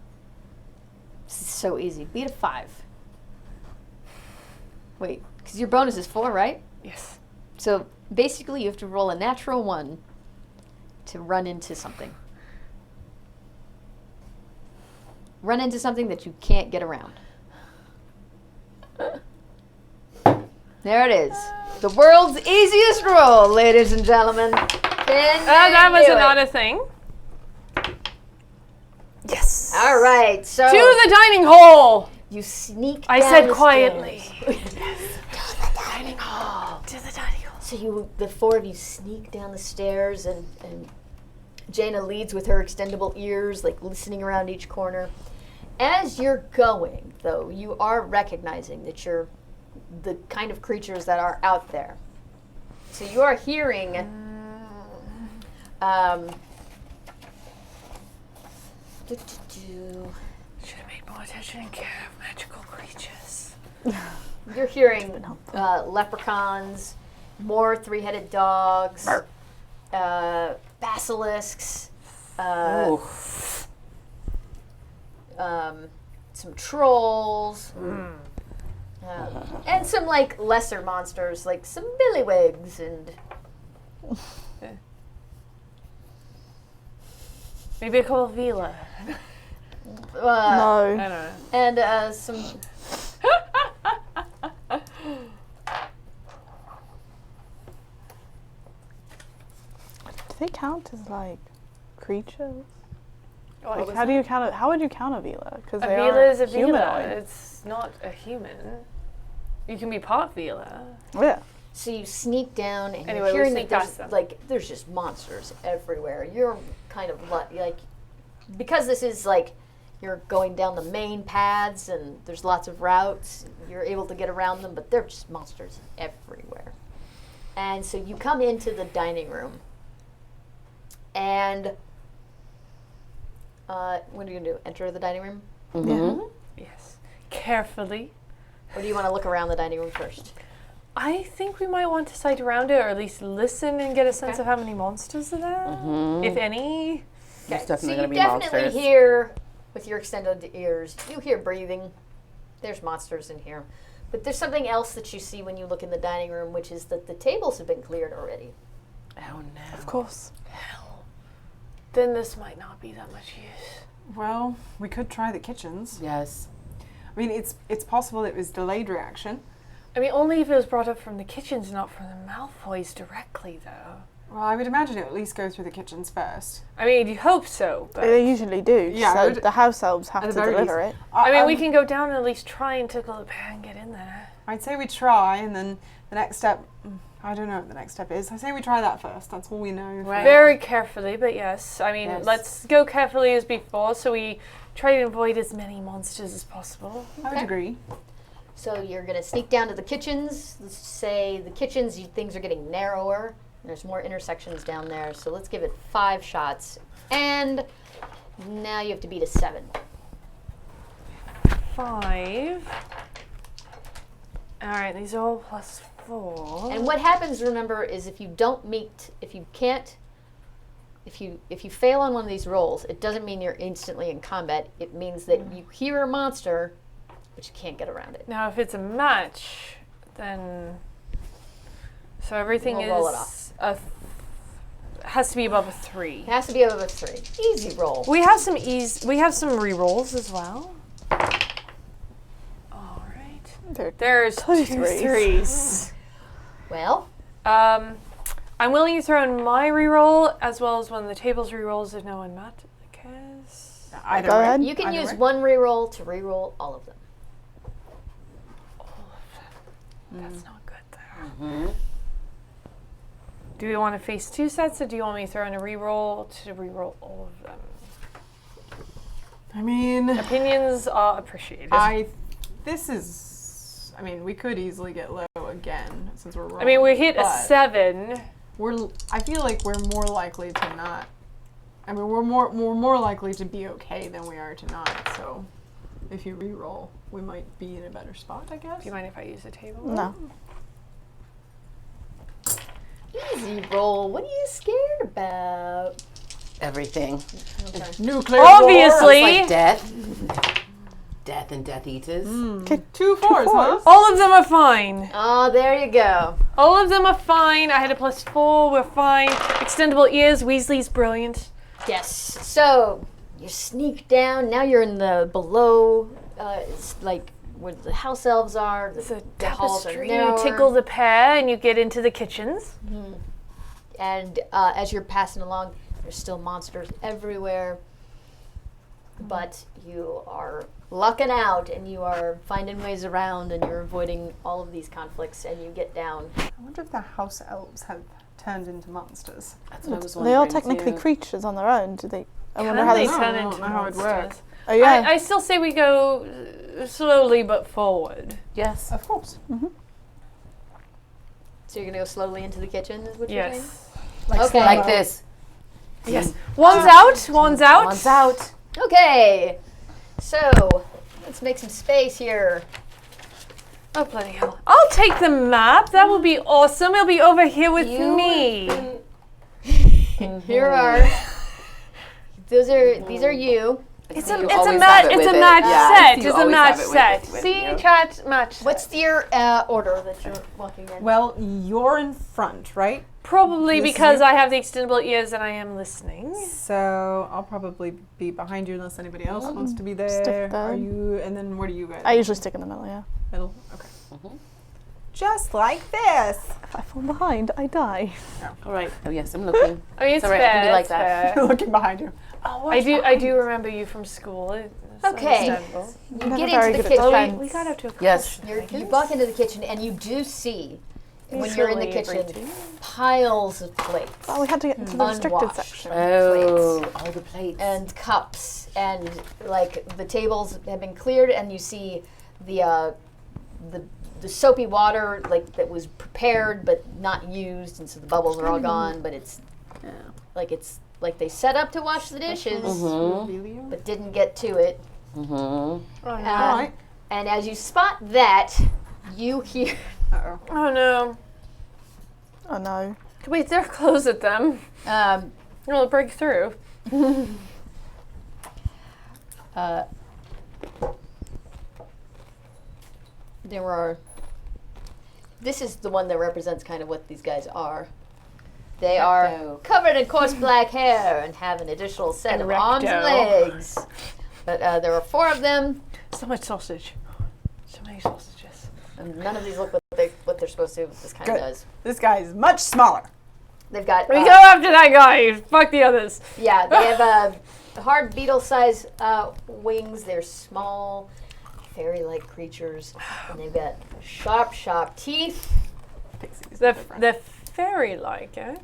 this is so easy, beat a 5. Wait, because your bonus is 4, right? Yes. So basically you have to roll a natural 1 to run into something. Run into something that you can't get around. There it is. The world's easiest roll, ladies and gentlemen. That was another thing. Yes. All right, so To the dining hall. you sneak I down said the quietly. stairs. To the dining hall. To the dining hall. So the 4 of you sneak down the stairs, and Jaina leads with her extendable ears, like listening around each corner. As you're going, though, you are recognizing that you're the kind of creatures that are out there. So you are hearing Should have made more attention and care of magical creatures. you're hearing leprechauns, more 3-headed dogs, basilisks, some trolls, and some like lesser monsters, like some billywigs and Maybe a couple of Vila. No. I don't know. and some. Do they count as like creatures? Like, How do you count it? How would you count a Vila? Because a they Vila are is a Vila. humanoid. It's not a human. You can be part Vila. Yeah. So you sneak down, and Anyway, we you're hearing sneak that past there's, them. like, there's just monsters everywhere. You're kind of like, because this is like you're going down the main paths and there's lots of routes. You're able to get around them, but they're just monsters everywhere. And so you come into the dining room. And what are you going to do? Enter the dining room? Mm-hmm. Yes. Carefully. Or do you want to look around the dining room first? I think we might want to sight around it, or at least listen and get a sense of how many monsters are there, if any. There's So definitely you going to be definitely monsters. hear, with your extended ears, you hear breathing. There's monsters in here. But there's something else that you see when you look in the dining room, which is that the tables have been cleared already. Oh no. Of course. Hell. Then this might not be that much use. Well, we could try the kitchens. Yes. I mean, it's possible it was delayed reaction. I mean, only if it was brought up from the kitchens, not from the Malfoys directly, though. Well, I would imagine it would at least go through the kitchens first. I mean, you hope so, but... They usually do. Yeah, so I would- the house elves have at to the very deliver least. it. I mean, we can go down and at least try and tickle the bear and get in there. I'd say we try, and then the next step. I don't know what the next step is. I say we try that first. That's all we know. Right. Very carefully, but yes. I mean, Yes. let's go carefully as before, so we try to avoid as many monsters as possible. I would agree. So you're going to sneak down to the kitchens. Let's say the kitchens, things are getting narrower. There's more intersections down there. So let's give it 5 shots. And now you have to beat a 7. 5. All right, these are all +4. And what happens, remember, is if you fail on one of these rolls, it doesn't mean you're instantly in combat. It means that you hear a monster, but you can't get around it. Now, if it's a match, then... So everything We'll roll it has to be above a 3. It has to be above a 3. Easy roll. We have some re-rolls as well. All right. There's 2 threes. Well, I'm willing to throw in my re-roll as well as one of the table's re-rolls if no one met. Because Either Go way. ahead. you can Either use way. one reroll to reroll all of them. that's not good though. Do we want to face 2 sets, or do you want me to throw in a re-roll to re-roll all of them? I mean, Opinions are appreciated. I mean, we could easily get low again since we're rolling. I mean, we hit a but 7. I feel like we're more likely to not. I mean, we're more likely to be okay than we are to not. So, if you re-roll, we might be in a better spot, I guess. Do you mind if I use the table? No. Easy roll. What are you scared about? Everything. Nuclear Obviously. Like death. Death and Death Eaters. 2 4s, huh? All of them are fine. Oh, there you go. All of them are fine. I had a +4. We're fine. Extendable ears. Weasley's brilliant. Yes. So you sneak down. Now you're in the below, it's like where the house elves are. It's a the halls are tapestry. You narrower. tickle the pear and you get into the kitchens. And as you're passing along, there's still monsters everywhere. But you are lucking out, and you are finding ways around, and you're avoiding all of these conflicts, and you get down. I wonder if the house elves have turned into monsters. That's what I was Are wondering. they all technically too. creatures on their own? Do they? I wonder Can how they they. I turn don't into know how it monsters? works. Oh yeah. I still say we go slowly but forward. Yes. Of course. So you're going to go slowly into the kitchen, is what you're saying? Yes. Okay. Like this. Yes. One's out. One's out. One's out. Okay. So let's make some space here. Oh, bloody hell. I'll take the map. That will be awesome. It'll be over here with You me. Here are. These are you. It's You a always have it it's with a it. match Yeah, set. you It's a always match have it set. with See, you. chat, match set. What's your order that you're walking in? Well, you're in front, right? Probably This because you? I have the extendable ears and I am listening. So I'll probably be behind you unless anybody else wants to be there. Stick Are down. you? And then where do you go? I usually stick in the middle. Yeah. Middle. Okay. Just like this. If I fall behind, I die. All right. Oh yes, I'm looking. I mean, it's all right, fair. I can be like it's that. fair. Looking behind you. Oh, I do remember you from school. It's Okay. understandable. You never get very into the good at kitchen. defense. We got up to a Yes. You walk into the kitchen and you do see when you're in the kitchen, piles of plates. Oh, we had to get into the restricted Unwashed. section. Oh, all the plates. And cups, and like the tables have been cleared, and you see the soapy water like that was prepared but not used, and so the bubbles are all gone. But it's like they set up to wash the dishes, but didn't get to it. Alright. And as you spot that, you hear. Oh no. Oh no. Wait, they're close at them. It'll break through. There are. This is the one that represents kind of what these guys are. They are covered in coarse black hair and have an additional set of arms and legs. But there are 4 of them. So much sausage. So many sausages. And none of these look what they're supposed to. This kind of Good. does. This guy is much smaller. They've got. We go after that guy. Fuck the others. Yeah, they have hard beetle-sized wings. They're small, fairy-like creatures, and they've got sharp teeth. The fairy-like, eh?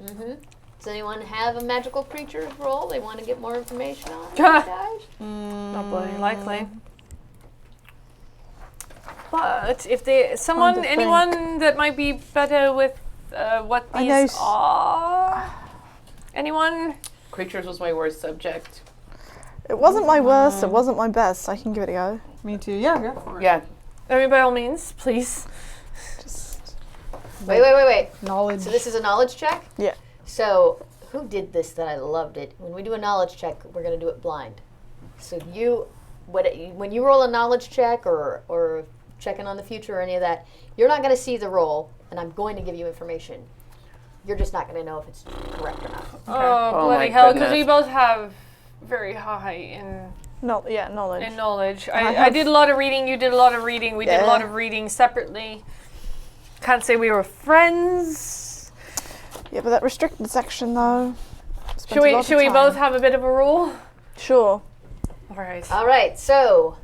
Does anyone have a magical creature roll they want to get more information on? Guys? Not bloody likely. But if anyone that might be better with what these are, anyone? Creatures was my worst subject. It wasn't my worst, it wasn't my best. I can give it a go. Me too. Yeah, go for it. Yeah. I mean, by all means, please. Wait. Knowledge. So this is a knowledge check? Yeah. So who did this that I loved it? When we do a knowledge check, we're going to do it blind. So when you roll a knowledge check or checking on the future or any of that, you're not going to see the roll, and I'm going to give you information. You're just not going to know if it's correct or not. Oh, Oh bloody my hell, because goodness. we both have very high in Knowledge. knowledge. I I have- did a lot of reading, you did a lot of reading, we did a Yeah. lot of reading separately. Can't say we were friends. Yeah, but that restricted section though. Should we both have a bit of a roll? Sure. Alright. All right, so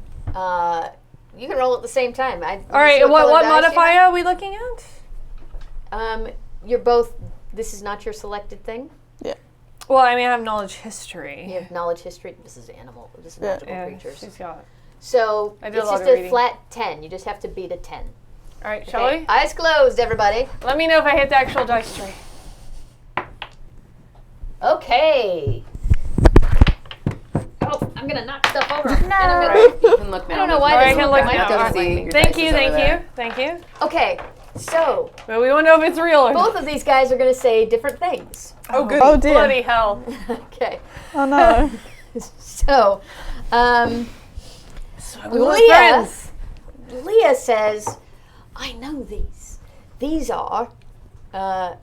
you can roll at the same time. Alright, what modifier are we looking at? You're both. This is not your selected thing. Well, I mean, I have knowledge history. You have knowledge history. This is animal. This is Yeah. magical Yeah, creatures. she's got. So I did it's a lot just of a reading. flat 10. You just have to beat a 10. Alright, shall Okay, we? eyes closed, everybody. Let me know if I hit the actual dice tray. Okay. Oh, I'm gonna knock stuff over. And I'm All gonna- right, you can look now. I don't know why All right, this I can look look like now. that. All right. See your Thank dice you, is over there. thank you. Okay, so But we won't know if it's real or both of these guys are gonna say different things. Oh, good. Oh dear. bloody hell. Okay, Oh no. so We were Leah, friends. Leah says, I know these. These are, they're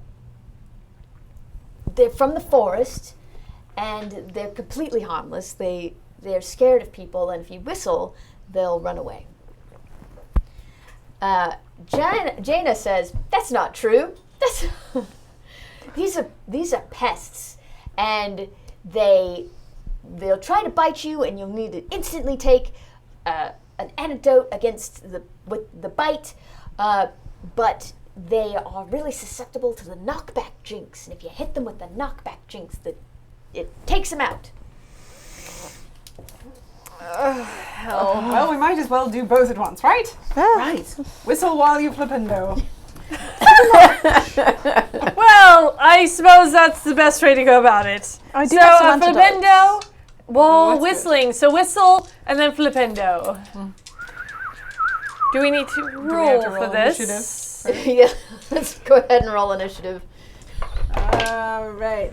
from the forest, and they're completely harmless. They're scared of people, and if you whistle, they'll run away. Jaina says, that's not true. That's these are pests, and they'll try to bite you, and you'll need to instantly take an antidote against the bite, but they are really susceptible to the knockback jinx, and if you hit them with the knockback jinx, it takes them out. Well, we might as well do both at once, right? Right. Whistle while you flippendo. Well, I suppose that's the best way to go about it. I do So, have some antidotes. flipendo, while that's whistling. So whistle and then flipendo. Do we need to roll to for roll this? Yeah, let's go ahead and roll initiative. Right.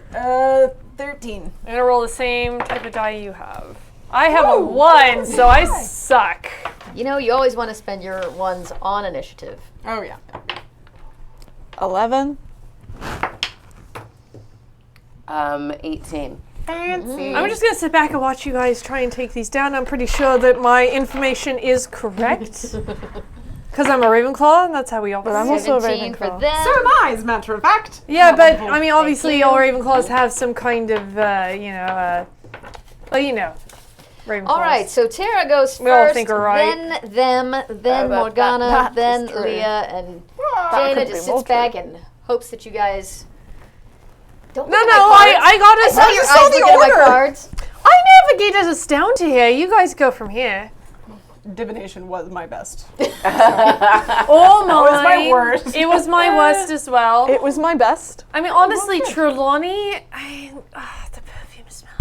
13. I'm gonna roll the same type of die you have. I have a 1, so I suck. You know, you always want to spend your ones on initiative. Oh, yeah. 11. 18. I'm just gonna sit back and watch you guys try and take these down. I'm pretty sure that my information is correct. Because I'm a Ravenclaw, and that's how we all. But I'm also a 17 for Ravenclaw. them. So am I, as a matter of fact. Yeah, but I mean, obviously, you. all Ravenclaws have some kind of, Ravenclaws. All right, so Tara goes We all first, think we're right. then them, then about Morgana, that? then That is true. Leah, and Jaina could just be more sits back and hopes that you guys don't No, look no, at my cards. I got I us. saw your eyes looking at my cards. I navigated us down to here. You guys go from here. Divination was my best. Oh my! was my worst. It was my worst as well. It was my best. I mean, honestly, Trelawney, the perfume smell.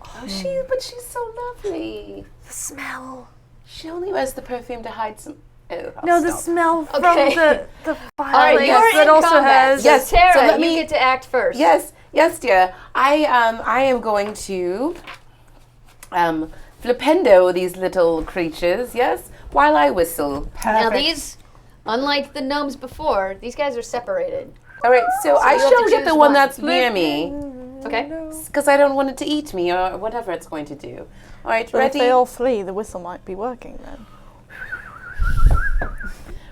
Oh, but she's so lovely. The smell. She only wears the perfume to hide some. Oh, I'll No, the stop. smell from Okay. the All right, fireplace you're that in also combat. has. Yes, Tara, so let you me- get to act first. Yes, dear. I am going to flipendo these little creatures. Yes, while I whistle. Now these, unlike the gnomes before, these guys are separated. All right, so I you have shall to get choose the one one. that's near me Okay. because I don't want it to eat me or whatever it's going to do. All right, But if ready? they all flee, the whistle might be working then.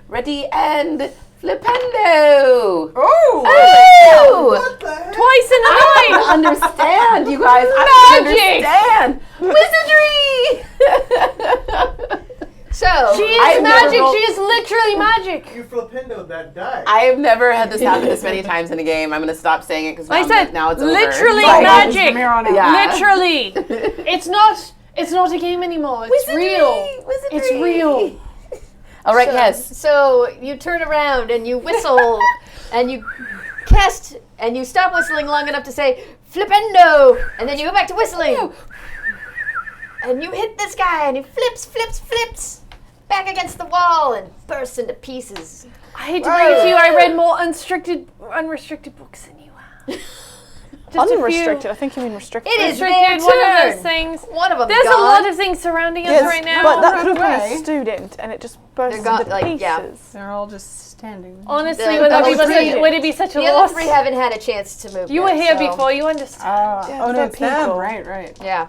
Ready and flipendo. Oh! Oh! What the heck? Twice in a I night. don't understand, you guys. I don't understand. Wizardry. So She is I've never magic. rolled- She is literally magic. You flippendo that die. I have never had this happen this many times in a game. I'm going to stop saying it because I said now it's over. literally Like, magic. From here on out. Yeah. Literally. It's not a game anymore. It's real. It's real. All right, yes. So you turn around and you whistle and you cast and you stop whistling long enough to say flipendo, and then you go back to whistling. And you hit this guy and he flips back against the wall and bursts into pieces. I hate to break it to you. I read more unrestricted books than you have. Just a few. Unrestricted. I think you mean restricted. It is their Restricted. One of turn. those things. One of them There's gone. a lot of things surrounding us Yes, right now. but that could have Right been away. a student, and it just bursts gone, into like, yeah. pieces. They're all just standing. Honestly, The would other it be three- such a The loss? other three haven't had a chance to move. You were yet, here so- before. You understand. Yeah, Oh no, they're it's them. people. Right. Yeah.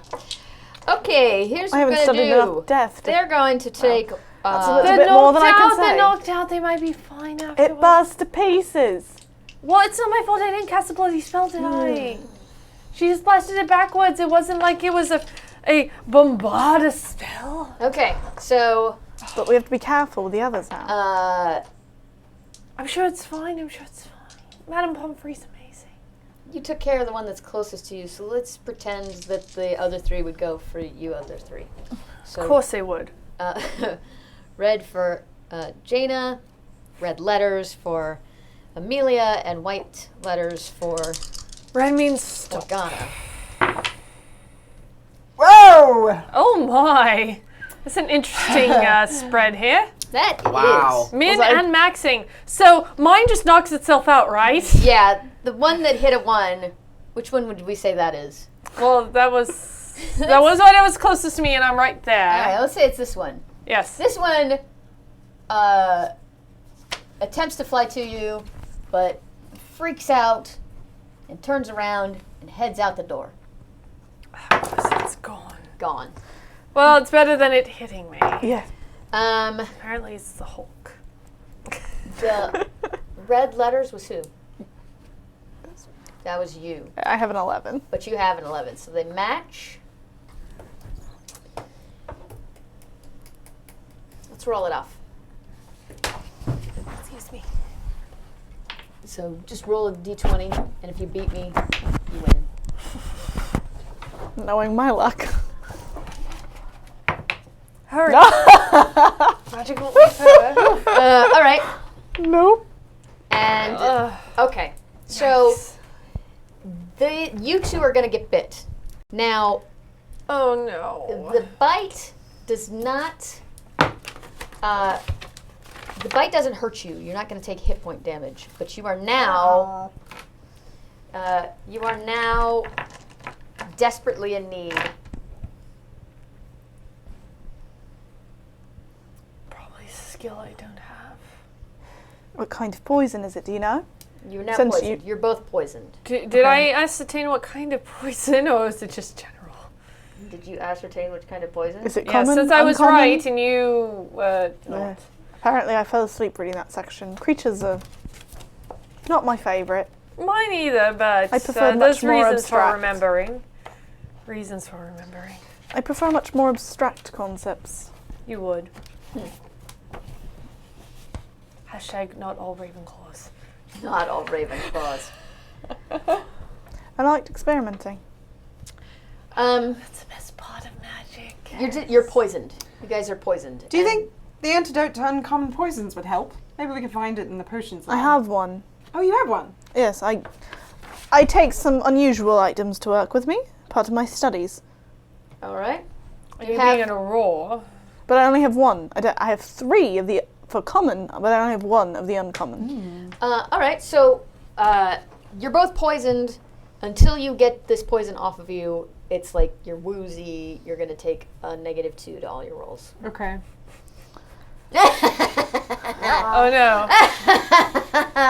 Okay, here's I what haven't we're studied gonna enough do. death. They're going to take. That's a little They're bit more than I knocked can out. They're say. knocked out. They might be fine afterwards. It bursts to pieces. Well, it's not my fault. I didn't cast a bloody spell, did I? She just blasted it backwards. It wasn't like it was a bombard spell. Okay, so But we have to be careful with the others now. I'm sure it's fine. I'm sure it's fine. Madame Pomfrey's amazing. you took care of the one that's closest to you, so let's pretend that the other three would go for you other three. So, Of course they would. red for Jaina, red letters for Amelia, and white letters for Red means stop. Morgana. Whoa! Oh my. That's an interesting spread here. That Wow. is. Min and maxing. So mine just knocks itself out, right? Yeah, the one that hit a 1, which one would we say that is? Well, that was what was closest to me, and I'm right there. All right, let's say it's this one. Yes. This one attempts to fly to you, but freaks out and turns around and heads out the door. It's gone. Gone. Well, it's better than it hitting me. Yeah. Apparently, it's the Hulk. The red letters was who? That was you, I have an 11. but you have an 11, so they match. Let's roll it off. Excuse me. So just roll a d20, and if you beat me, you win. Knowing my luck. Hurry. Magical her. All right, Nope. and okay, so you two are going to get bit. Now, Oh no. the bite does not. The bite doesn't hurt you. You're not going to take hit point damage, but you are now. You are now desperately in need. Probably a skill I don't have. What kind of poison is it, do you know? You're now Since poisoned. You're both poisoned. Did I ascertain what kind of poison, or is it just general? Did you ascertain which kind of poison? Is it Yeah, common? since I was uncommon? right and you Yeah. not. Apparently I fell asleep reading that section. Creatures are not my favourite. Mine either, but I prefer there's much more reasons for abstract. remembering. Reasons for remembering. I prefer much more abstract concepts. You would. Hashtag not all Ravenclaws. Not all Ravenclaws. I liked experimenting. That's the best part of magic. You're poisoned. You guys are poisoned. Do you And- think the antidote to uncommon poisons would help? Maybe we can find it in the potions lab. I have one. Oh, you have one? Yes, I take some unusual items to work with me, part of my studies. All right. You're have- being in a roar. But I only have one. I have 3 of the for common, but I only have 1 of the uncommon. All right. So you're both poisoned. Until you get this poison off of you, it's like you're woozy. You're going to take a -2 to all your rolls. Okay. Oh no.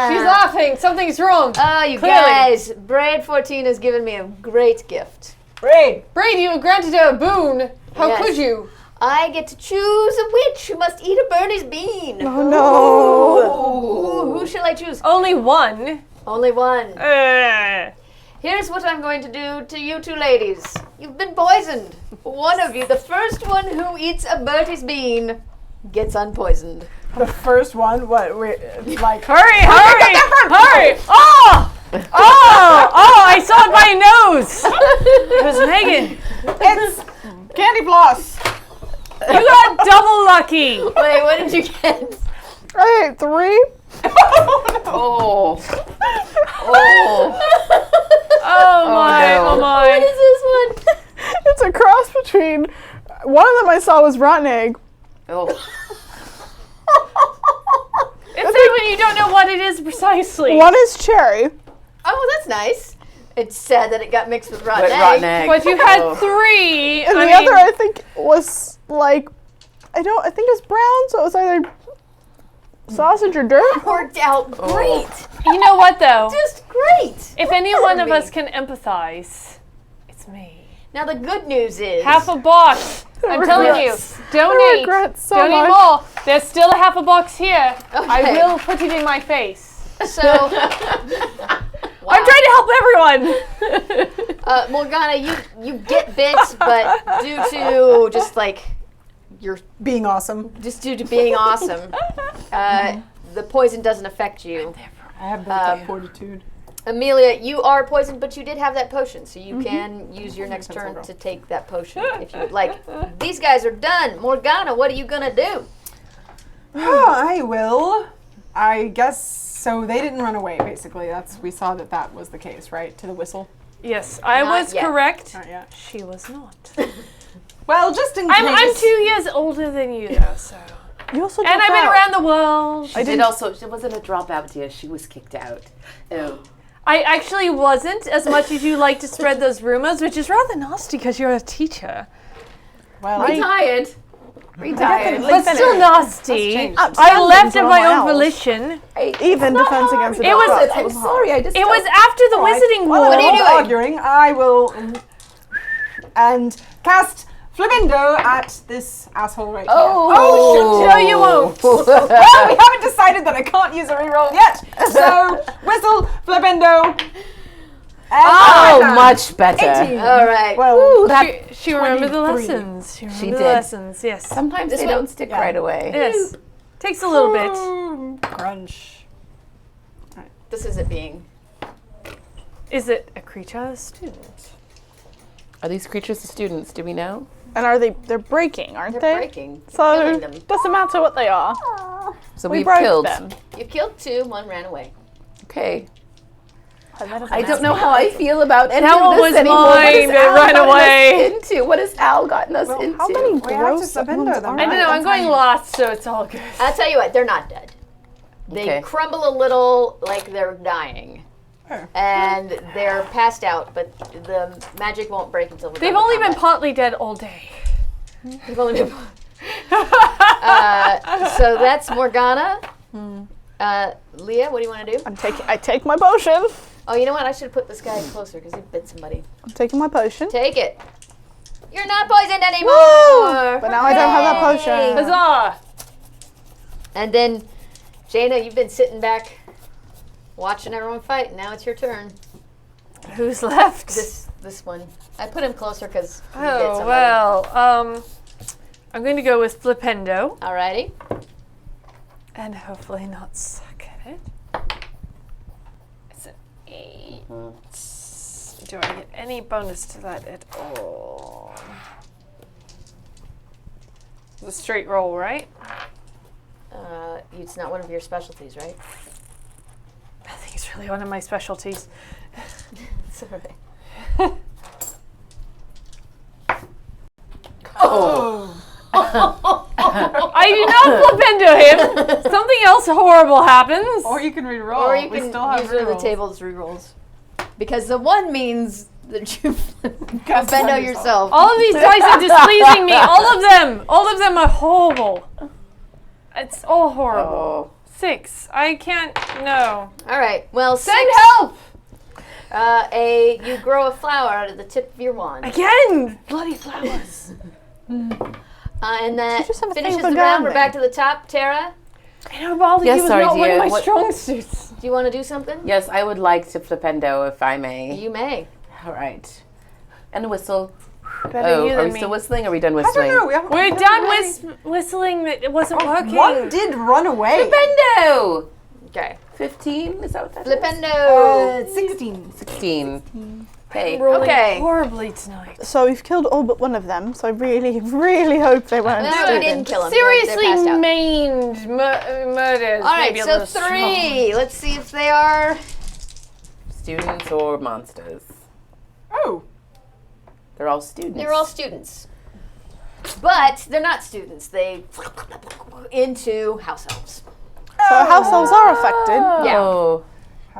She's laughing. Something's wrong. Oh, you Clearly. guys. Braid 14 has given me a great gift. Braid! Braid, you were granted a boon. How Yes. could you? I get to choose a witch who must eat a Bernie's bean. Oh no! Ooh, who shall I choose? Only one. Only one. Here's what I'm going to do to you two ladies. You've been poisoned. One of you, the first one who eats a Bertie's bean, gets unpoisoned. The first one, Hurry! Hurry! Oh! I saw it by nose. It was Megan. It's candy floss! You got double lucky. Wait, what did you get? I ate 3. Oh. Oh my, no. oh my. What is this one? It's a cross between. One of them I saw was rotten egg. Oh. It's like when you don't know what it is precisely. One is cherry. Oh, that's nice. It's sad that it got mixed with rotten But egg. rotten egg. But you had Oh. 3. And the other I think was like, I think it was brown, so it was either sausage or dirt. Worked out great. You know what though? Just great. If any one of us can empathize, it's me. Now the good news is Half a box. I'm telling you, Regrets. don't eat. Regret so Don't eat much. more. There's still a half a box here. I Okay. will put it in my face. So I'm trying to help everyone. Morgana, you get bits, but due to just like you're Being awesome. just due to being awesome, the poison doesn't affect you. I have built up fortitude. Amelia, you are poisoned, but you did have that potion, so you can use your next turn to take that potion if you would like. These guys are done. Morgana, what are you gonna do? Oh, I will. I guess so. They didn't run away. Basically, we saw that was the case, right? To the whistle. Yes, I Not was yet. correct. Not yet. She was not. Well, just in case. I'm 2 years older than you, though, so. You also And I've been around the world. She did also. She wasn't a dropout, dear. She was kicked out. Oh. I actually wasn't, as much as you like to spread those rumors, which is rather nasty because you're a teacher. Well, Retired. Retired. But still nasty. changed. I left of From my my own house. volition. Even defense against the It was- dark I'm arts. sorry. I just. It was after the Wizarding War. What are you While doing? arguing, I will and cast Flamingo at this asshole right here. Oh. No, you won't. Well, we haven't decided that I can't use a reroll yet. So whistle, Flamingo. Oh, much better. 18. All right. Well, She remembered the 23. lessons. She remembered the did. lessons, yes. Sometimes This they way? don't stick right away. Yes. Takes a little bit. crunch. This is it being. Is it a creature or a student? Are these creatures the students? Do we know? And they're breaking, aren't They're they? breaking. So Killing them. doesn't matter what they are. So We we've broke killed. them. You killed 2, 1 ran away. Okay. I don't know how I feel about any That of one this was anymore. What has mine that Al ran gotten us away. into? What has Al gotten us into? How many We have to gross surrender ones them. are I don't there? know, I'm going last, so it's all good. I'll tell you what, they're not dead. They Okay. crumble a little like they're dying. Oh. And they're passed out, but the magic won't break until we're They've done with only been combat. partly dead all day. They've only been. So that's Morgana. Leah, what do you want to do? I take my potion. Oh, you know what? I should have put this guy closer because he bit somebody. I'm taking my potion. Take it. You're not poisoned anymore. But now I don't have that potion. Huzzah! And then, Jaina, you've been sitting back, watching everyone fight. Now it's your turn. Who's left? This one. I put him closer because he bit Oh, somebody. well, I'm going to go with Flipendo. Alrighty. And hopefully not suck at it. It's an 8. Do I get any bonus to that at all? It's a straight roll, right? It's not one of your specialties, right? I think it's really one of my specialties. It's all right. I do not flip into him. Something else horrible happens. Or you can re-roll. Or you We can still have use one of the rerolls. table's rerolls. Because the 1 means that you Cast bend on out yourself. All of these dice are displeasing me. All of them are horrible. It's all horrible. 6. I can't. No. All right. Well, Send 6. help You grow a flower out of the tip of your wand. again. Bloody flowers. And that just have a thing finishes for the round. We're gardening. back to the top. Tara, I know Baldy Yes, was sorry, not one of dear. my What- strong suits. do you want to do something? Yes, I would like to flipendo if I may. You may. All right. And whistle. Better Oh, you are than we me. still whistling? Or are we done I whistling? don't know. We haven't, We're I don't done know. whistling. That it wasn't working. One did run away. Flipendo! Okay. 15? Is that what that is? Flipendo. 16. 16. Okay. Rolling Okay. horribly tonight. So we've killed all but one of them. So I really, really hope they weren't No, we students. didn't kill him. Seriously, They're passed out. maimed murders. All right, maybe a so little 3. Let's see if they are. Students or monsters? Oh. They're all students. They're all students. But they're not students. They into house elves. So house elves are affected. Yeah. Oh.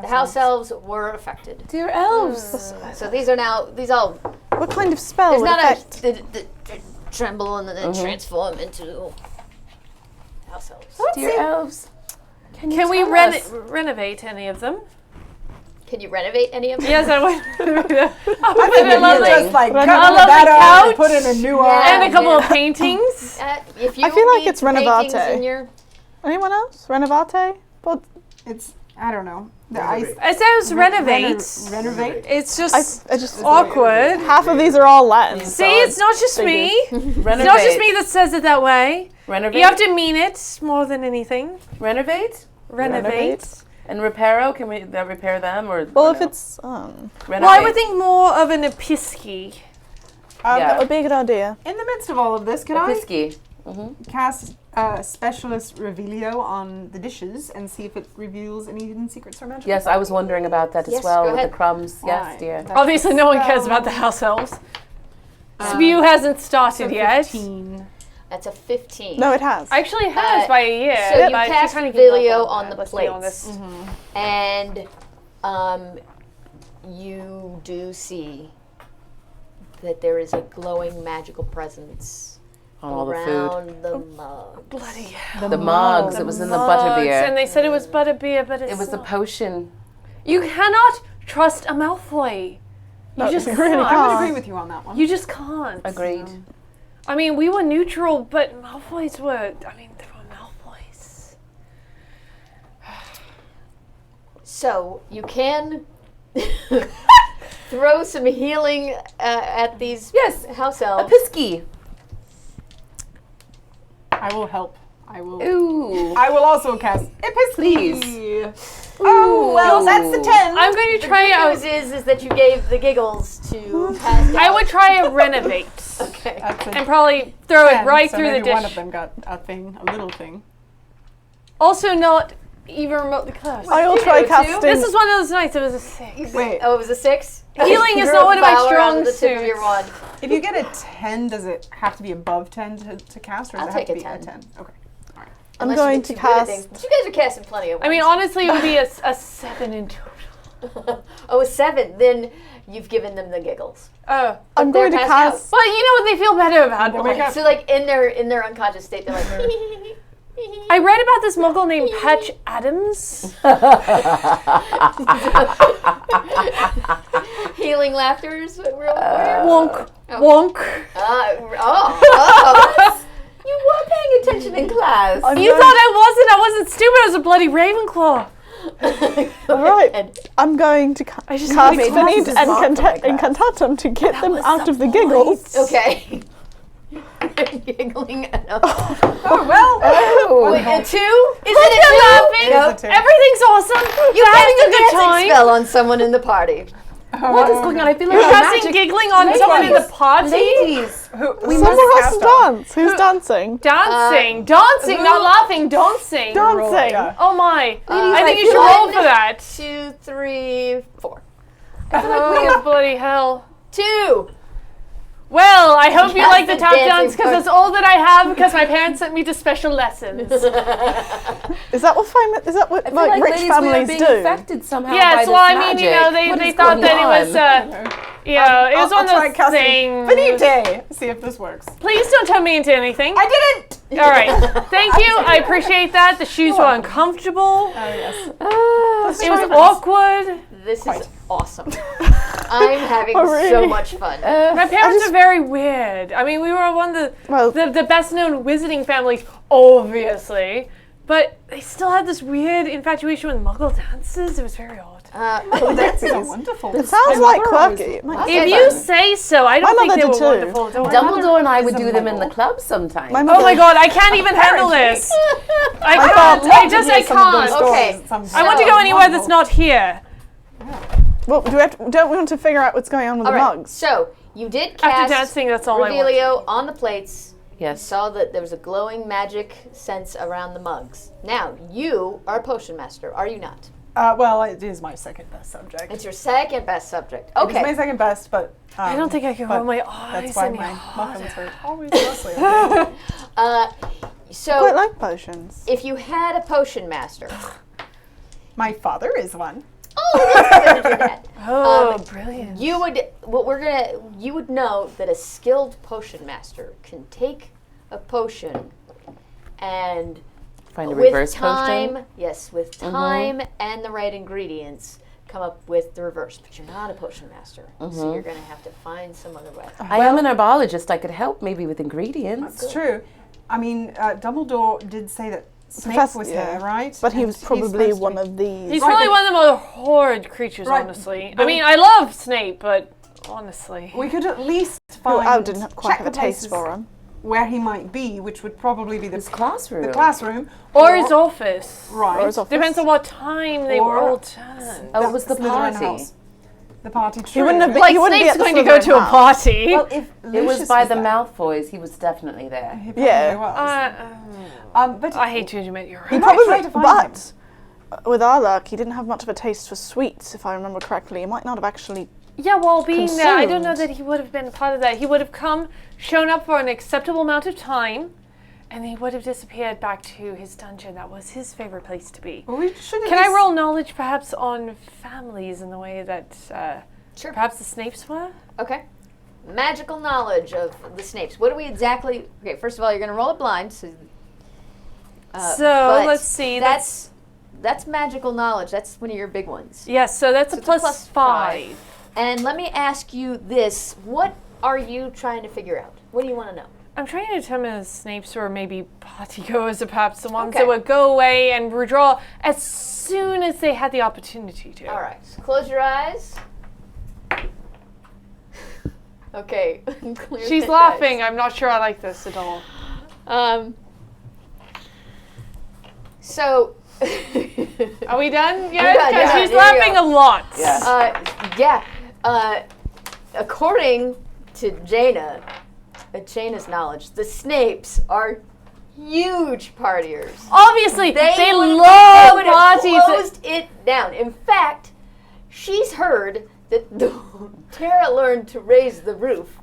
The house elves were affected. Dear elves. So these are now, these all, What kind of spell there's would not affect? the tremble and then transform into house elves. Dear elves. Can we renovate any of them? Can you renovate any of them? Yes, I would. I think a if lovely- you just like cut lovely that out and couch. put in a new Yeah. one. And a couple of paintings. If you I feel like need it's Renovate. paintings in your, Anyone else? Renovate? But It's, I don't know. The ice. It says renovate. Renovate? It's I just just awkward. half of these are all Latin. See, it's not just me. Renovate. It's not just me that says it that way. Renovate. You have to mean it more than anything. Renovate? Renovate. And reparo? Can we repair them or? Well, or if no? it's Renovate. Well, I would think more of an episky. Yeah. that would be a good idea. In the midst of all of this, can I Pisky. cast Specialist Revelio on the dishes and see if it reveals any hidden secrets or magic? Yes, I was wondering about that Yes, as well go with ahead. the crumbs. Yes, Alright. dear. That's Obviously, no one cares spell. about the house elves. Spew hasn't started So yet. 15. that's a 15. No, it has. Actually, has by a year. So you but cast she kinda gave up Revelio on on that, the let's be plates. honest. And you do see that there is a glowing magical presence On all the food. around the mug. Bloody hell. The mugs. It was in the Mugs, butterbeer. And they said it was butterbeer, but it's It was a not. potion. You cannot trust a Malfoy. No, You just you really can't. I would can't. agree with you on that one. You just can't. Agreed. I mean, we were neutral, but Malfoys were. I mean, they were Malfoys. So you can throw some healing at these house A elves. pisky. I will help. I will. Ooh. I will also cast Episky. Please. Oh, well, that's the 10. I'm going to The try good a. news is that you gave the giggles to Pascal. I would try a renovate Okay. That's a and probably throw it 10, right so through the maybe dish. one of them got a thing, a little thing. Also, not even remotely close. I will you try do, too? casting. This is one of those nights. It was a 6. Wait, Oh, it was a 6? Healing is Grew not a one of my flower out strong of the tip of your suits. wand. if you get a 10, does it have to be above 10 to cast, or does I'll it have take to a be 10. a 10? Okay. I'm Unless you going get to too good at cast. things. But you guys are casting plenty of I mean, ones. honestly, it would be a 7 in total. Oh, a 7. Then you've given them the giggles. Oh. I'm They're going to passed cast. Well, you know what? They feel better about Well, wake it. up. So like in their unconscious state, they're like. I read about this Muggle named Patch Adams. Healing laughter is real weird. Wonk. Oh. Wonk. Oh. You were paying attention in class. I'm You going- thought I wasn't stupid. I was a bloody Ravenclaw. All right. I'm going to I just cast made Finite classes smart for my class. Incantatum to get them was out the of the giggles. Okay. giggling at a well. Wait, a 2? Is Look, it a 2? you're laughing. No. It is a 2. Everything's awesome. You You're having cast a good dancing time. spell on someone in the party. What is going on? I feel like You're a casting magic giggling on someone in the party. ladies. We Someone must has to cast on. dance. Who's dancing? Dancing, dancing, not laughing, dancing. Dancing. Yeah. Oh my! I I think you should feel roll like- for that. 2, 3, 4. Oh bloody hell! 2. Well, I hope you Yes, like the the tap dancing dance because part. that's all that I have because my parents sent me to special lessons. Is that what I feel like, like rich ladies, we are families being do? affected somehow by Yes, this well, I mean, you know, magic. What they is thought going that it was, on? yeah, it was I'll one try of those casting things. Finite. See if this works. Please don't turn me into anything. I didn't. All right, thank you. I appreciate that. The shoes were uncomfortable. Oh yes. It was awkward. This Quite. is awesome. I'm having Oh, really? so much fun. My parents are very weird. I mean, we were one of Well- the best-known wizarding families, obviously, but they still had this weird infatuation with Muggle dances. It was very odd. That's so wonderful. It sounds like quirky. It might If be you fun. say so, I don't My think they mother were did too. wonderful. Don't worry. Dumbledore and I would is a do them in the muggle. club sometimes. My Oh mother- my god, I can't even handle this. I My can't. father- I just, I Some of those can't. Okay. stories sometimes. I want to go anywhere that's not here. Well, don't we want to figure out what's going on with All the right. mugs? So you did After cast dancing, that's all I want. Revelio on the plates. You Yes. saw that there was a glowing magic sense around the mugs. Now you are a potion master, are you not? Well, it is my second best subject. It's your second best subject. It's my Okay. second best, but I don't think I can but roll my that's eyes why any my harder. muffins are always mostly. Okay. I So quite like potions. if you had a potion master, My father is one. oh, that's good to do that. Oh, brilliant. You would know that a skilled potion master can take a potion and Find a with reverse time, potion. yes, with time and the right ingredients, come up with the reverse. But you're not a potion master, so you're going to have to find some other way. I am an herbologist. I could help maybe with ingredients. It's true. I mean, Dumbledore did say that Snape Professor- was yeah. here, right? But he And was he's probably supposed to one be- of these. He's Right, probably but- one of the more horrid creatures, Right, honestly. I but- mean, I love Snape, but honestly. We could at least who find. I didn't quite check have a the taste places for him. where he might be, which would probably be the His classroom. The classroom, Or his office. right? Or his office. Depends on what time they were Or- all done. Oh, it was the Slytherin party. house. The party. He wouldn't have been. Like, he wouldn't be Snape's at the going to go Slytherin to a house. party. Well, if It was Lucius by the there, Malfoys. He was definitely there. He probably Yeah. was. But I hate to admit you're He right. might try probably, to find but with our luck, he didn't have much of a taste for sweets, if I remember correctly. He might not have actually. Yeah, well, being there, I don't know Consumed. that he would have been a part of that. He would have come, shown up for an acceptable amount of time, and he would have disappeared back to his dungeon. That was his favorite place to be. Well, we should at Can I least- roll knowledge perhaps on families in the way that Sure. perhaps the Snapes were? Okay. Magical knowledge of the Snapes. What do we exactly? Okay, first of all, you're going to roll a blind. So but let's see. That's magical knowledge. That's one of your big ones. Yes, so that's So a it's a plus +5. 5. And let me ask you this: what are you trying to figure out? What do you want to know? I'm trying to determine if Snapes were maybe partygoers or perhaps the ones Okay. that would go away and withdraw as soon as they had the opportunity to. All right, so close your eyes. Okay. Clear She's the laughing. dice. I'm not sure I like this at all. So. Are we done We're yet? done, 'Cause yeah, she's there you laughing go. a lot. Yeah. According to Jaina's knowledge, the Snapes are huge partiers. Obviously, they would love have parties. closed it down. In fact, she's heard that Tara learned to raise the roof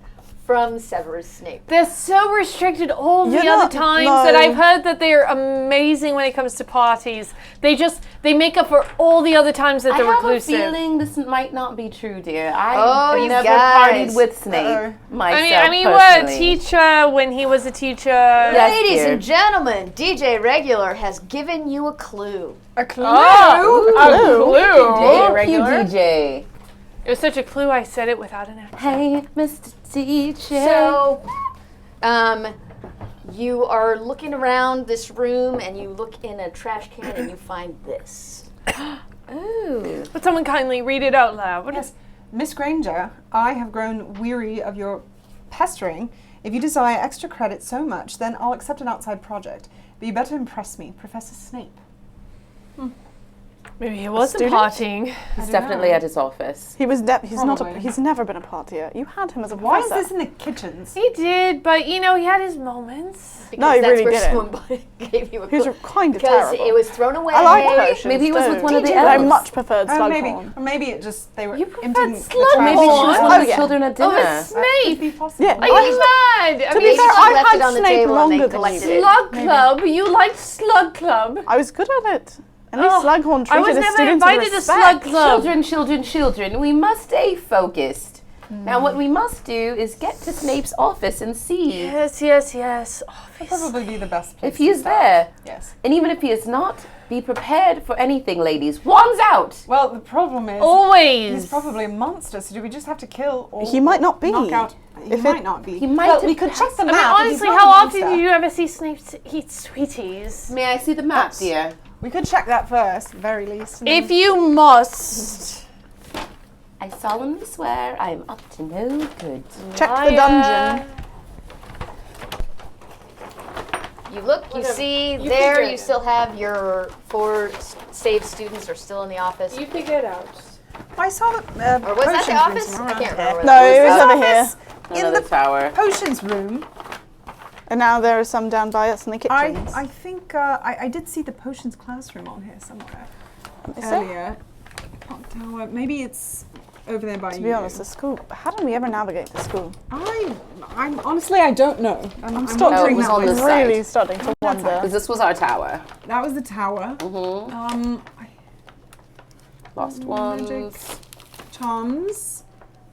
from Severus Snape. They're so restricted all the You're other not- times no. that I've heard that they're amazing when it comes to parties. They make up for all the other times that I they're have reclusive. a feeling this might not be true, dear. Oh, I you never guys. partied with Snape myself. I mean, we're a personally. teacher when he was a teacher. Yes, Ladies dear. and gentlemen, DJ Regular has given you a clue. A clue. Oh, a clue. Thank you, DJ. It was such a clue. I said it without an accent. Hey, Mr. Teacher. So, you are looking around this room and you look in a trash can and you find this. Ooh. Would someone kindly read it out loud? What Yes, Miss Granger, I have grown weary of your pestering. If you desire extra credit so much, then I'll accept an outside project. But you better impress me, Professor Snape. Maybe he wasn't student? partying. He's definitely at his office. He's not. Probably. He's never been a partier. You had him as a Why is professor. this in the kitchens? He did, but you know, he had his moments. Because No, he that's really where didn't. someone gave you a He was clue. kind of Because terrible. it was thrown away. I like potions. Maybe he was with too. one of the But I elves. much preferred Oh, Slughorn. maybe it just they were. You it preferred didn't- the Slughorn? child- Maybe she was one of the yeah. children at Oh, dinner. it's Snape. Could be possible. Yeah, Are you mad? To I be mean, fair, she I left had it on the Snape table and they longer than collected you it. did. Slug Club. You liked Slug Club. I was good at it. At least Slughorn I treated was his never students invited with to respect. Slug Club. Children, we must stay focused. Now what we must do is get to Snape's office and see Yes. That'd probably be the best place. if he to is start. there. Yes. And even if he is not, be prepared for anything, ladies. Wands out! Well, the problem is Always. he's probably a monster. So do we just have to kill or He might not be. knock out? He If might it- not be. He might Well, have we could check the I map. mean, if he's honestly, not how a often monster. do you ever see Snape eat sweeties? May I see the map, dear? We could check that first, very least. and If then- you must. I solemnly swear I am up to no good. Check the dungeon. You look, you see, You there figure it you out. still have your 4 saved students are still in the office. You figure it out. I saw the Or was that potions the room office? somewhere I around can't here. remember. No, it was the over here. office in Another the tower. potions room. And now there are some down by us in the I kitchens. think I did see the potions classroom on here somewhere Is there? earlier. Clock tower. Maybe it's over there by you. To be honest, the school. How did we ever navigate the school? I'm honestly I don't know. I'm starting Oh, it wondering was that on way. this side. really starting to wonder. Because this was our tower. That was the tower. Lost Magic. ones. Charms.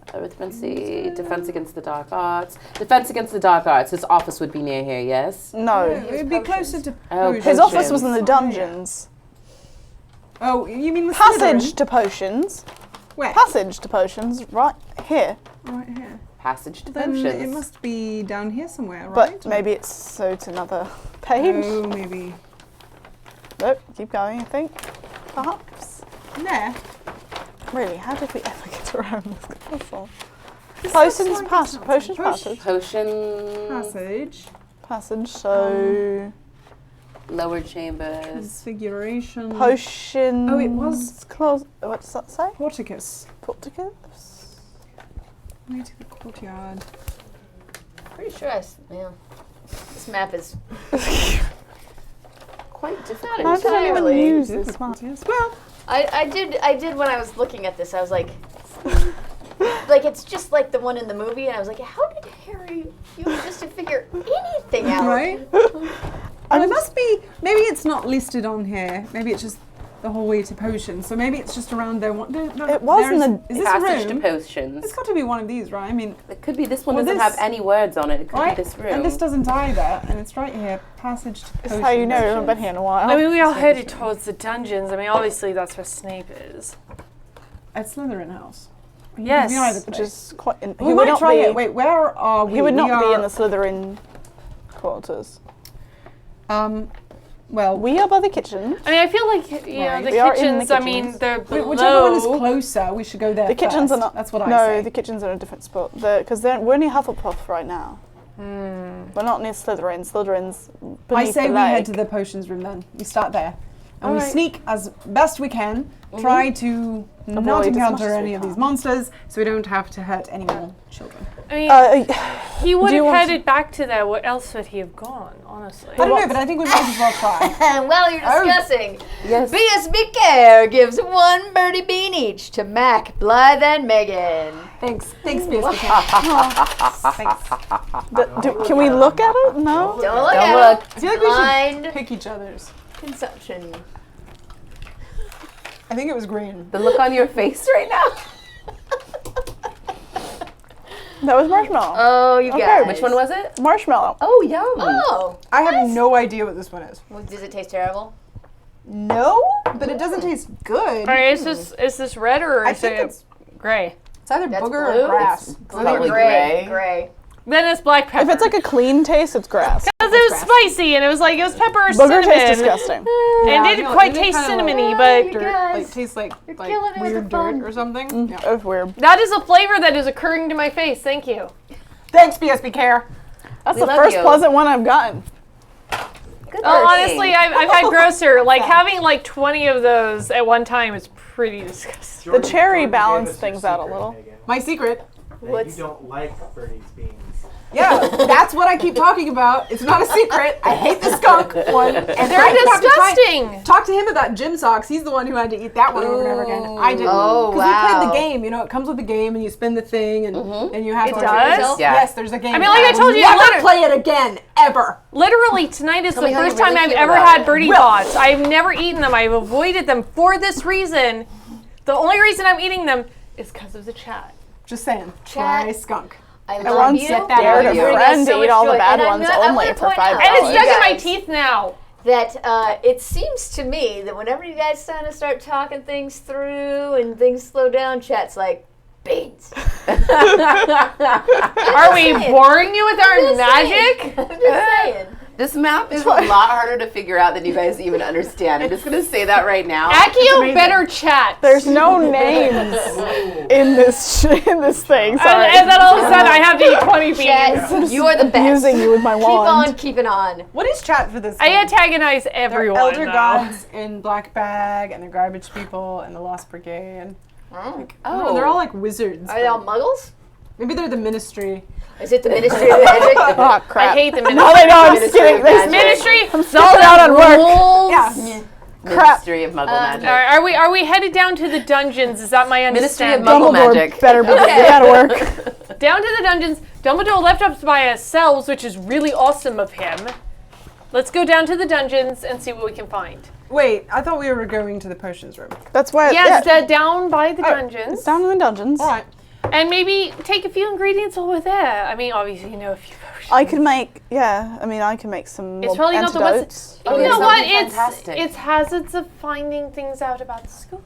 Arithmancy. Defense against the dark arts. Defense against the dark arts. His office would be near here, yes? No. It'd be closer to Oh, potions. His office was in the Oh, dungeons. Oh, you mean the Passage Slytherin? to potions. Where? Passage to potions, right here. Right here. Passage to Then potions. it must be down here somewhere, right? But maybe it's another page. Oh, maybe. Nope, keep going, I think. Perhaps. There. Really, how did we ever get around this castle? This Potions, looks like pass, it's potions, something. passage. Potion. Passage. Passage, so... Lower chambers. Transfiguration. Potions... Oh, it was- Close, what does that say? Porticus. Porticus? Way to the courtyard. Pretty sure yeah. This map is Quite not difficult. How did anyone entirely. use this map? Yes. Well, I did when I was looking at this. I was like, it's just like the one in the movie, and I was like, how did Harry use this to figure anything out? right. Well, it must be. Maybe it's not listed on here. Maybe it's just the whole way to potions. So maybe it's just around there. It was in the Is this Passage room? to potions. It's got to be one of these, right? I mean, It could be this one Well, doesn't this- have any words on it. It could right? be this room. And this doesn't either. And it's right here. Passage to potions. That's how you know we haven't been here in a while. I mean, we all headed towards the dungeons. I mean, obviously that's where Snape is. At Slytherin House. Yes. We are the Which place. is quite... We he would might not try be, it. Wait, where are we? He would We not be are- in the Slytherin quarters. Well, We are by the kitchen. I mean, I feel like the Right. We are in the kitchens. I mean, kitchens. they're below. whichever one is closer, we should go there. The kitchens first. are not... That's what I no, say. the kitchens are in a different spot. Because we're near Hufflepuff right now. We're not near Slytherin. Slytherin's beneath I say the we head lake. to the potions room then. We start there. And we Alright. sneak as best we can. Try to not Avoid as much encounter as we any of these can. monsters so we don't have to hurt any more children. I mean, he would do you have want headed back to there. What else would he have gone? Honestly. I don't know, but I think we might as well try. And while you're discussing, Yes. BSB Care gives 1 birdie bean each to Mac, Blythe, and Megan. Thanks. Thanks, BSB. Thanks. Can we look at it? No? Don't look Don't at look. it. I feel like we should Blind pick each other's. consumption. I think it was green. The look on your face right now. That was marshmallow. Oh, you Okay, guys. Which one was it? Marshmallow. Oh, yum. Oh. I have no idea what this one is. Well, does it taste terrible? No, but it doesn't taste good. All right, is this red or I is think it it's gray? either That's booger blue? or grass. Probably gray. gray. Gray. Then it's black pepper. If it's like a clean taste, it's grass. because it was spicy and it was like it was pepper or Booger cinnamon. tastes disgusting. And Yeah, it didn't no, quite it taste kinda cinnamony, you but Dirt, guys, like tastes like killing me with weird the fun. dirt or something. Yeah. It was weird. that is a flavor that is occurring to my face. Thank you. Thanks, BSB Care. That's We the love first you. pleasant one I've gotten. Good Oh, work. honestly, I've had grosser. Like having like 20 of those at one time is pretty disgusting. The cherry gave balanced us your things out a secret, little. Megan, My secret. that What's- you don't like Birdie's beans. Yeah, that's what I keep talking about. It's not a secret. I hate the skunk one. And They're disgusting. Talk to him about gym socks. He's the one who had to eat that one over and over again. I didn't. Oh, Because we played the wow. game. You know, it comes with the game, and you spin the thing, and you have It to. does? Yeah. Yes, there's a game. I mean, like I told you, never play it again, ever. Literally, tonight is Tell the me how you first time really I've feel ever about had it. birdie pots. I've never eaten them. I've avoided them for this reason. The only reason I'm eating them is because of the chat. Just saying. Chat. Try skunk. I I love once you. Get that dared out a of you. friend so to much eat all the joy. bad And ones I only wanna for point out- $5. And it's you stuck in my guys- teeth now. That it seems to me that whenever you guys kind of start talking things through and things slow down, chat's like, beans. Are we boring you with our magic? I'm just saying. This map is a lot harder to figure out than you guys even understand. I'm just going to say that right now. Accio better chat. There's no names in this in this thing. Sorry. And then all of a sudden I have to eat 20 beans. Chat, you are the best. Using you with my Keep wand. on keeping on. What is chat for this? I game? antagonize They're everyone. elder though. gods in Black Bag, and the Garbage People, and the Lost Brigade. Oh. Oh, they're all like wizards. Are they all muggles? Maybe they're the Ministry. Is it the Ministry of Magic? Oh crap! I hate the No, ministry. they don't. I'm just Ministry kidding. of There's Magic. Ministry. I'm skipping out on work. Rules. Yeah. Ministry of Muggle Magic. Are we headed down to the dungeons? Is that my Ministry of understanding? Muggle Dumbledore Magic. better be. We gotta work. Down to the dungeons. Dumbledore left us by ourselves, which is really awesome of him. Let's go down to the dungeons and see what we can find. Wait, I thought we were going to the potions room. That's why. Yes, yeah, down by the it's dungeons. down in the dungeons. All right. And maybe take a few ingredients over there. I mean, obviously, you know a few potions. I could make. Yeah, I mean, I can make some. It's little probably not the antidotes. best. Oh, You know that what? sounds fantastic. It's hazards of finding things out about the school.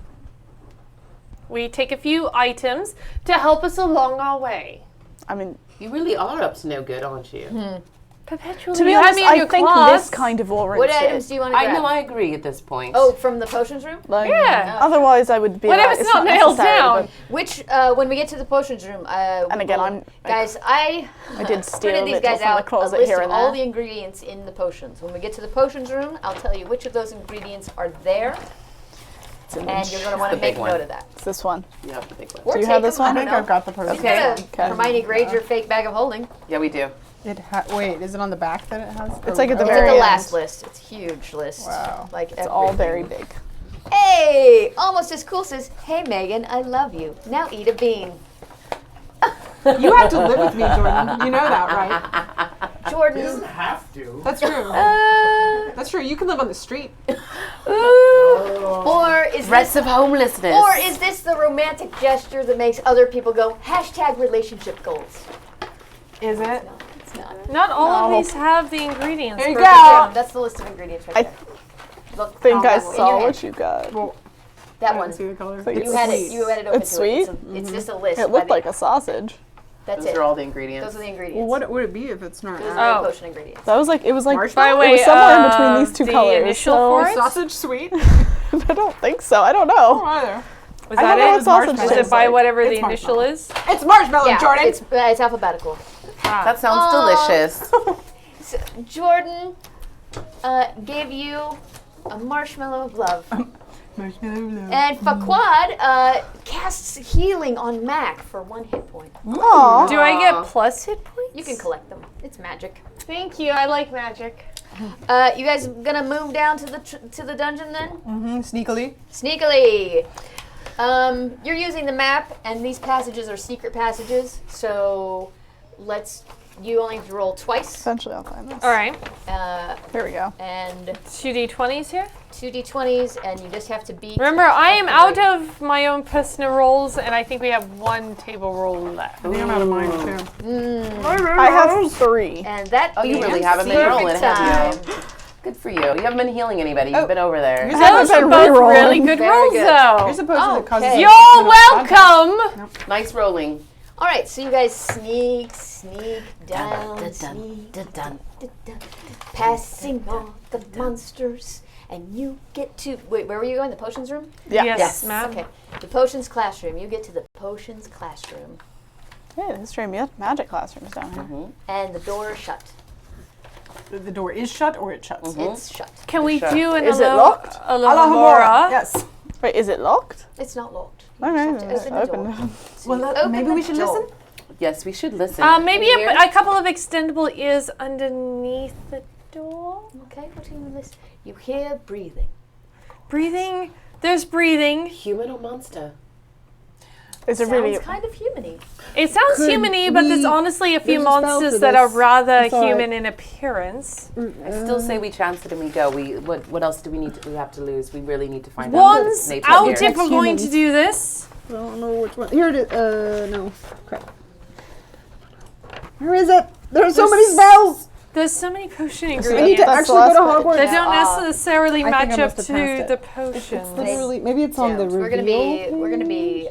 We take a few items to help us along our way. I mean, You really are up to no good, aren't you? Perpetually. to be you had honest, me in I your think class. this kind of warrants What it. items do you want to I grab? know, I agree at this point. Oh, from the potions room? Like, Yeah. Otherwise, I would be. What if like, it's not nailed necessary, down? but Which, when we get to the potions room, And again, I'm- guys, I did steal printed a these little guys from the out a closet list here of and all there. the ingredients in the potions. When we get to the potions room, I'll tell you which of those ingredients are there, It's an and inch. you're going to want the to make big a one. note of that. It's this one. Yeah, the big one. Or Do you take have this them, one? I I think don't I've know. got the potions. She's got a Okay. Hermione Granger fake bag of holding. Yeah, we do. Wait, is it on the back that it has? It's like at the It's very at the end. last list. It's a huge list. Wow. Like It's all very big. Hey, almost as cool says, "Hey Megan, I love you. Now eat a bean." You have to live with me, Jordan. You know that, right? He Jordan. doesn't have to. That's true. That's true. You can live on the street. Or is Threats this of homelessness. Or is this the romantic gesture that makes other people go, #relationship goals? Is it? No, it's not. Not all of No. these have the ingredients. There you broken go. down. That's the list of ingredients right I there. Look, think I in your saw hand. what you got. Well, That I one. didn't see the color. Think You it's had it. sweet. You had it open It's to sweet? it. It's just a list. It looked like a sausage. That's Those it. are all the ingredients. Those are the ingredients. Well, what would it be if it's not? Those are Oh. the potion ingredients. That was like it was like Marshmallow? By the it way, was somewhere in between these two the colors. initial so for it? Sausage sweet? I don't think so. I don't know. Either. Was I that don't know it? what sausage Is tastes it by like. whatever the It's initial marshmallow. is? It's marshmallow, Yeah, Jordan. it's alphabetical. That sounds Oh. delicious. So, Jordan gave you a marshmallow of love. Marshmallow love. And Faquad casts healing on Mac for 1 hit point. Aw. Do I get plus hit points? You can collect them. It's magic. Thank you. I like magic. You guys gonna move down to the dungeon then? Sneakily. Sneakily. You're using the map, and these passages are secret passages. So you only have to roll twice, Eventually, I'll find this. All right. Here we go. and 2d20s here. 2 d20s, and you just have to beat. Remember, I am out of my own personal rolls, and I think we have 1 table roll left. I think I'm out of mine too. I have 3. And that. Oh, you beats really haven't been secret rolling, have time. you? Good for you. You haven't been healing anybody. You've been over there. Here's Those been are both re-rolling. really good Very rolls, good. though. Here's a potion that causes. Okay. You're welcome. Nice rolling. All right, so you guys sneak down, Dun, sneak dun, dun. passing all the monsters, and you get to wait. Where were you going? The potions room? Yeah. Yes, Yes. ma'am. Okay, the potions classroom. You get to the potions classroom. Hey, the history of magic classrooms down here. And the door is shut. The door is shut or it shuts? It's shut. Can we Sure. do an Is it locked? Alohomora? Yes. Wait, is it locked? It's not locked. You Okay, just have to then open the open. door. Well, Open maybe the we should door. listen. Yes, we should listen. Maybe Can you hear? a couple of extendable ears underneath the door. Okay, what do you listen? You hear breathing. Breathing. There's breathing. Human or monster? Is it Sounds really? kind of human-y. It sounds Could humany, but there's we- honestly a few there's a spell monsters for that are this. rather I thought- human in appearance. I still say we chance it and we go. What else do we need? We have to lose. We really need to find out. Wands Nature's out here. if we're going to do this. I don't know which one. Here it is. No. Crap. Where is it? There are so many spells! There's so many potion I need ingredients. to That's actually the go to last bit. Hogwarts. That don't necessarily I think I match up must have to passed the it. potion. Literally, maybe it's on the We're gonna reveal. be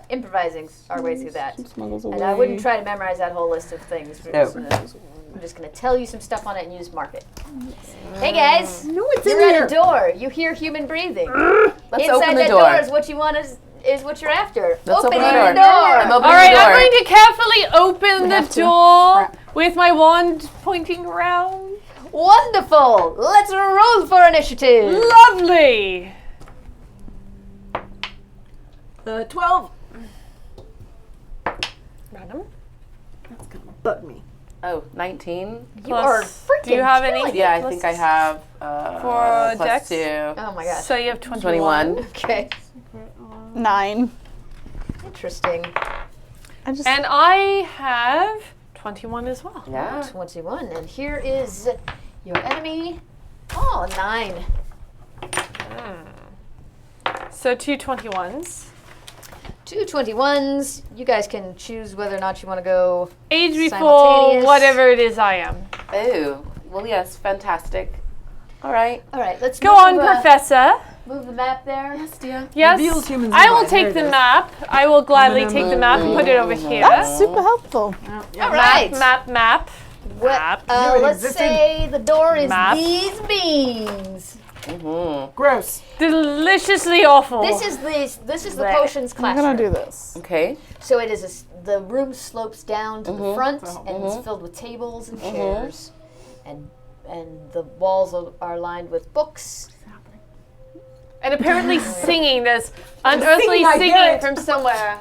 improvising our way through that. Smuggles away. And I wouldn't try to memorize that whole list of things. I'm just gonna tell you some stuff on it and you just mark it. Hey guys, No, it's in you're at here. a door. You hear human breathing. Let's Inside open the that door. door is what you want is what you're after. Let's open the Opening door. the door. I'm opening All right, the door. I'm going to carefully open the have to. door with my wand pointing around. Wonderful. Let's roll for initiative. Lovely. 12. Random. That's gonna bug me. Oh, 19. You are Plus, freaking do you have killing any? it. Yeah, I think I have For plus Dex? 2. Oh my gosh. So you have 21. 21. Okay. 9. Interesting. I just. And I have 21 as well. Yeah. 21. And here is your enemy. Oh, 9. So 2 21s. 2 21s. You guys can choose whether or not you want to go. Age before Simultaneous. whatever it is I am. Oh, well, yes, fantastic. All right. All right, let's Go move, on, Professor. Move the map there. Yes, dear. Yes, Reveals humans I and will lies. There take it the is. map. I will gladly take the map and put it over here. That's super helpful. All right. Map. What, Map. Knew it let's existed. say the door is Map. these beams. Gross. Deliciously awful. This is the Blech. potions I'm classroom. gonna do this. Okay. So it is the room slopes down to the front and it's filled with tables and chairs, and the walls are lined with books. and apparently singing. There's unearthly Singing, I hear singing it. from somewhere.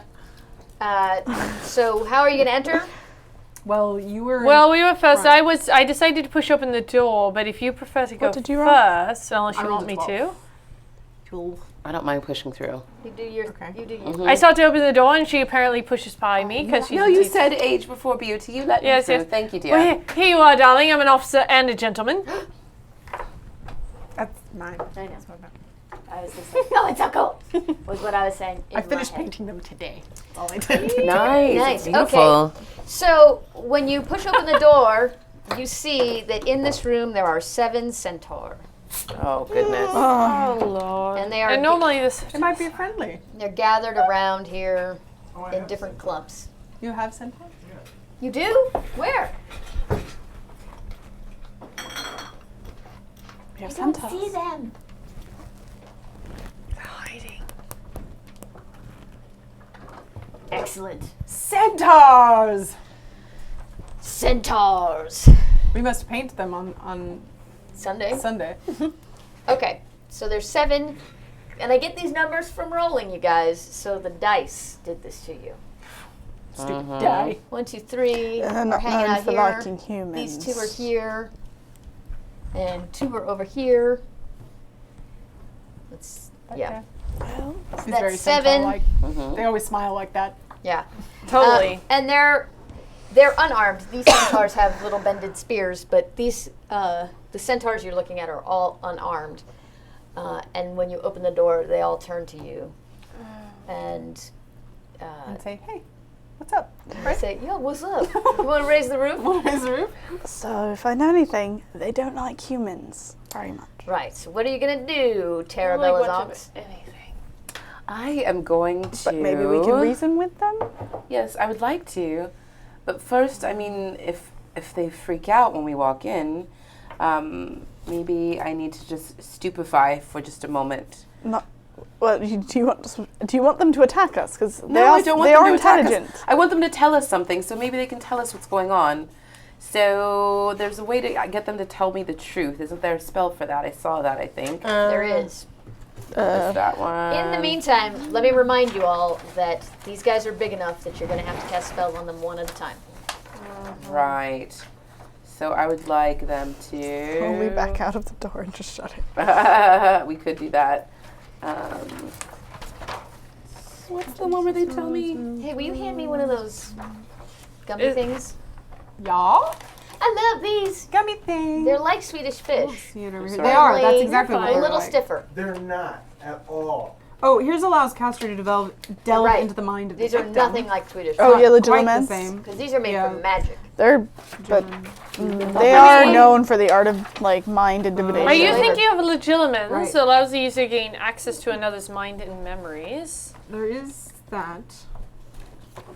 So how are you going to enter? Well, you were. Well, we were first. I decided to push open the door, but if you prefer to go did you roll? first, unless I you rolled want me a 12. to. 12. I don't mind pushing through. You do your. Okay. You do your. I start to open the door, and she apparently pushes by me because she's No, a you teacher. said age before beauty. You let Yes, me through. yes. Thank you, dear. Well, here you are, darling. I'm an officer and a gentleman. That's 9. I know. I was just like, oh, it's so cool. Was what I was saying. I in my finished head. painting them today. That's all I did. Nice. Nice, Beautiful. So when you push open the door, you see that in this room there are 7 centaur, Oh, goodness. Oh Lord! and they are And normally this. It might be friendly. they're gathered around here in different clumps. You have centaur? You do? Where? We have I don't centaurs. see them. Hiding. Excellent. Centaurs! Centaurs. We must paint them on Sunday. Sunday. Okay, so there's 7, and I get these numbers from rolling, you guys. So the dice did this to you. Stupid die. 1, 2, 3 They're are not hanging known out for here. liking humans. These 2 are here, and 2 are over here. Let's yeah, Well, He's that's very 7. centaur-like. They always smile like that. Yeah, Totally. and they're unarmed. These centaurs have little bended spears, but these the centaurs you're looking at are all unarmed. And when you open the door, they all turn to you, and And say, hey, what's up? I say, "Yo, what's up? You want to raise the roof?" What is the roof? so if I know anything, they don't like humans very much. Right. So what are you gonna do, Tara Like Bella's much of ox? anything. I am going to. But maybe we can reason with them. Yes, I would like to. But first, I mean, if they freak out when we walk in, maybe I need to just stupefy for just a moment. Not What do you want them to attack us? Because No, I don't want they them are to attack intelligent. us. I want them to tell us something, so maybe they can tell us what's going on. So there's a way to get them to tell me the truth. Isn't there a spell for that? I saw that, I think. There is. That's that one. In the meantime, let me remind you all that these guys are big enough that you're going to have to cast spells on them one at a time. Right. So I would like them to... Only back out of the door and just shut it. We could do that. What's the one where they tell me? Hey, will you hand me one of those gummy things? Y'all? I love these. Gummy thing. They're like Swedish fish. See it over here. Sorry. They are. That's Only exactly what a they're little like. stiffer. They're not at all. Oh, here's allows caster to delve Right. into the mind of These the are victim. nothing like Swedish Oh, fish. yeah, Quite the legilimens. same. Because these are made Yeah. from magic. They're, but they are known for the art of like mind intimidation. Are you Flavor. thinking of legilimens? Right. It allows the user to gain access to another's mind and memories. There is that.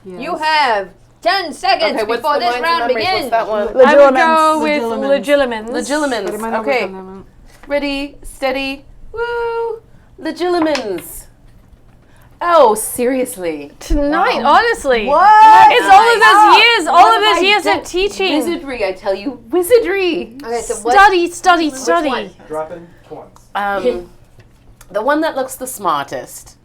Yes. You have 10 seconds Okay, what's before the this minds and round memories? begins. What's that one? I would go Legilimens. with legilimens. But it Legilimens. might not work Okay. on that one. Ready, steady, woo! Legilimens. Oh, seriously. Tonight, honestly. What? It's all of those years, all What of have those I years done? of teaching. Wizardry, I tell you. Wizardry. Okay, so what? Study, study, Which study. one? Dropping ones. The one that looks the smartest.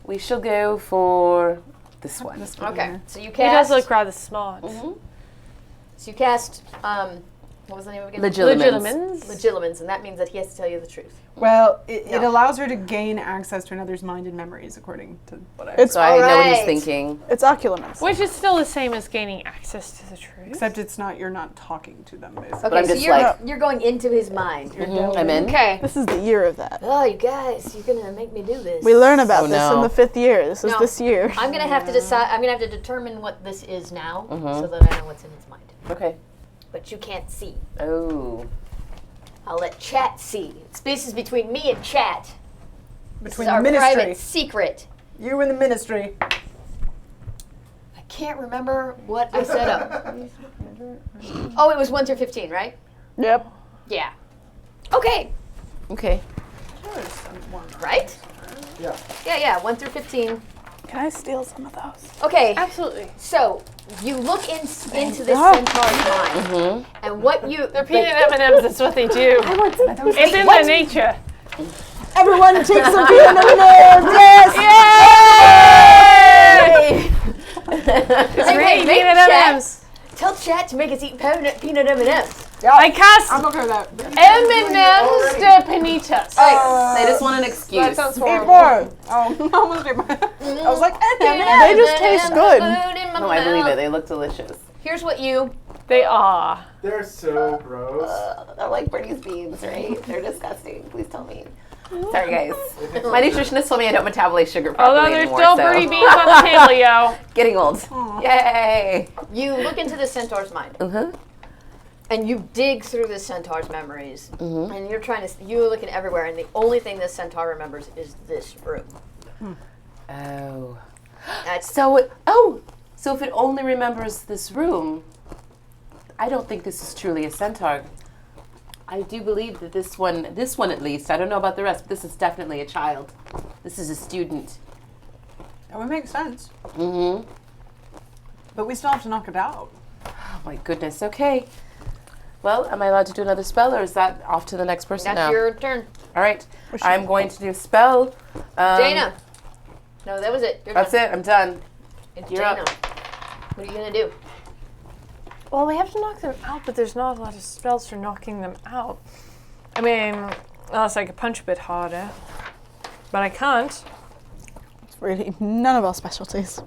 We shall go for this one. Okay, so you He cast. does look rather smart. Mm-hmm. So you cast. What was the name again? Legilimens. Legilimens, and that means that he has to tell you the truth. Well, it No. allows her to gain access to another's mind and memories, according to what I It's So I know what he's Alright. thinking. it's oculimens. Which is still the same as gaining access to the truth. Except it's not, you're not talking to them, basically. Okay, But I'm so just you're like- you're going into his mind. I'm in. Okay. This is the year of that. Oh, you guys, you're gonna make me do this. We learn about Oh, this no. in the 5th year. This is No. this year. I'm gonna have to decide. I'm gonna have to determine what this is now, Mm-hmm. so that I know what's in his mind. Okay. But you can't see. Oh. I'll let chat see. This is between me and chat. This Between is our the ministry. private secret. You and the ministry. I can't remember what I set up. Oh, it was 1 through 15, right? Yep. Yeah. Okay. Okay. Right? Yeah. Yeah, 1 through 15. Can I steal some of those? Okay. Absolutely. So you look into this God. centaur's mind, and what you They're peanut M&Ms, that's what they do. It's in their nature. Everyone takes a peanut M&Ms. Yes. It's Hey, really make peanut chat. M&Ms. Tell chat to make us eat peanut M&Ms. I cast I'm okay with that. M&Ms de panitas. They just want an excuse. That sounds horrible. Oh, I almost did I was like, They just taste good. No, I believe it. They look delicious. Here's what you. They are. They're so gross. They're like Bernie's beans, right? They're disgusting. Please tell me. Sorry, guys. My nutritionist told me I don't metabolize sugar properly Although there's anymore, still so pretty beans on the table, yo. getting old. Yay! You look into the centaur's mind, Uh-huh. and you dig through the centaur's memories, and you're trying to. You're looking everywhere, and the only thing this centaur remembers is this room. Oh. That's So if it only remembers this room, I don't think this is truly a centaur. I do believe that this one at least, I don't know about the rest, but this is definitely a child. This is a student. That would make sense. Mm-hmm. But we still have to knock it out. Oh my goodness, okay. Well, am I allowed to do another spell, or is that off to the next person that's now? your turn, All right, I'm going to do a spell. Jaina. No, that was it. You're That's done. it, I'm done. It's You're Jaina. up. What are you gonna do? Well, we have to knock them out, but there's not a lot of spells for knocking them out. I mean, unless I could punch a bit harder. But I can't. It's really none of our specialties.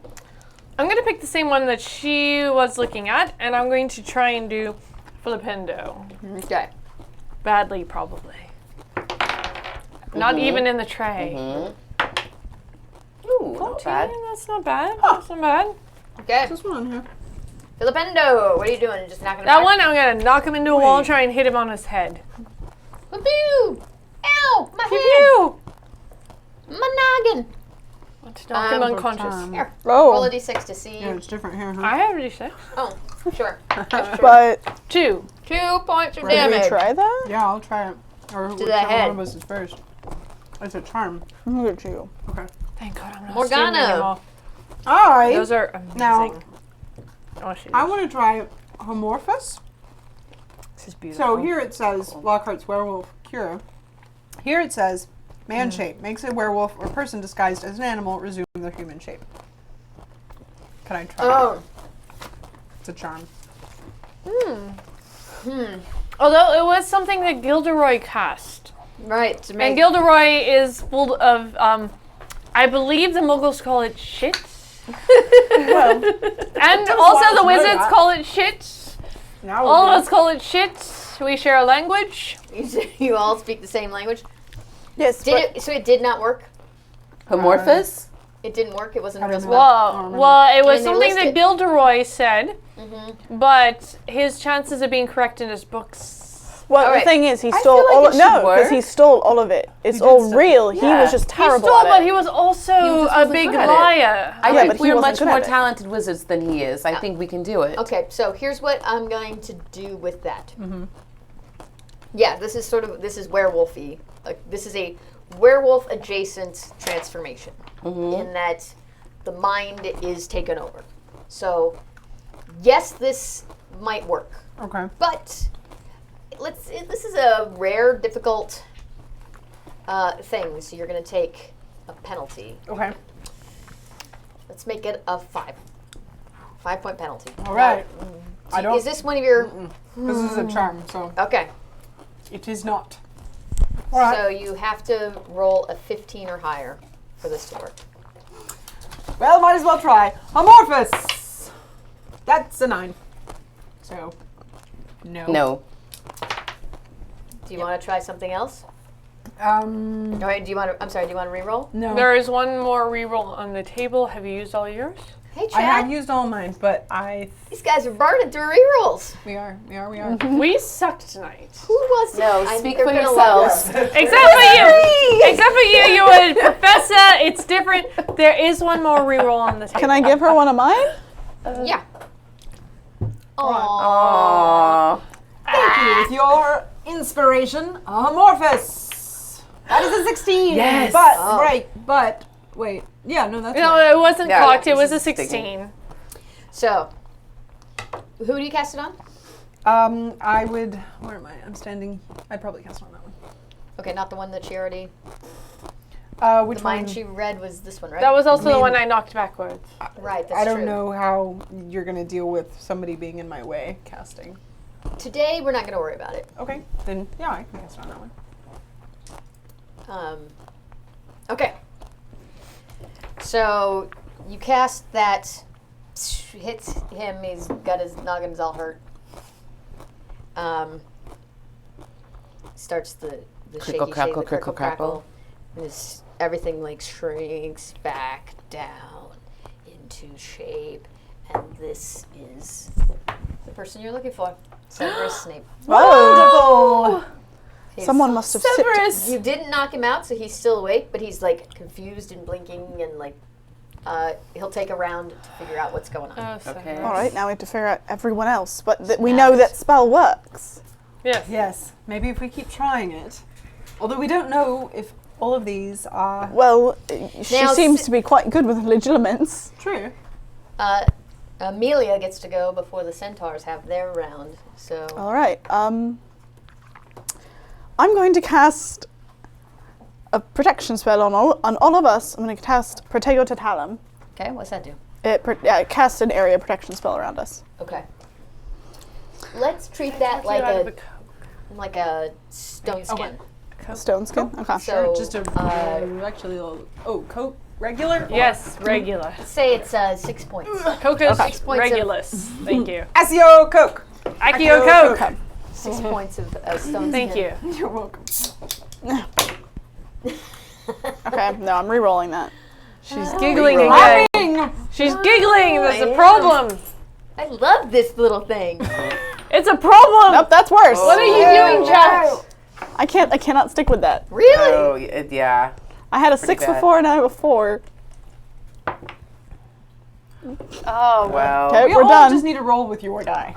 I'm going to pick the same one that she was looking at, and I'm going to try and do Flipendo. Okay. Badly, probably. Not even in the tray. Ooh, not 14, bad. that's not bad. That's not bad. Okay. This one here. Filipendo, what are you doing? Just knocking him That back? one, I'm going to knock him into a wall and try and hit him on his head. Pew! Ow! My Pew head! pew! My noggin! Want to knock him unconscious. Here, roll a Oh, d6 to see. Yeah, it's different here, huh? I have already said. Oh, sure. but 2. 2 points of Right. did we damage. try that? Yeah, I'll try it. Or the whichever head. one of us is first. It's a charm. Look at you. Okay. Thank God I'm not Morgana. steaming them all. All right. Those are amazing. Now, Oh, she I want to try Amorphous. This is beautiful. So here it says Lockhart's werewolf cure. Here it says man shape makes a werewolf or person disguised as an animal resume their human shape. Can I try? Oh. It's a charm. Although it was something that Gilderoy cast. Right. To And make Gilderoy is full of, I believe the Muggles call it shit. Well, And Just also wanted the to know Wizards that. call it shit. now All we of us call it shit. We share a language. you all speak the same language. Yes, So it did not work. Amorphous? It didn't work. It wasn't a I real don't spell. know. Well, it was And they something list that it. Gilderoy said, but his chances of being correct in his books. well, Alright. the thing is, he I stole feel like all. it Of, no, should because he work. stole all of it. It's did all steal- real. He Yeah. was just He terrible stole, at but it. he was also just a wasn't big good at it. liar. I Yeah, think but he we're wasn't much good more at it. talented wizards than he is. I think we can do it. Okay, so here's what I'm going to do with that. Yeah, this is werewolfy. Like, this is a werewolf adjacent transformation in that the mind is taken over. So, yes, this might work, Okay. but this is a rare, difficult thing. So you're going to take a penalty. Okay. Let's make it a 5-point penalty. All right. I don't. Is this one of your? This is a charm, so Okay. it is not. All right. So you have to roll a 15 or higher for this to work. Well, might as well try Amorphous. That's a 9. So, no. No. Do you want to try something else? Um. All right. Do you want to? I'm sorry. Do you want to re-roll? No. There is one more reroll on the table. Have you used all yours? Hey, I have Chad. used all mine, but These guys are burning through re-rolls. we are. We sucked tonight. Who wants to? No, I speak think for they're gonna love yourselves. this. Except for you. Except for you. You were a professor. It's different. There is one more reroll on the table. Can I give her one of mine? Yeah. Aww. Aww. Thank you. With your inspiration, Amorphous. That is a 16. Yes. But Oh. right. But wait. Yeah. No. That's No, right. it wasn't Yeah, cocked. yeah, It was a this is 16. So, who do you cast it on? I would. Where am I? I'm standing. I'd probably cast on that one. Okay, not the one that she already. Which The mine one? she read was this one, right? That was also the mean- one I knocked backwards. right. That's I don't true. know how you're gonna deal with somebody being in my way casting. Today we're not going to worry about it. Okay. Then yeah, I can cast on that one. Okay. So you cast that, hits him. He's got his noggin's all hurt. Starts the Crickle, shaky crackle, shake, the crickle, crackle. And everything like shrinks back down into shape, and this is the person you're looking for, Severus Snape. Wonderful. He's- Someone must have sipped. You didn't knock him out, so he's still awake, but he's like confused and blinking, and like he'll take a round to figure out what's going on. Oh, so Okay. All right, now we have to figure out everyone else. But we know that spell works. Yes. Yes. Maybe if we keep trying it. Although we don't know if all of these are Well, she Now, seems s- to be quite good with legilimens. true. Amelia gets to go before the centaurs have their round. So All right. I'm going to cast a protection spell on all of us. I'm going to cast Protego Totalum. okay, what's that do? It casts an area protection spell around us. Okay. Let's treat that like a stone skin. Stone skin. Okay. So Just a actually coat regular. Yes, regular. say it's 6 points. Coco's 6 points of- Regulus. Thank you. SEO Coke. Accio Coke. Okay. 6 points of stone Thank skin. you. You're welcome. Okay. No, I'm re-rolling that. She's giggling again. Laughing. She's giggling. There's I a am. problem. I love this little thing. It's a problem. Nope, that's worse. What are you doing, Jack? I cannot stick with that. Really? Oh, yeah. I had a Pretty 6 bad. before and I have a 4. Oh, Well. Okay, We we're all done. just need to roll with your die.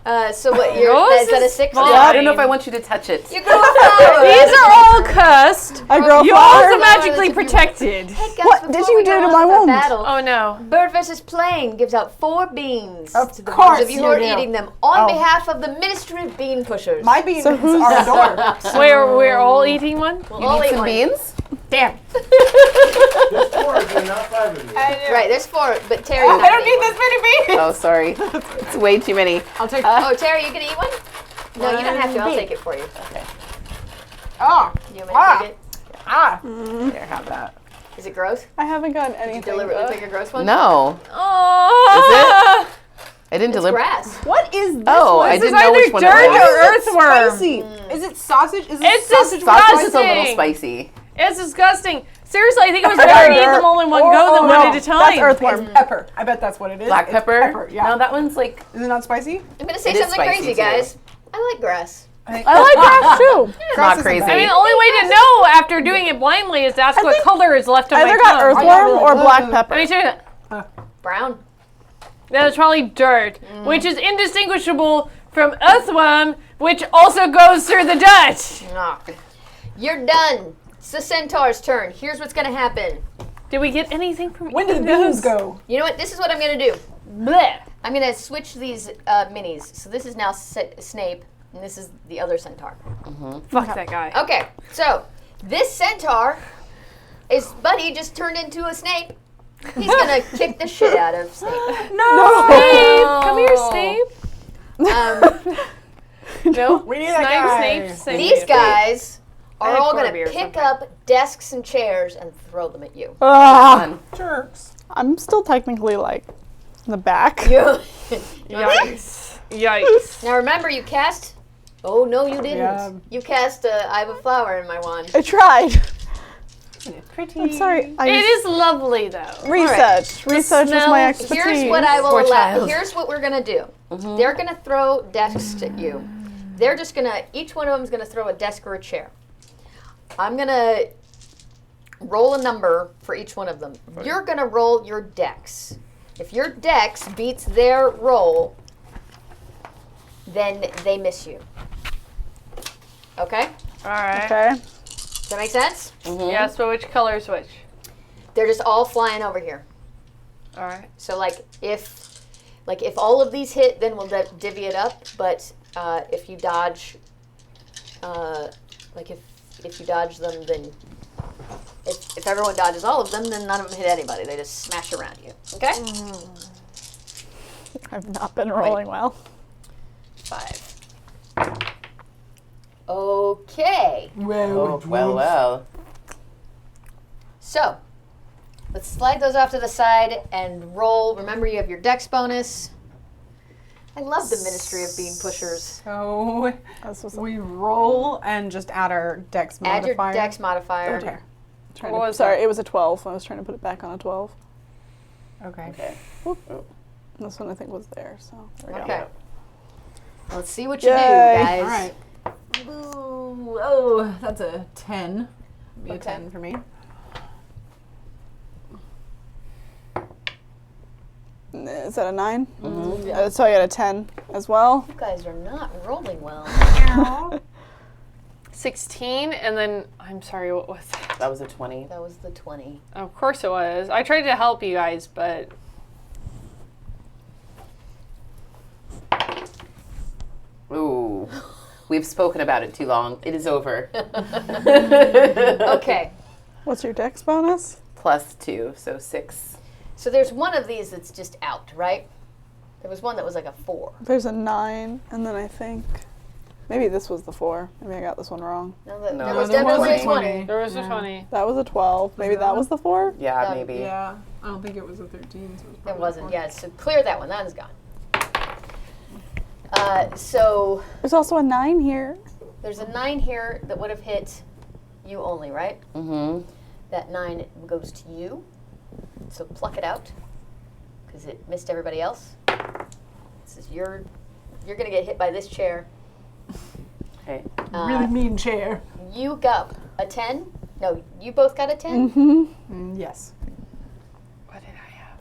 So what? Yours Is that a is 6? fine. I don't know if I want you to touch it. You grow a flower. These are all cursed. I grow a Yours flower. are magically protected. Hey guys, What did before you we do go to on my with our wound? Battle, Oh no. Bird vs. Plane gives out 4 beans Of to the course ones of you who you are do. eating them on Oh. behalf of the Ministry of Bean Pushers. My beans So who's- are adored. We're all eating one? We'll You all need eat some one. beans? Damn. There's 4 of you, not 5 of you. Right, there's 4, but Terry's I not don't gonna need eat this many beans. Oh, sorry. It's way too many. I'll take. one. Oh, Terry, you gonna eat one? No, you don't have to. I'll One take it for you. Okay. Oh. You want me to take it? Ah. Here, have that. Is it gross? I haven't gotten Did you anything. deliberately pick a gross one? No. Oh. I didn't It's deliver. grass. What is this? Oh, one? I This is didn't know which either one dirt it was. or earthworm. Spicy. Is it sausage? Is it It's sausage? Sausage is a little Disgusting. spicy. It's disgusting. Seriously, I think it was I better got to eat dirt. them all in one Oh, go than oh, one no. at a time. That's earthworm. It's pepper. I bet that's what it is. Black It's pepper? Pepper. Yeah. No, that one's like. Is it not spicy? I'm gonna say It is something spicy, crazy, too. guys. I like grass. I like grass too. It's not crazy. I mean, the only way to know after doing it blindly is to ask what color is left of I my either got tongue. earthworm or black I pepper. mean, seriously, Brown. that's probably dirt, which is indistinguishable from earthworm, which also goes through the dirt. Nah. You're done. It's the centaur's turn. Here's what's gonna happen. Did we get anything from When do the eating those? beans go? You know what? This is what I'm gonna do. Blech. I'm gonna switch these minis. So this is now Snape, and this is the other centaur. Fuck that guy. Okay, so this centaur is Buddy just turned into a Snape. He's gonna kick the shit out of Snape. No, Snape! Come here, Snape. No, We need that guy. Snape. These guys are had all gonna Corby or pick something. up desks and chairs and throw them at you. Ah, Jerks. I'm still technically like in the back. You. Yikes. Yikes. Now remember, you cast. Oh no, you didn't. Yeah. You cast. I have a flower in my wand. I tried. Pretty. I'm sorry. I It is lovely, though. research. Research is my smells- expertise. Here's what I will Poor allow. child. Here's what we're gonna do. They're gonna throw desks at you. They're just gonna. Each one of them is gonna throw a desk or a chair. I'm gonna roll a number for each one of them. You're gonna roll your dex. If your dex beats their roll, then they miss you. Okay? All right. Okay. Does that make sense? Yes, but which color is which? They're just all flying over here. All right. So if all of these hit, then we'll divvy it up. But if you dodge, if you dodge them, then if everyone dodges all of them, then none of them hit anybody. They just smash around you. Okay? I've not been rolling well. 5. Okay. Oh, well. So let's slide those off to the side and roll. Remember, you have your dex bonus. I love the Ministry of Bean Pushers. So This was we roll and just add our dex Add your modifier. dex modifier. Okay. trying What to, was sorry, that? it was a 12. I was trying to put it back on a 12. Okay. This one I think was there, so there we Okay. go. Let's see what you do, Yay. guys. All right. Ooh, oh, that's a 10. Be a Okay. 10 for me. Is that a 9? So I got a 10 as well. You guys are not rolling well. 16, and then, I'm sorry, what was that? That was a 20. That was the 20. Of course it was. I tried to help you guys, but Ooh. We've spoken about it too long. It is over. Okay. What's your dex bonus? +2, so 6. So there's one of these that's just out, right? There was one that was like a 4. There's a 9, and then I think maybe this was the 4. Maybe I got this one wrong. No, No, there there was was definitely a 20. 20. there was a 20. That was a 12. Maybe that was the 4? Yeah, Yeah. maybe. Yeah. I don't think it was a 13. So it, was It probably wasn't, 4. yeah. So clear that one. That is gone. So There's also a 9 here. there's a 9 here that would have hit you only, right? Mm-hmm. That 9 goes to you. So pluck it out because it missed everybody else. This is you're gonna get hit by this chair. Okay. Really mean chair. You got a 10. No, you both got a 10. Mm-hmm. Yes. What did I have?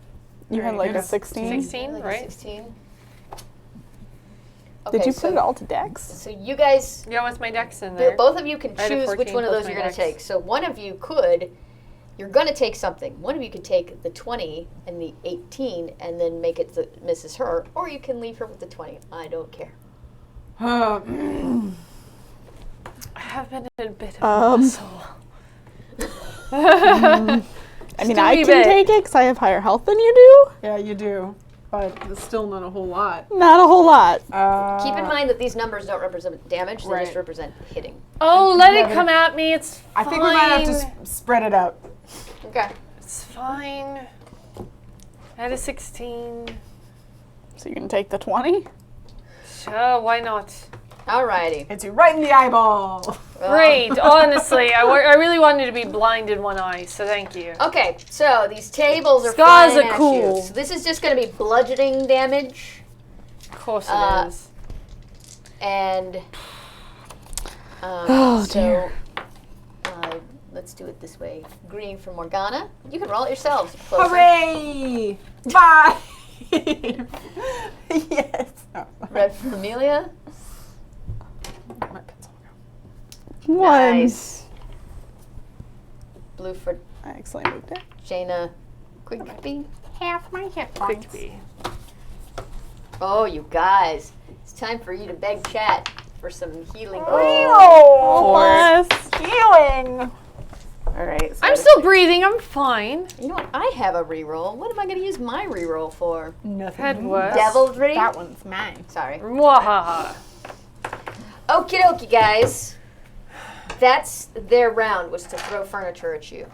You had like a good. 16, 16. Like a right? 16. Okay, Did you so, put it all to Dex? So you guys, Yeah, what's my dex in there? both of you can I had a choose which 14 one of plus those my you're going to dex. take. So one of you could, you're going to take something. One of you could take the 20 and the 18 and then make it Mrs. Her, or you can leave her with the 20. I don't care. I have been in a bit of a muscle. I mean, a I wee can bit. take it because I have higher health than you do. Yeah, you do. But it's still not a whole lot. Not a whole lot. Keep in mind that these numbers don't represent damage, they just Right. represent hitting. Oh, let it come at me. It's fine. I think we might have to spread it out. Okay. It's fine. I had a 16. So you're going to take the 20? Sure, why not? Alrighty. Hits you right in the eyeball. Great, honestly. I really wanted to be blind in one eye, so thank you. Okay, so these tables are Scars flying are at cool. you. So this is just going to be bludgeoning damage, Of course it is. and Oh, dear. let's do it this way. Green for Morgana. You can roll it yourselves. Closer. Hooray! Bye! Yes. Oh, Red for Amelia. my pencil. One. Nice. Blue for I accidentally moved it. Jaina Quickby. Quickby. Oh, you guys. It's time for you to beg chat for some healing. Oh, healing. All right. So I'm still breathing. I'm fine. You know what? I have a reroll. What am I going to use my reroll for? Nothing. Had what? Devilry? That one's mine. Sorry. Mwahaha. Okie dokie, guys. That's their round, was to throw furniture at you.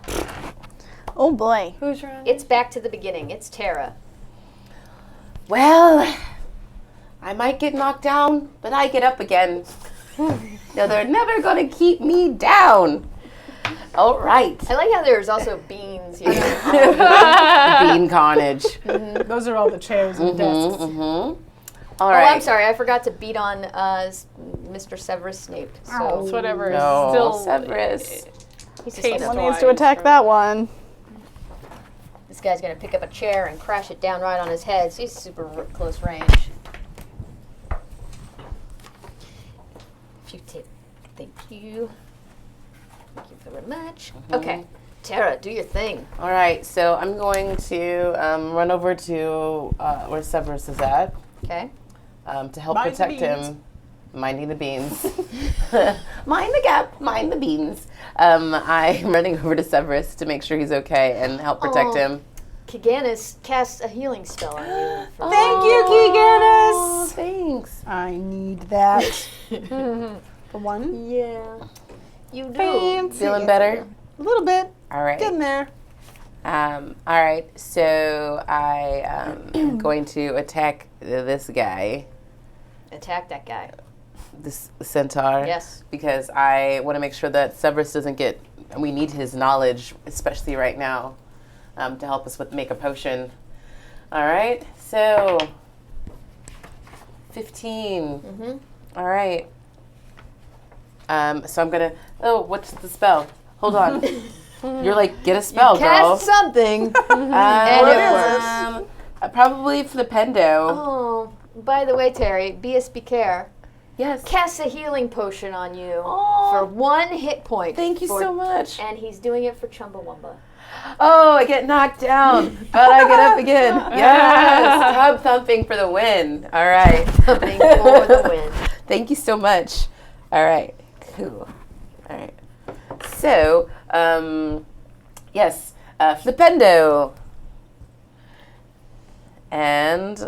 Oh, boy. Who's round? It's back to the beginning. It's Tara. Well, I might get knocked down, but I get up again. No, they're never gonna keep me down. All right. I like how there's also beans here. Bean carnage. Those are all the chairs and desks. All Oh, right. I'm sorry. I forgot to beat on Mr. Severus Snape. So It's whatever. No, Still Severus. he's just taste gonna, One needs to attack that one. this guy's going to pick up a chair and crash it down right on his head. So he's super close range. If you take, thank you. Thank you very much. Okay, Tara, do your thing. All right. So I'm going to run over to where Severus is at Okay. to help Mind the protect beans. him. Minding the beans. Mind the gap. Mind the beans. I'm running over to Severus to make sure he's okay and help protect Oh. him. Kiganis cast a healing spell on you. Thank you, Keeganis. Thanks. I need that. For one. Yeah. You do. Fancy. Feeling better? A little bit. All right. Getting there. All right. So I am going to attack this guy, Attack that guy. this centaur. Yes. Because I want to make sure that Severus doesn't get. We need his knowledge, especially right now, to help us make a potion. All right. So 15. All right. So I'm gonna. Oh, what's the spell? Hold on. You're like, get a spell, girl. Cast something. And it works. Probably Flipendo. Oh, by the way, Terry, be care. Yes. Casts a healing potion on you Oh. for 1 hit point. Thank you so much. And he's doing it for Chumbawamba. Oh, I get knocked down, but I get up again. Yes. Tub thumping for the win. All right. Something for the win. Thank you so much. All right. Cool. All right. So, yes, Flipendo. And,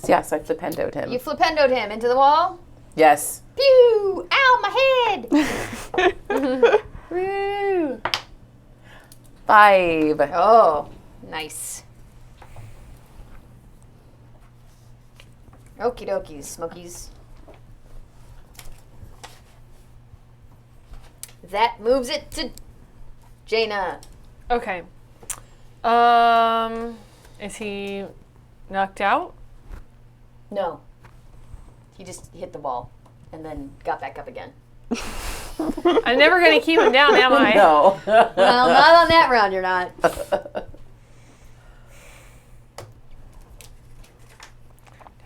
yes, I Flipendoed him. You flipendoed him into the wall. Yes. Pew! Ow, my head! Woo. 5. Oh, nice. Okie dokies, Smokies. That moves it to Jaina. Okay. Is he knocked out? No. He just hit the wall and then got back up again. I'm never gonna keep him down, am I? No. Well, not on that round, you're not.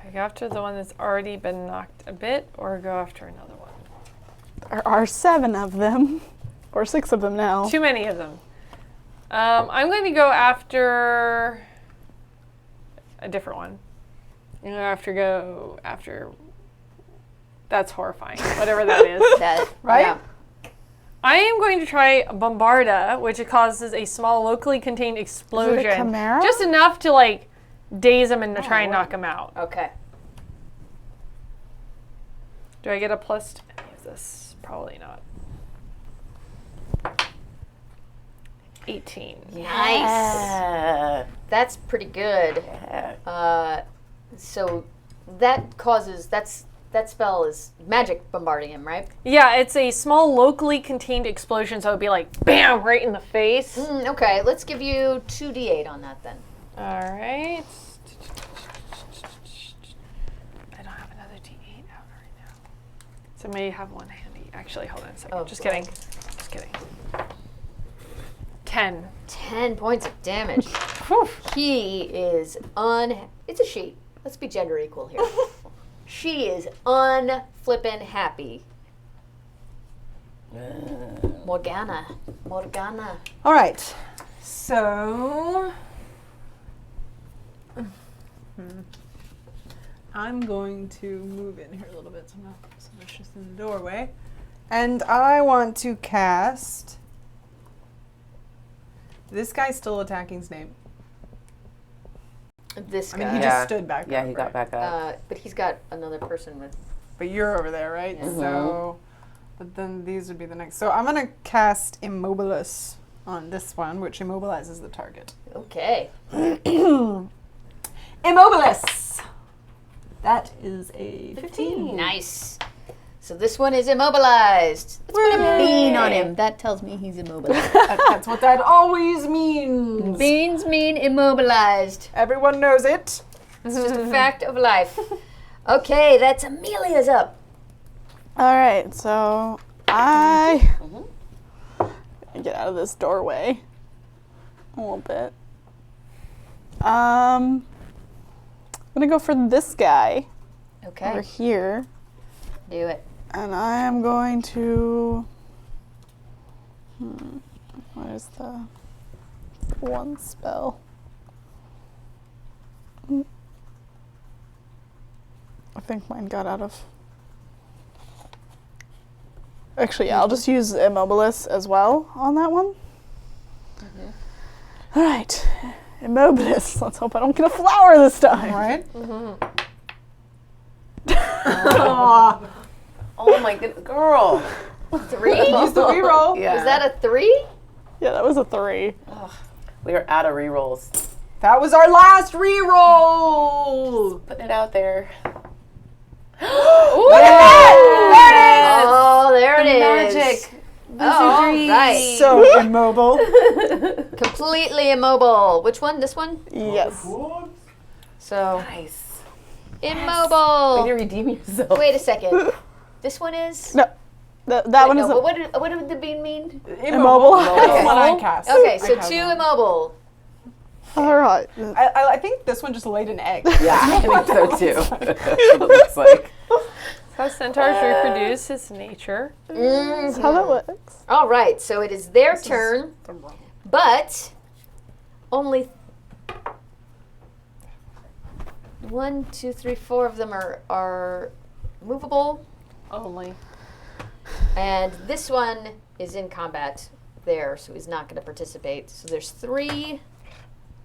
I go after the one that's already been knocked a bit, or go after another one? There are 7 of them. Or 6 of them now. Too many of them. I'm going to go after a different one. I'm going to have to go after... That's horrifying. Whatever that is. That, Right? Yeah. I am going to try Bombarda, which causes a small locally contained explosion. chimera? Just enough to like daze him and try and knock him out. Okay. Do I get a plus to any of this? Probably not. 18. Nice. Yeah. That's pretty good. Yeah. So that causes that spell is magic bombarding him, right? Yeah, it's a small locally contained explosion, so it'd be like BAM right in the face. Okay, let's give you 2d8 on that then. All right. I don't have another D8 out right now. So maybe have one handy. Actually, hold on a second. Oh, Just boy. kidding. Just kidding. 10. 10 points of damage. He is it's a she. Let's be gender equal here. She is unflippin' happy. Morgana. All right. So I'm going to move in here a little bit so I'm not so much just in the doorway. And I want to cast. This guy's still attacking Snape. This I guy. mean, he just stood back Yeah, up, he got right? back up. But he's got another person with. But you're over there, right? So, but then these would be the next. So I'm going to cast Immobilis on this one, which immobilizes the target. Okay. Immobilis! That is a 15. Nice. So this one is immobilized. Let's put a bean on him. That tells me he's immobilized. That's what that always means. Beans mean immobilized. Everyone knows it. It's just a fact of life. Okay, that's Amelia's up. All right, so I get out of this doorway a little bit. I'm gonna go for this guy over Okay, here, do it. and I am going to. Where's the one spell? I think mine got out of. Actually, yeah, I'll just use Immobilis as well on that one. All right, Immobilis. Let's hope I don't get a flower this time. All right. Oh my goodness, girl. 3? Use the reroll. Yeah. Was that a 3? Yeah, that was a 3. We are out of rerolls. That was our last reroll. Putting it out there. Oh, there it is. Magic. Oh, right. So immobile. Completely immobile. Which one? This one? Yes. So, Nice. immobile. Way to redeem yourself. Wait a second. This one is? No, that one No, is but what did the bean mean? immobile. That's what I cast. Okay, I so cast 2 one. immobile. All right. I think this one just laid an egg. Yeah, I think so too. That's what it looks like. How centaurs reproduce is nature. That's how that works. All right, so it is their turn, but only 1, 2, 3, 4 of them are movable, Only. and this one is in combat there, so he's not going to participate. So there's 3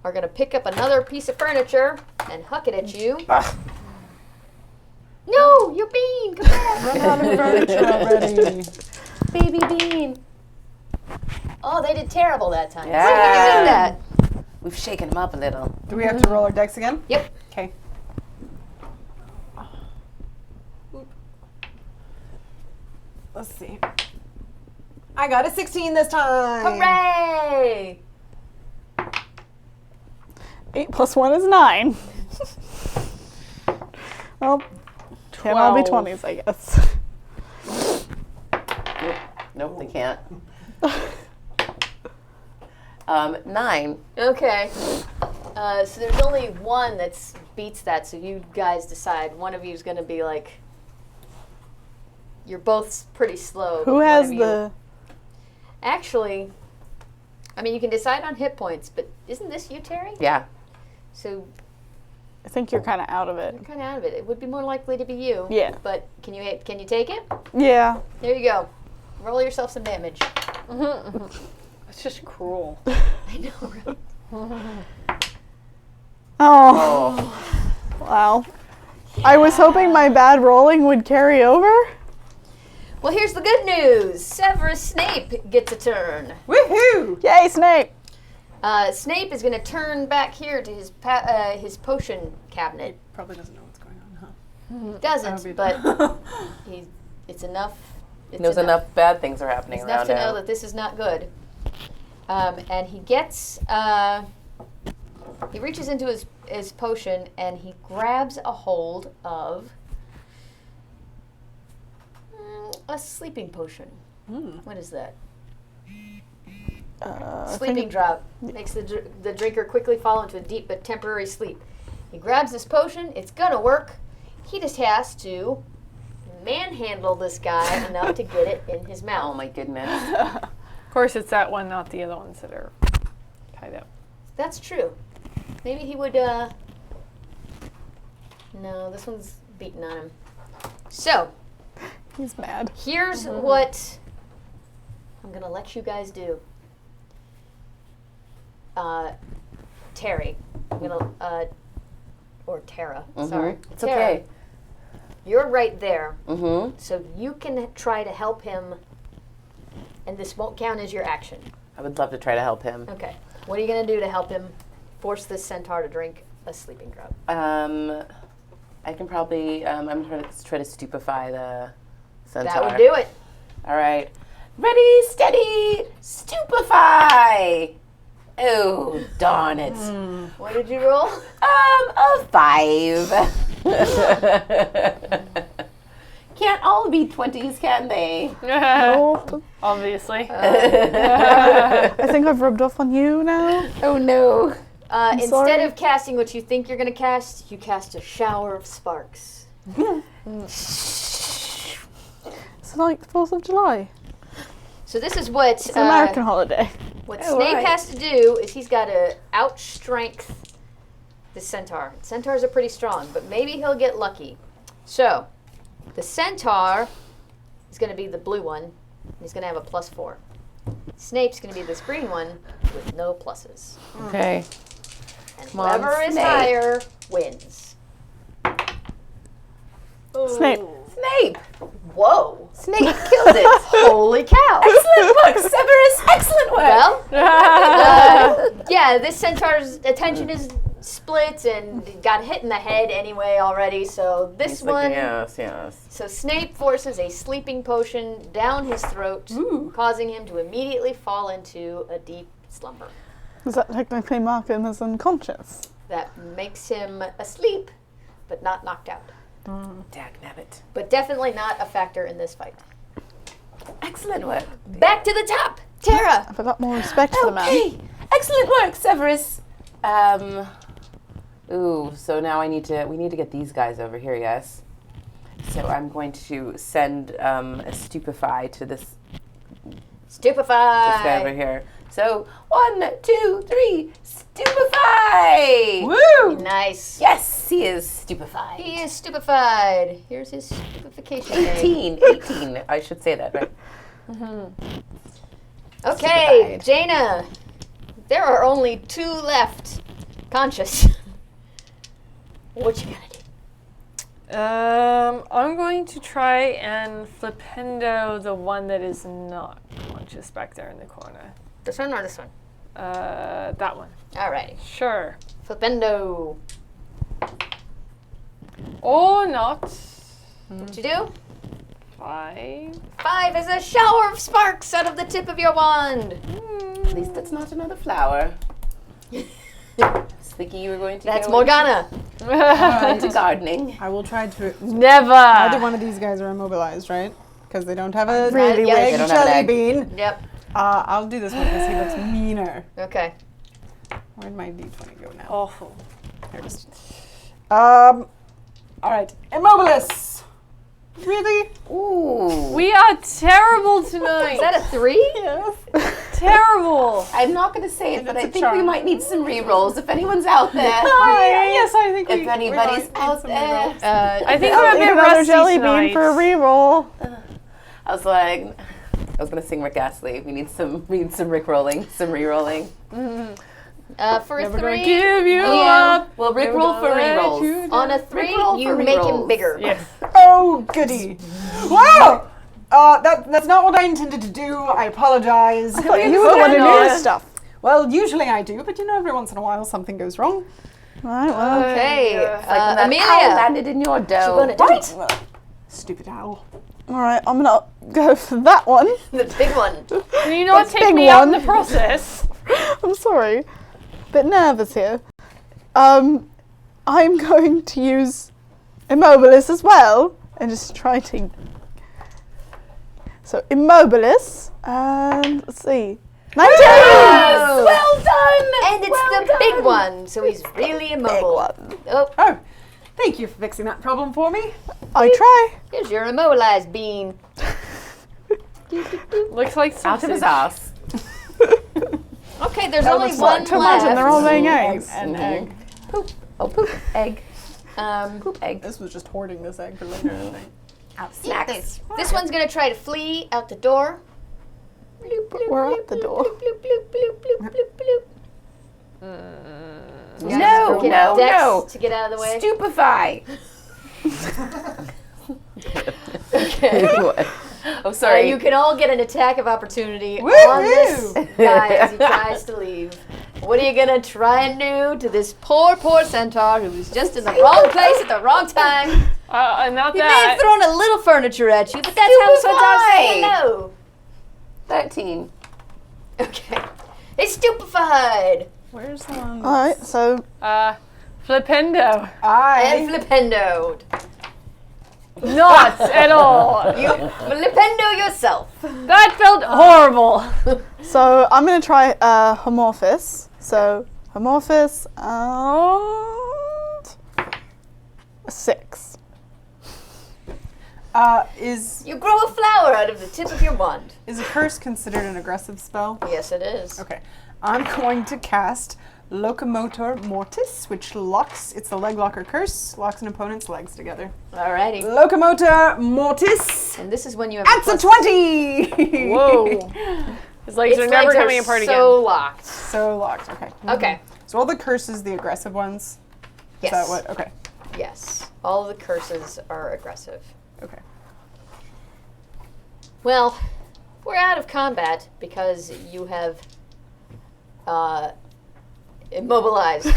are going to pick up another piece of furniture and huck it at you. No, your bean, come back. Run out of furniture already. Baby bean. Oh, they did terrible that time. Yeah. See if you can do that. We've shaken him up a little. Do we have to roll our decks again? Yep. Okay. Let's see. I got a 16 this time. Hooray! 8 plus 1 is 9. Well, 10 all be 20s, I guess. Nope, they can't. 9. Okay. So there's only one that's beats that, so you guys decide. One of you is going to be like, you're both pretty slow. Who has the... Actually, I mean, you can decide on hit points, but isn't this you, Teri? Yeah. So I think you're kind of out of it. you're kind of out of it. It would be more likely to be you. Yeah. But can you take it? Yeah. There you go. Roll yourself some damage. It's just cruel. I know, right? Oh. Wow. I was hoping my bad rolling would carry over. Well, here's the good news. Severus Snape gets a turn. Woohoo! Yay, Snape. Snape is going to turn back here to his potion cabinet. Probably doesn't know what's going on, huh? Doesn't, but it's enough. It's Knows enough bad things are happening It's around enough to know him. that this is not good. And he gets, he reaches into his potion and he grabs a hold of a sleeping potion. What is that? Sleeping drop. Makes the drinker quickly fall into a deep but temporary sleep. He grabs this potion. It's gonna work. He just has to manhandle this guy enough to get it in his mouth. Oh my goodness. Of course, it's that one, not the other ones that are tied up. That's true. Maybe he would, no, this one's beating on him. So, He's mad. here's what I'm gonna let you guys do. Teri, I'm gonna, or Tara, sorry. It's Tara, okay. You're right there, Mm-hmm. so you can try to help him, and this won't count as your action. I would love to try to help him. Okay. What are you gonna do to help him force this centaur to drink a sleeping drug? I can probably, I'm going to try to stupefy the centaur. That would do it. All right. Ready, steady, stupefy. Oh, darn it. What did you roll? A 5. Can't all be 20s, can they? Oh, Obviously. I think I've rubbed off on you now. Oh, no. Instead sorry. of casting what you think you're going to cast, you cast a shower of sparks. It's like the 4th of July. So this is what It's an American holiday. what Oh, Snape right. has to do is he's got to outstrength the centaur. Centaurs are pretty strong, but maybe he'll get lucky. So the centaur is going to be the blue one. And he's going to have a +4. Snape's going to be this green one with no pluses. Okay. And Come on, whoever is Snape. higher wins. Snape. Snape. Whoa. Snape killed it. Holy cow. Excellent work, Severus. Excellent work. Well, yeah, this centaur's attention is split and got hit in the head anyway already, so this He's like, one... yes. So Snape forces a sleeping potion down his throat, causing him to immediately fall into a deep slumber. Does that technically mark him as unconscious? That makes him asleep, but not knocked out. Dagnabbit. But definitely not a factor in this fight. Excellent work. Back to the top! Tara! I have a lot more respect for the man. Okay. Excellent work, Severus. Ooh, so now we need to get these guys over here, yes? So I'm going to send a stupefy to this guy over Stupefy! here. So 1, 2, 3, stupefy! Woo! Nice. Yes, he is stupefied. He is stupefied. Here's his stupefication name. 18, I should say that, right? Okay, Stupefied. Jaina. There are only 2 left. Conscious. What you gonna do? I'm going to try and flipendo the one that is not conscious back there in the corner. This one or this one? That one. Alrighty. Sure. Flipendo. Or not. What'd you do? 5. 5 is a shower of sparks out of the tip of your wand. At least that's not another flower. Thinking you were going to That's go Morgana. into gardening. I will try to. Either Never. one of these guys are immobilized, right? Because they don't have a Really big wish. They don't have an jelly egg. bean. Yep. I'll do this one because he looks meaner. Okay. Where'd my d20 go now? Awful. Here it is. All right, Immobilis. Really? Ooh. We are terrible tonight. Is that a 3? Yes. terrible? I'm not going to say it, but It's I a think we charm. might need some re-rolls if anyone's out there. Yes, I think If anybody's out there. I think I'll I'm a eat bit another rusty jelly tonight. bean for a reroll. I was going to sing Rick Astley. We need some Rick rolling, some re-rolling. For a 3, Give you Yeah. up. Well, Rick roll for re-rolls. on a 3, roll you for make him re-rolls. bigger. Yes. Oh, goody. Wow. That's not what I intended to do. I apologize. You were going to do not. this stuff. Well, usually I do, but every once in a while something goes wrong. Right, well. Okay, Like when that owl Amelia. landed in your dough. Gonna do it. Stupid owl. Alright, I'm going to go for that one. The big one. Can you not take big me out in one. the process? I'm sorry. Bit nervous here. I'm going to use Immobilis as well and just try to. So Immobilis, and let's see. 19! Well done! And it's the big one, so he's really immobile. one. Oh, Oh, thank you for fixing that problem for me. I try. here's your immobilized bean. Looks like Out of his sausage. ass. Okay, there's only looks one like to imagine they're all left. laying eggs. An egg. Poop. Oh, poop. Egg. Poop. Egg. This was just hoarding this egg for later. I think. Out. Snacks. This one's gonna try to flee out the door. Bloop, bloop, We're bloop, out the bloop, door. bloop, bloop, bloop, bloop, bloop, bloop. No, Get no, Dex no. to get out of the way. Stupefy. Okay. Oh, sorry. You can all get an attack of opportunity Woo-hoo! on this guy as he tries to leave. What are you gonna try and do to this poor centaur who's just in the wrong place at the wrong time? Not He may have that. thrown a little furniture at you, but that's how centaurs say Stupefy! hello. 13. Okay. It's stupefied. Where's the one? Alright, so Flipendo. And flipendo. Not at all. You flipendo yourself. That felt horrible. I'm going to try Homorphous. So Homorphous and a 6. Is You grow a flower out of the tip of your wand. a curse considered an aggressive spell? Yes, it is. Okay. I'm going to cast Locomotor Mortis, which locks, it's the leg locker curse, locks an opponent's legs together. Alrighty. Locomotor Mortis. And this is when you have That's a 20! Whoa. His legs Its are never legs coming apart so again. locked. So locked, okay. Okay. So all the curses, the aggressive ones? Yes. Is that what? Okay. Yes. All of the curses are aggressive. Okay. Well, we're out of combat because you have immobilized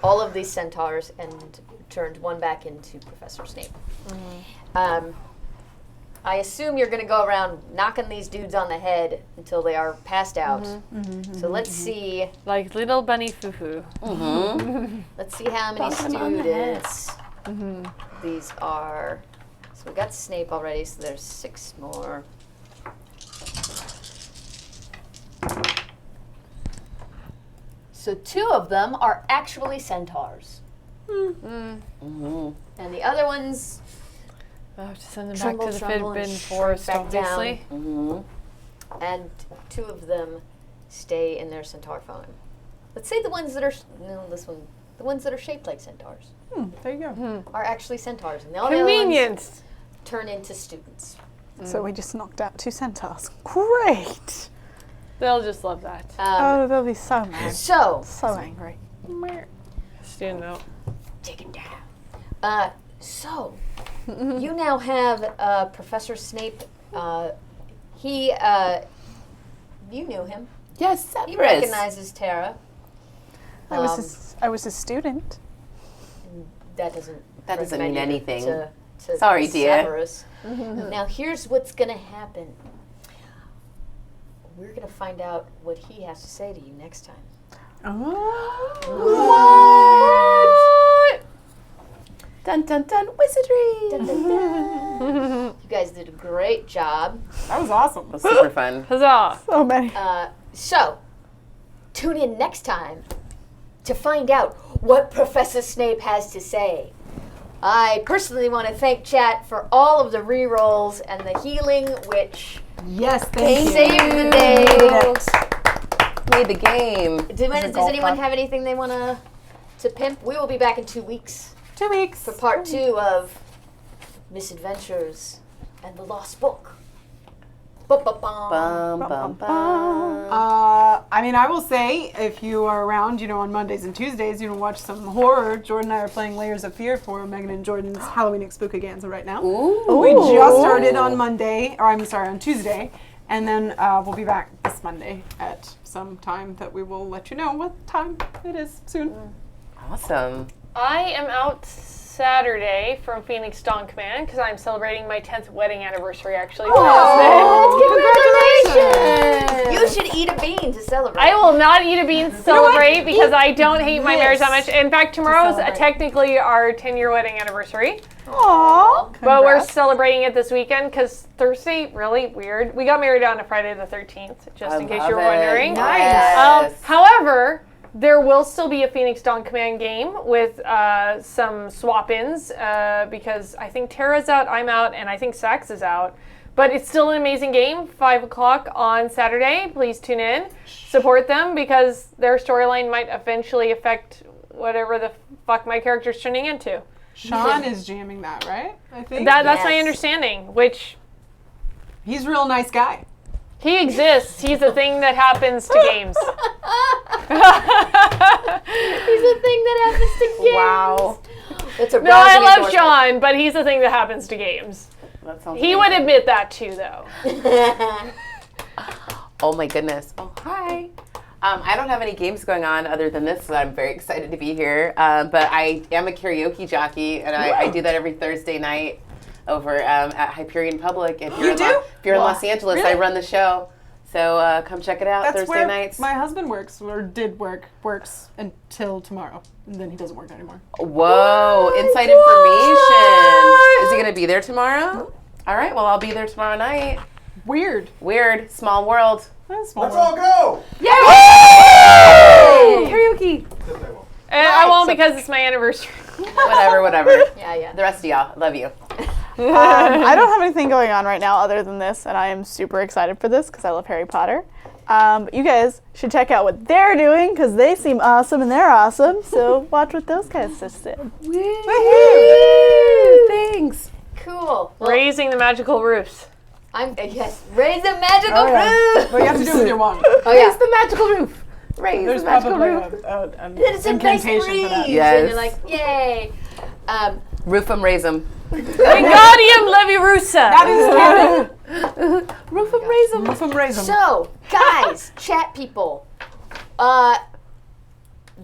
all of these centaurs and turned one back into Professor Snape. I assume you're going to go around knocking these dudes on the head until they are passed out. So let's see. Like little bunny foo-foo. Let's see how many students these are. So we got Snape already, so there's 6 more. So 2 of them are actually centaurs. And the other ones, I'll have to send them Tremble, back to the tremble, and Fidbin shrink Forest, back obviously. and 2 of them stay in their centaur form. Let's say the ones that are, the ones that are shaped like centaurs There you go. are actually centaurs. And all the other ones Convenience. turn into students. So we just knocked out 2 centaurs. Great! They'll just love that. Oh, they'll be so mad. So, So angry. Student note. take it down. So, you now have Professor Snape. He, you knew him. Yes, He Severus. recognizes Tara. I was a student. That doesn't. That doesn't recommend mean you anything. To Sorry, dear. Severus. Now here's what's gonna happen. We're gonna find out what he has to say to you next time. What? Dun dun dun, wizardry. Dun, dun, dun. You guys did a great job. That was awesome. That's super fun. Huzzah. So many. So, tune in next time to find out what Professor Snape has to say. I personally want to thank chat for all of the re-rolls and the healing, which Yes, thank you. saved the day. Made the game. Does anyone have anything they want to pimp? We will be back in 2 weeks 2 weeks. for part 2 of Misadventures and the Lost Book. Ba-ba-bum. Bum, bum, bum. I mean, I will say, if you are around, on Mondays and Tuesdays, watch some horror. Jordan and I are playing Layers of Fear for Meghan and Jordan's Halloween Exspookaganza right now. Ooh. We just started on on Tuesday, and then we'll be back this Monday at some time that we will let you know what time it is soon. Awesome. I am out Saturday from Phoenix Dawn Command because I'm celebrating my 10th wedding anniversary actually. Congratulations! You should eat a bean to celebrate. I will not eat a bean to celebrate because I don't hate my marriage that much. In fact, tomorrow's technically our 10-year wedding anniversary. Aww. But we're celebrating it this weekend because Thursday, really weird. We got married on a Friday the 13th, just in case you were wondering. Nice. However, there will still be a Phoenix Dawn Command game with some swap-ins because I think Tara's out, I'm out, and I think Sax is out. But it's still an amazing game, 5 o'clock on Saturday. Please tune in. Support them because their storyline might eventually affect whatever the fuck my character's turning into. Sean is jamming that, right? I think. That's my understanding, which He's a real nice guy. he exists. He's a thing that happens to games. He's a thing that happens to games. Wow. That's a No, I rousing love endorsement. Sean, but he's a thing that happens to games. That sounds He would admit that too, though. Oh my goodness. Oh, hi. I don't have any games going on other than this, so I'm very excited to be here. But I am a karaoke jockey, and I do that every Thursday night over at Hyperion Public. If you're do? If you're in Los Angeles, Really? I run the show. So come check it out That's Thursday where nights. my husband works, or works until tomorrow. And then he doesn't work anymore. Whoa, inside information. Is he going to be there tomorrow? All right, well, I'll be there tomorrow night. Weird. Weird, small world. That's Let's all go! Karaoke. And I won't because it's my anniversary. Whatever. Yeah. The rest of y'all, love you. I don't have anything going on right now other than this, and I am super excited for this because I love Harry Potter. But you guys should check out what they're doing because they seem awesome and they're awesome. So watch what those guys just did. Woohoo! Thanks. Cool. Well, Raising the magical roofs. raise a magical roof. What you have to do with your wand. Oh yeah. Raise the magical roof. Raise There's the magical probably roof. an It's a nice incantation breeze. for that. Yes. And you're like, yay. Roof 'em, raise 'em. Wingardium Leviosa. That is canon. Roof 'em, raise 'em. Roof 'em, raise 'em. So, guys, chat people,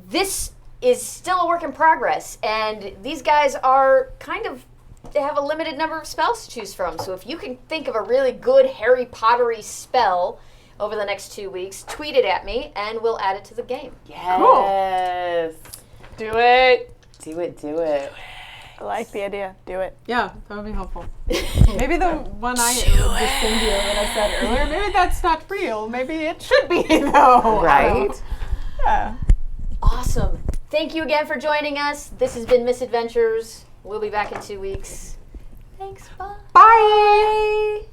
this is still a work in progress, and these guys are they have a limited number of spells to choose from. So if you can think of a really good Harry Pottery spell over the next 2 weeks, tweet it at me, and we'll add it to the game. Yes. Do it. Do it. I like the idea. Do it. Yeah, that would be helpful. Maybe the one the Cindy that I said earlier, maybe that's not real. Maybe it should be, though. Right? Yeah. Awesome. Thank you again for joining us. This has been Misadventures. We'll be back in 2 weeks. Thanks, bye. Bye.